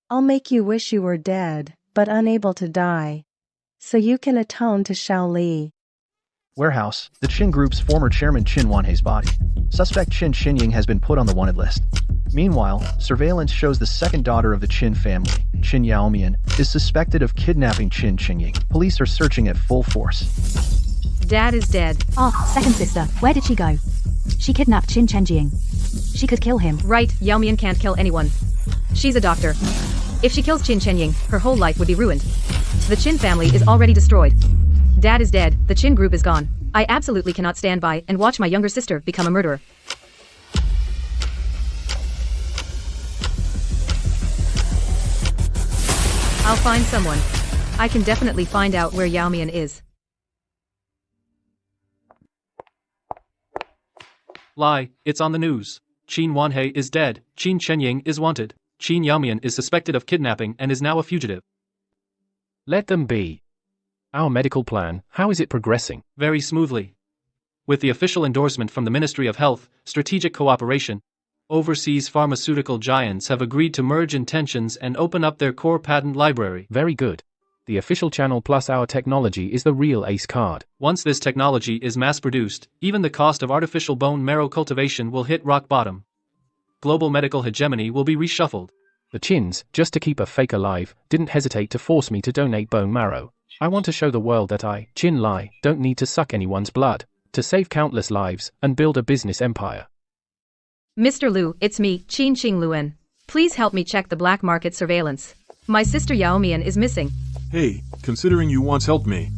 I'll make you wish you were dead, but unable to die. So you can atone to Xiao Li. Warehouse, the Qin Group's former chairman Qin Wanhei's body. Suspect Qin Chengying has been put on the wanted list. Meanwhile, surveillance shows the second daughter of the Qin family, Qin Yaomian, is suspected of kidnapping Qin Chengying. Police are searching at full force. Dad is dead. Ah, second sister, where did she go? She kidnapped Qin Chengying. She could kill him. Right, Yaomian can't kill anyone. She's a doctor. If she kills Qin Chengying, her whole life would be ruined. The Qin family is already destroyed. Dad is dead, the Qin group is gone. I absolutely cannot stand by and watch my younger sister become a murderer. I'll find someone. I can definitely find out where Yaomian is. Lie, it's on the news. Qin Wanhei is dead, Qin Chengying is wanted. Qin Yaomian is suspected of kidnapping and is now a fugitive. Let them be. Our medical plan, how is it progressing? Very smoothly. With the official endorsement from the Ministry of Health, Strategic Cooperation, overseas pharmaceutical giants have agreed to merge intentions and open up their core patent library. Very good. The official channel plus our technology is the real ace card. Once this technology is mass-produced, even the cost of artificial bone marrow cultivation will hit rock bottom. Global medical hegemony will be reshuffled. The Qins, just to keep a fake alive, didn't hesitate to force me to donate bone marrow. I want to show the world that I, Qin Lai, don't need to suck anyone's blood, to save countless lives, and build a business empire. Mr. Liu, it's me, Qin Qingluan. Please help me check the black market surveillance. My sister Yaomian is missing. Hey, considering you once helped me.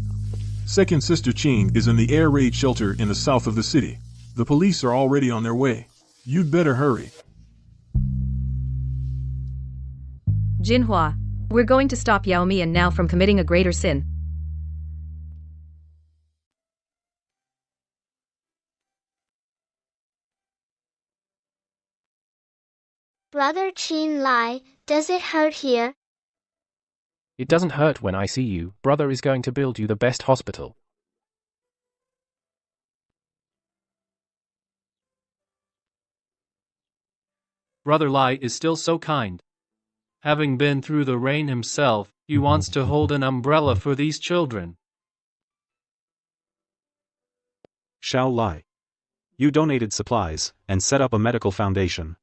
Second sister Qing is in the air raid shelter in the south of the city. The police are already on their way. You'd better hurry. Jinhua, we're going to stop Yaomian now from committing a greater sin. Brother Chin Lai, does it hurt here? It doesn't hurt when I see you. Brother is going to build you the best hospital. Brother Lai is still so kind. Having been through the rain himself, he wants to hold an umbrella for these children. Xiao Lai. You donated supplies and set up a medical foundation.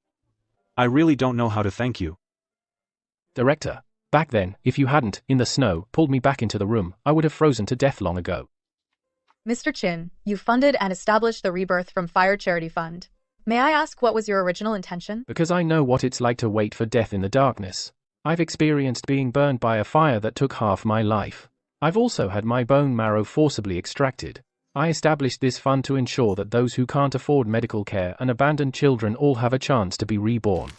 I really don't know how to thank you. Director, back then, if you hadn't, in the snow, pulled me back into the room, I would have frozen to death long ago. Mr. Chin, you funded and established the Rebirth from Fire Charity Fund. May I ask what was your original intention? Because I know what it's like to wait for death in the darkness. I've experienced being burned by a fire that took half my life. I've also had my bone marrow forcibly extracted. I established this fund to ensure that those who can't afford medical care and abandoned children all have a chance to be reborn.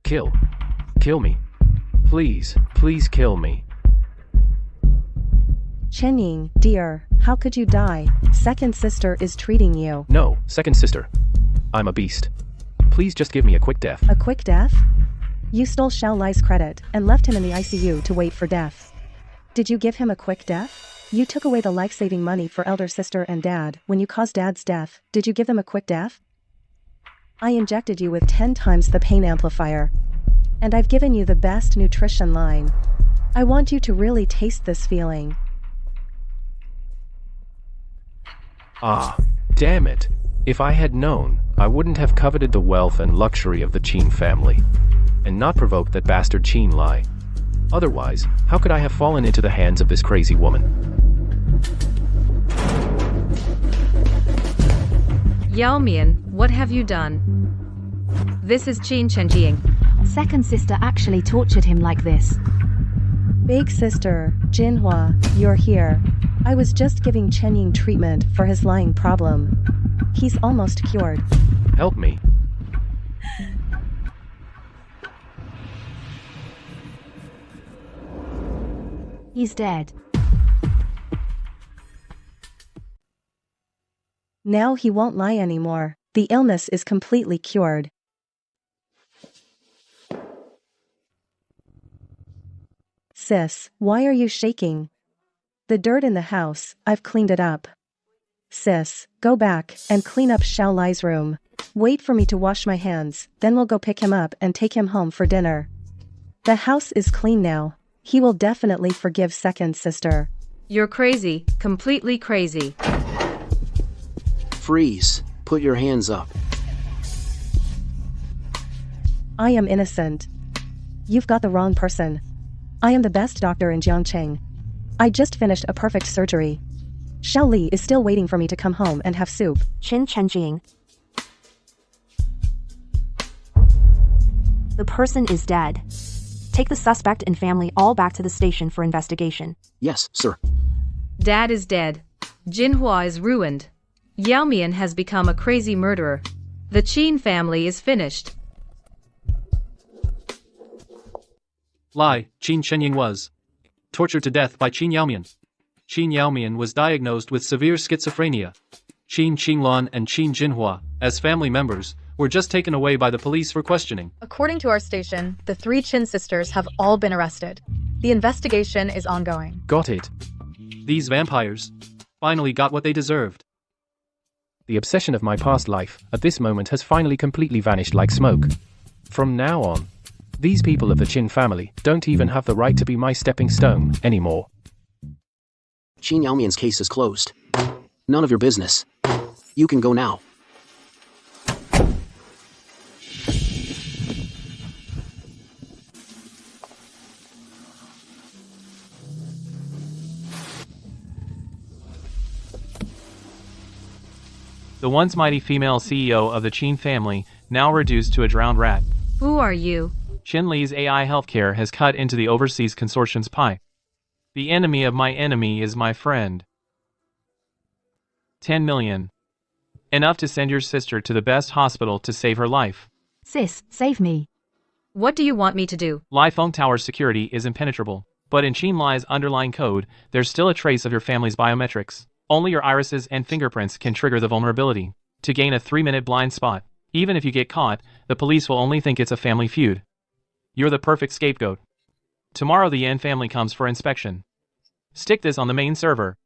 Kill. Kill me. Please, please kill me. Chenying, dear, how could you die? Second sister is treating you. No, second sister. I'm a beast. Please just give me a quick death. A quick death? You stole Xiao Lai's credit and left him in the ICU to wait for death. Did you give him a quick death? You took away the life-saving money for elder sister and dad. When you caused dad's death, did you give them a quick death? I injected you with 10 times the pain amplifier. And I've given you the best nutrition line. I want you to really taste this feeling. Ah, damn it. If I had known, I wouldn't have coveted the wealth and luxury of the Qin family, and not provoked that bastard Chin Lai. Otherwise, how could I have fallen into the hands of this crazy woman? Yao Mian, what have you done? This is Qin Chenjing. Second sister actually tortured him like this. Big sister, Jinhua, you're here. I was just giving Chenying treatment for his lying problem. He's almost cured. Help me. He's dead. Now he won't lie anymore. The illness is completely cured. Sis, why are you shaking? The dirt in the house, I've cleaned it up. Sis, go back and clean up Xiao Lai's room. Wait for me to wash my hands, then we'll go pick him up and take him home for dinner. The house is clean now. He will definitely forgive second sister. You're crazy, completely crazy. Freeze. Put your hands up. I am innocent. You've got the wrong person. I am the best doctor in Jiangcheng. I just finished a perfect surgery. Xiao Li is still waiting for me to come home and have soup. Qin Chenjing. The person is dead. Take the suspect and family all back to the station for investigation. Yes, sir. Dad is dead. Jinhua is ruined. Yao Mian has become a crazy murderer. The Qin family is finished. Lai, Qin Shenying was tortured to death by Qin Yaomian. Qin Yaomian was diagnosed with severe schizophrenia. Qin Qingluan and Qin Jinhua, as family members, were just taken away by the police for questioning. According to our station, the 3 Chin sisters have all been arrested. The investigation is ongoing. Got it. These vampires finally got what they deserved. The obsession of my past life, at this moment, has finally completely vanished like smoke. From now on, these people of the Qin family don't even have the right to be my stepping stone anymore. Qin Yaomian's case is closed. None of your business. You can go now. The once mighty female CEO of the Qin family, now reduced to a drowned rat. Who are you? Qin Li's AI healthcare has cut into the overseas consortium's pie. The enemy of my enemy is my friend. 10 million. Enough to send your sister to the best hospital to save her life. Sis, save me. What do you want me to do? Lai Feng Tower's security is impenetrable, but in Qin Lai's underlying code, there's still a trace of your family's biometrics. Only your irises and fingerprints can trigger the vulnerability. To gain a 3-minute blind spot, Even if you get caught, the police will only think it's a family feud. You're the perfect scapegoat. Tomorrow the Yan family comes for inspection. Stick this on the main server.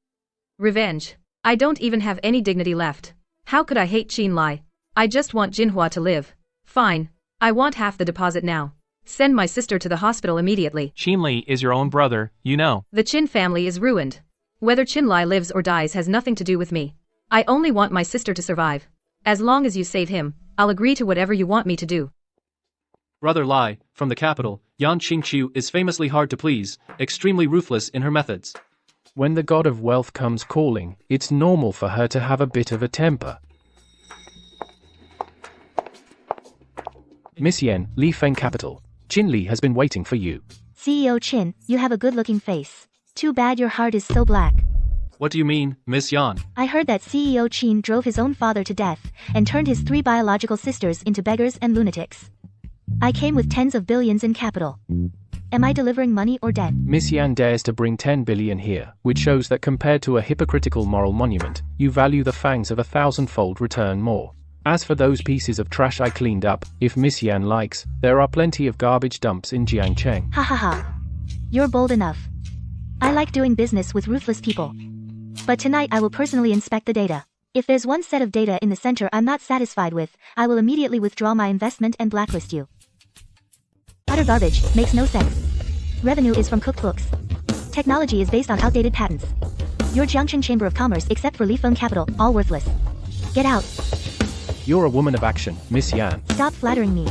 Revenge. I don't even have any dignity left. How could I hate Qin Lai? I just want Jinhua to live. Fine. I want half the deposit now. Send my sister to the hospital immediately. Qin Li is your own brother, you know. The Qin family is ruined. Whether Qin Lai lives or dies has nothing to do with me. I only want my sister to survive. As long as you save him, I'll agree to whatever you want me to do. Brother Lai, from the capital, Yan Qingqiu is famously hard to please, extremely ruthless in her methods. When the god of wealth comes calling, it's normal for her to have a bit of a temper. Miss Yan, Li Feng Capital. Qin Li has been waiting for you. CEO Qin, you have a good-looking face. Too bad your heart is so black. What do you mean, Miss Yan? I heard that CEO Qin drove his own father to death and turned his 3 biological sisters into beggars and lunatics. I came with tens of billions in capital. Am I delivering money or debt? Miss Yan dares to bring 10 billion here, which shows that compared to a hypocritical moral monument, you value the fangs of 1,000-fold return more. As for those pieces of trash I cleaned up, if Miss Yan likes, there are plenty of garbage dumps in Jiangcheng. Ha ha ha. You're bold enough. I like doing business with ruthless people. But tonight I will personally inspect the data. If there's one set of data in the center I'm not satisfied with, I will immediately withdraw my investment and blacklist you. Utter garbage, makes no sense. Revenue is from cooked books. Technology is based on outdated patents. Your Jiangcheng Chamber of Commerce except for Li Feng Capital, all worthless. Get out. You're a woman of action, Miss Yan. Stop flattering me.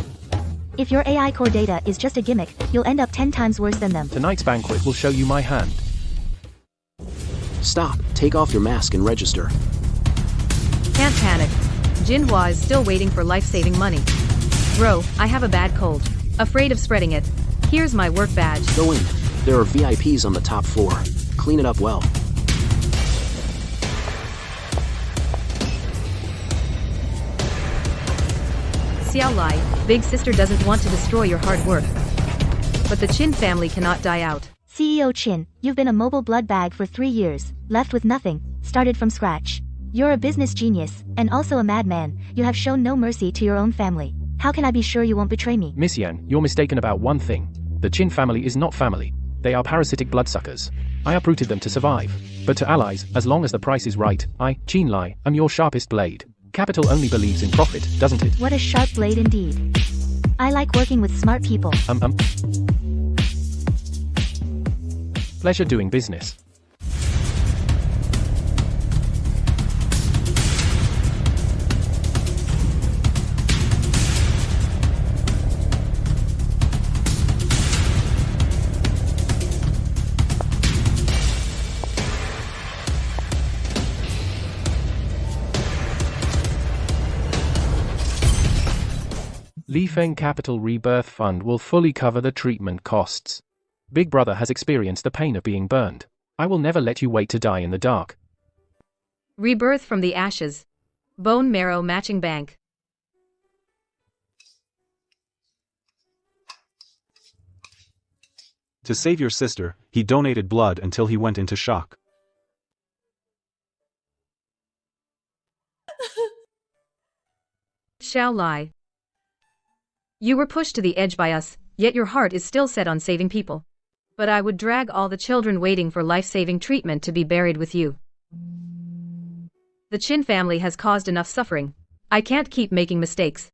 If your AI core data is just a gimmick, you'll end up 10 times worse than them. Tonight's banquet will show you my hand. Stop, take off your mask and register. Can't panic. Jinhua is still waiting for life-saving money. Bro, I have a bad cold. Afraid of spreading it. Here's my work badge. Go in. There are VIPs on the top floor. Clean it up well. Xiao Lai, big sister doesn't want to destroy your hard work. But the Qin family cannot die out. CEO Qin, you've been a mobile blood bag for 3 years, left with nothing, started from scratch. You're a business genius, and also a madman. You have shown no mercy to your own family. How can I be sure you won't betray me? Miss Yan, you're mistaken about one thing. The Qin family is not family. They are parasitic bloodsuckers. I uprooted them to survive. But to allies, as long as the price is right, I, Qin Lai, am your sharpest blade. Capital only believes in profit, doesn't it? What a sharp blade indeed. I like working with smart people. Pleasure doing business. Li Feng Capital Rebirth Fund will fully cover the treatment costs. Big Brother has experienced the pain of being burned. I will never let you wait to die in the dark. Rebirth from the ashes. Bone marrow matching bank. To save your sister, he donated blood until he went into shock. Xiao Lai. You were pushed to the edge by us, yet your heart is still set on saving people. But I would drag all the children waiting for life-saving treatment to be buried with you. The Qin family has caused enough suffering. I can't keep making mistakes.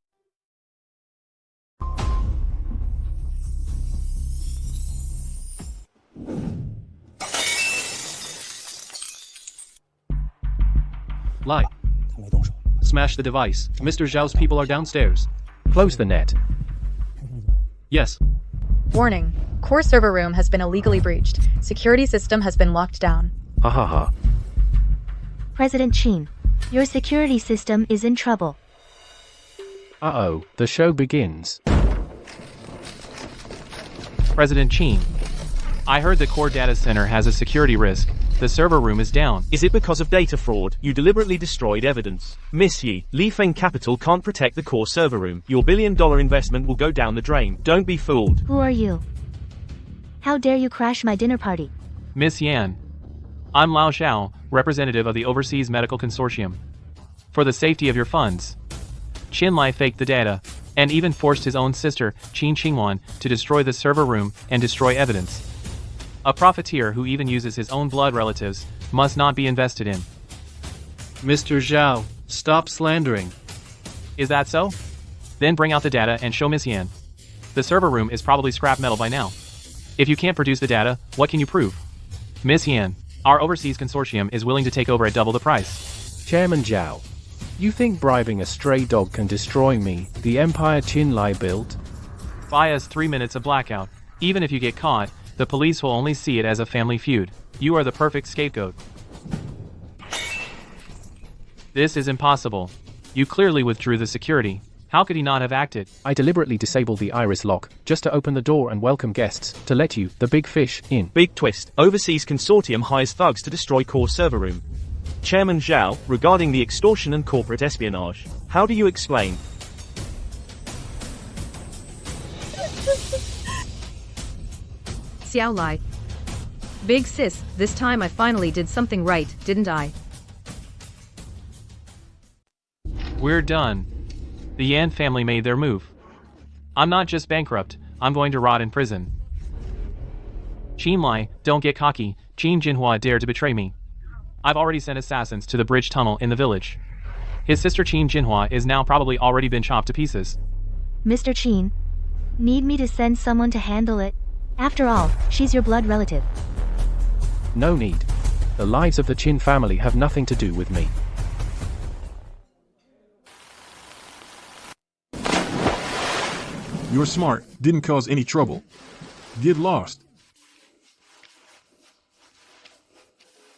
Lai. Smash the device. Mr. Zhao's people are downstairs. Close the net. Yes. Warning. Core server room has been illegally breached. Security system has been locked down. Ha ha ha. President Qin, your security system is in trouble. Uh-oh, the show begins. President Qin. I heard the core data center has a security risk. The server room is down. Is it because of data fraud? You deliberately destroyed evidence. Miss Yi, Li Feng Capital can't protect the core server room. Your billion-dollar investment will go down the drain. Don't be fooled. Who are you? How dare you crash my dinner party? Miss Yan. I'm Lao Xiao, representative of the Overseas Medical Consortium. For the safety of your funds, Qin Lai faked the data, and even forced his own sister, Qin Qingwan, to destroy the server room and destroy evidence. A profiteer who even uses his own blood relatives must not be invested in. Mr. Zhao, stop slandering. Is that so? Then bring out the data and show Miss Yan. The server room is probably scrap metal by now. If you can't produce the data, what can you prove? Miss Yan, our overseas consortium is willing to take over at double the price. Chairman Zhao, you think bribing a stray dog can destroy me, the empire Qin Lai built? Buy us 3 minutes of blackout. Even if you get caught, the police will only see it as a family feud. You are the perfect scapegoat. This is impossible. You clearly withdrew the security. How could he not have acted? I deliberately disabled the iris lock, just to open the door and welcome guests, to let you, the big fish, in. Big twist. Overseas consortium hires thugs to destroy core server room. Chairman Zhao, regarding the extortion and corporate espionage. How do you explain? Xiao Lai. Big sis, this time I finally did something right, didn't I? We're done. The Yan family made their move. I'm not just bankrupt, I'm going to rot in prison. Qin Lai, don't get cocky. Qin Jinhua dared to betray me. I've already sent assassins to the bridge tunnel in the village. His sister Qin Jinhua is now probably already been chopped to pieces. Mr. Qin. Need me to send someone to handle it? After all, she's your blood relative. No need. The lives of the Qin family have nothing to do with me. You're smart, didn't cause any trouble. Get lost.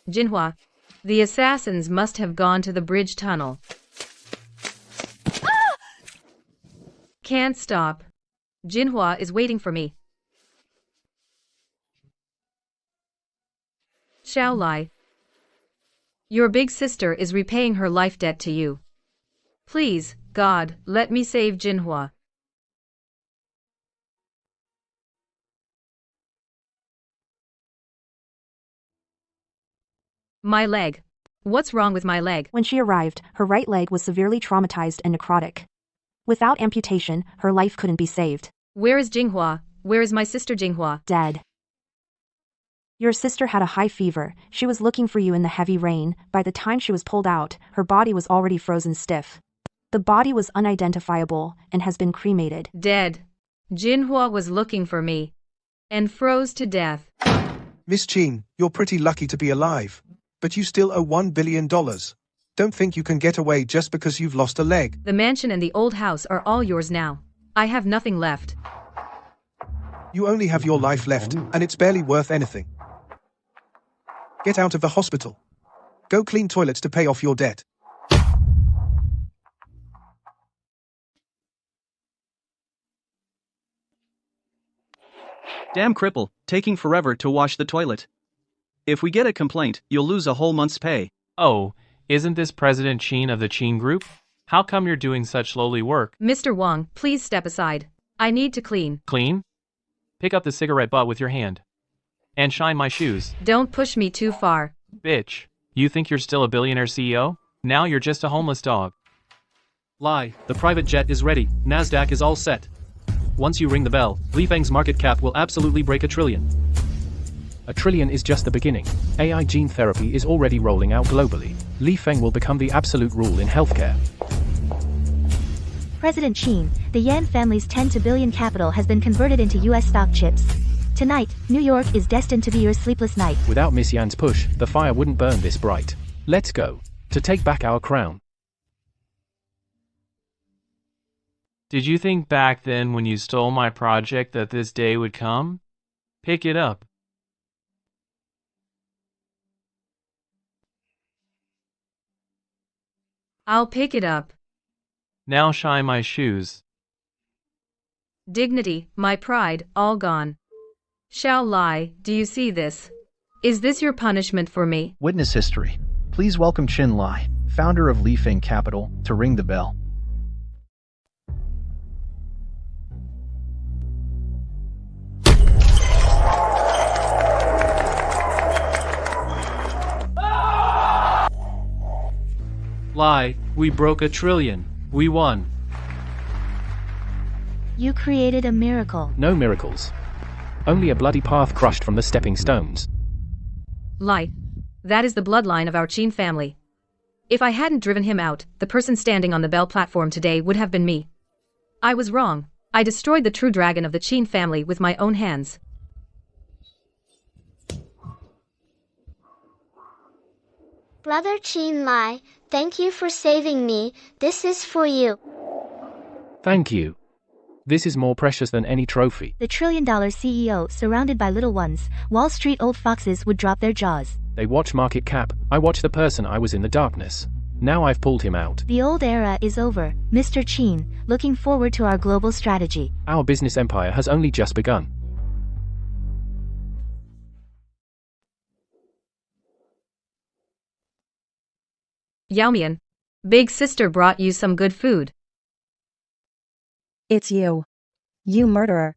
Jinhua. The assassins must have gone to the bridge tunnel. Can't stop. Jinhua is waiting for me. Xiao Lai. Your big sister is repaying her life debt to you. Please, God, let me save Jinhua. My leg. What's wrong with my leg? When she arrived, her right leg was severely traumatized and necrotic. Without amputation, her life couldn't be saved. Where is Jinhua? Where is my sister Jinhua? Dead. Your sister had a high fever. She was looking for you in the heavy rain. By the time she was pulled out, her body was already frozen stiff. The body was unidentifiable and has been cremated. Dead. Jinhua was looking for me. And froze to death. Miss Qin, you're pretty lucky to be alive. But you still owe $1 billion. Don't think you can get away just because you've lost a leg. The mansion and the old house are all yours now. I have nothing left. You only have your life left, and it's barely worth anything. Get out of the hospital. Go clean toilets to pay off your debt. Damn cripple, taking forever to wash the toilet. If we get a complaint, you'll lose a whole month's pay. Oh, isn't this President Qin of the Qin Group? How come you're doing such lowly work? Mr. Wang, please step aside. I need to clean. Clean? Pick up the cigarette butt with your hand. And shine my shoes. Don't push me too far. Bitch, you think you're still a billionaire CEO? Now you're just a homeless dog. Lie, the private jet is ready, Nasdaq is all set. Once you ring the bell, Li Feng's market cap will absolutely break $1 trillion. $1 trillion is just the beginning. AI gene therapy is already rolling out globally. Li Feng will become the absolute rule in healthcare. President Qin, the Yan family's 10 to billion capital has been converted into US stock chips. Tonight, New York is destined to be your sleepless night. Without Miss Yan's push, the fire wouldn't burn this bright. Let's go. To take back our crown. Did you think back then when you stole my project that this day would come? Pick it up. I'll pick it up. Now shine my shoes. Dignity, my pride, all gone. Xiao Lai, do you see this? Is this your punishment for me? Witness history. Please welcome Qin Lai, founder of Li Feng Capital, to ring the bell. Lie, we broke $1 trillion. We won. You created a miracle. No miracles. Only a bloody path crushed from the stepping stones. Lie. That is the bloodline of our Qin family. If I hadn't driven him out, the person standing on the bell platform today would have been me. I was wrong. I destroyed the true dragon of the Qin family with my own hands. Brother Qin Lai, thank you for saving me. This is for you. Thank you. This is more precious than any trophy. The trillion-dollar CEO surrounded by little ones, Wall Street old foxes would drop their jaws. They watch market cap, I watch the person I was in the darkness. Now I've pulled him out. The old era is over, Mr. Qin, looking forward to our global strategy. Our business empire has only just begun. Yaomian, big sister brought you some good food. It's you. You murderer.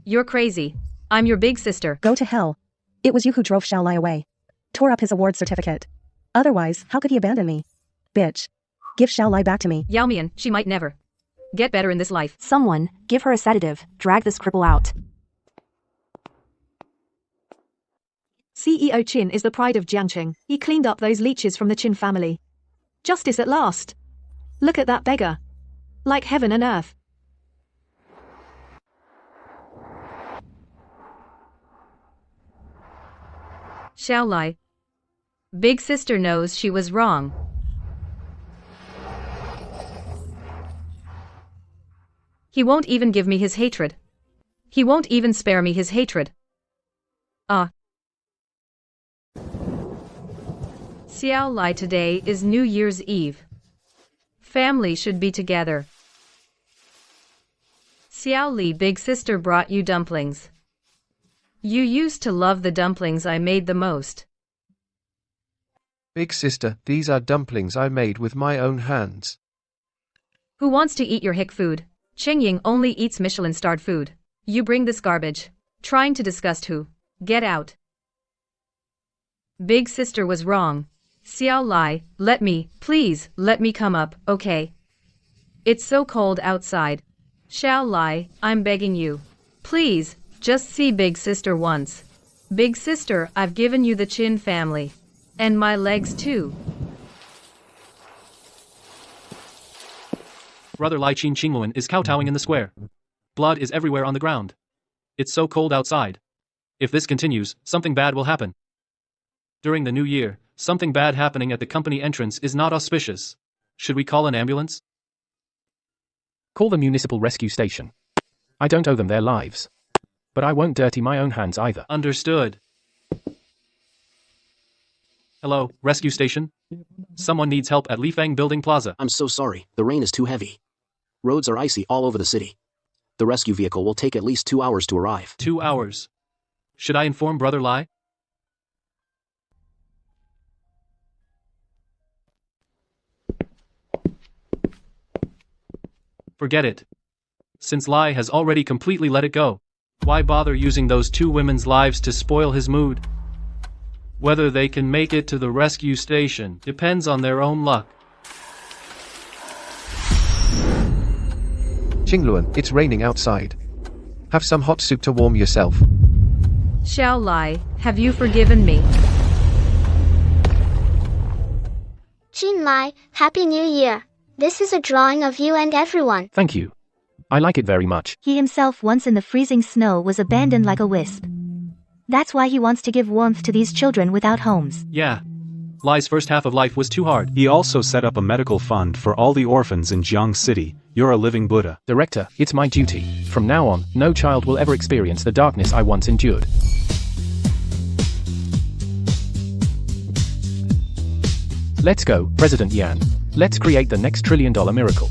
You're crazy. I'm your big sister. Go to hell. It was you who drove Xiao Lai away. Tore up his award certificate. Otherwise, how could he abandon me? Bitch. Give Xiao Lai back to me. Yaomian, she might never get better in this life. Someone, give her a sedative, drag this cripple out. CEO Qin is the pride of Jiangqing. He cleaned up those leeches from the Qin family. Justice at last. Look at that beggar. Like heaven and earth. Xiao Lai. Big sister knows she was wrong. He won't even give me his hatred. He won't even spare me his hatred. Xiao Lai, today is New Year's Eve. Family should be together. Xiao Li, big sister brought you dumplings. You used to love the dumplings I made the most. Big sister, these are dumplings I made with my own hands. Who wants to eat your hick food? Qingying only eats Michelin-starred food. You bring this garbage. Trying to disgust who? Get out. Big sister was wrong. Xiao Lai, please let me come up, okay? It's so cold outside. Xiao Lai, I'm begging you. Please, just see big sister once. Big sister, I've given you the Qin family. And my legs too. Brother Lai Qin Qingluan is kowtowing in the square. Blood is everywhere on the ground. It's so cold outside. If this continues, something bad will happen. During the new year, something bad happening at the company entrance is not auspicious. Should we call an ambulance? Call the municipal rescue station. I don't owe them their lives. But I won't dirty my own hands either. Understood. Hello, rescue station? Someone needs help at Lifeng Building Plaza. I'm so sorry, the rain is too heavy. Roads are icy all over the city. The rescue vehicle will take at least 2 hours to arrive. 2 hours. Should I inform Brother Lai? Forget it. Since Lai has already completely let it go, why bother using those 2 women's lives to spoil his mood? Whether they can make it to the rescue station depends on their own luck. Qingluan, it's raining outside. Have some hot soup to warm yourself. Xiao Lai, have you forgiven me? Qin Lai, Happy New Year. This is a drawing of you and everyone. Thank you. I like it very much. He himself, once in the freezing snow, was abandoned like a wisp. That's why he wants to give warmth to these children without homes. Yeah. Lai's first half of life was too hard. He also set up a medical fund for all the orphans in Jiang City. You're a living Buddha. Director, it's my duty. From now on, no child will ever experience the darkness I once endured. Let's go, President Yan. Let's create the next $1 trillion miracle.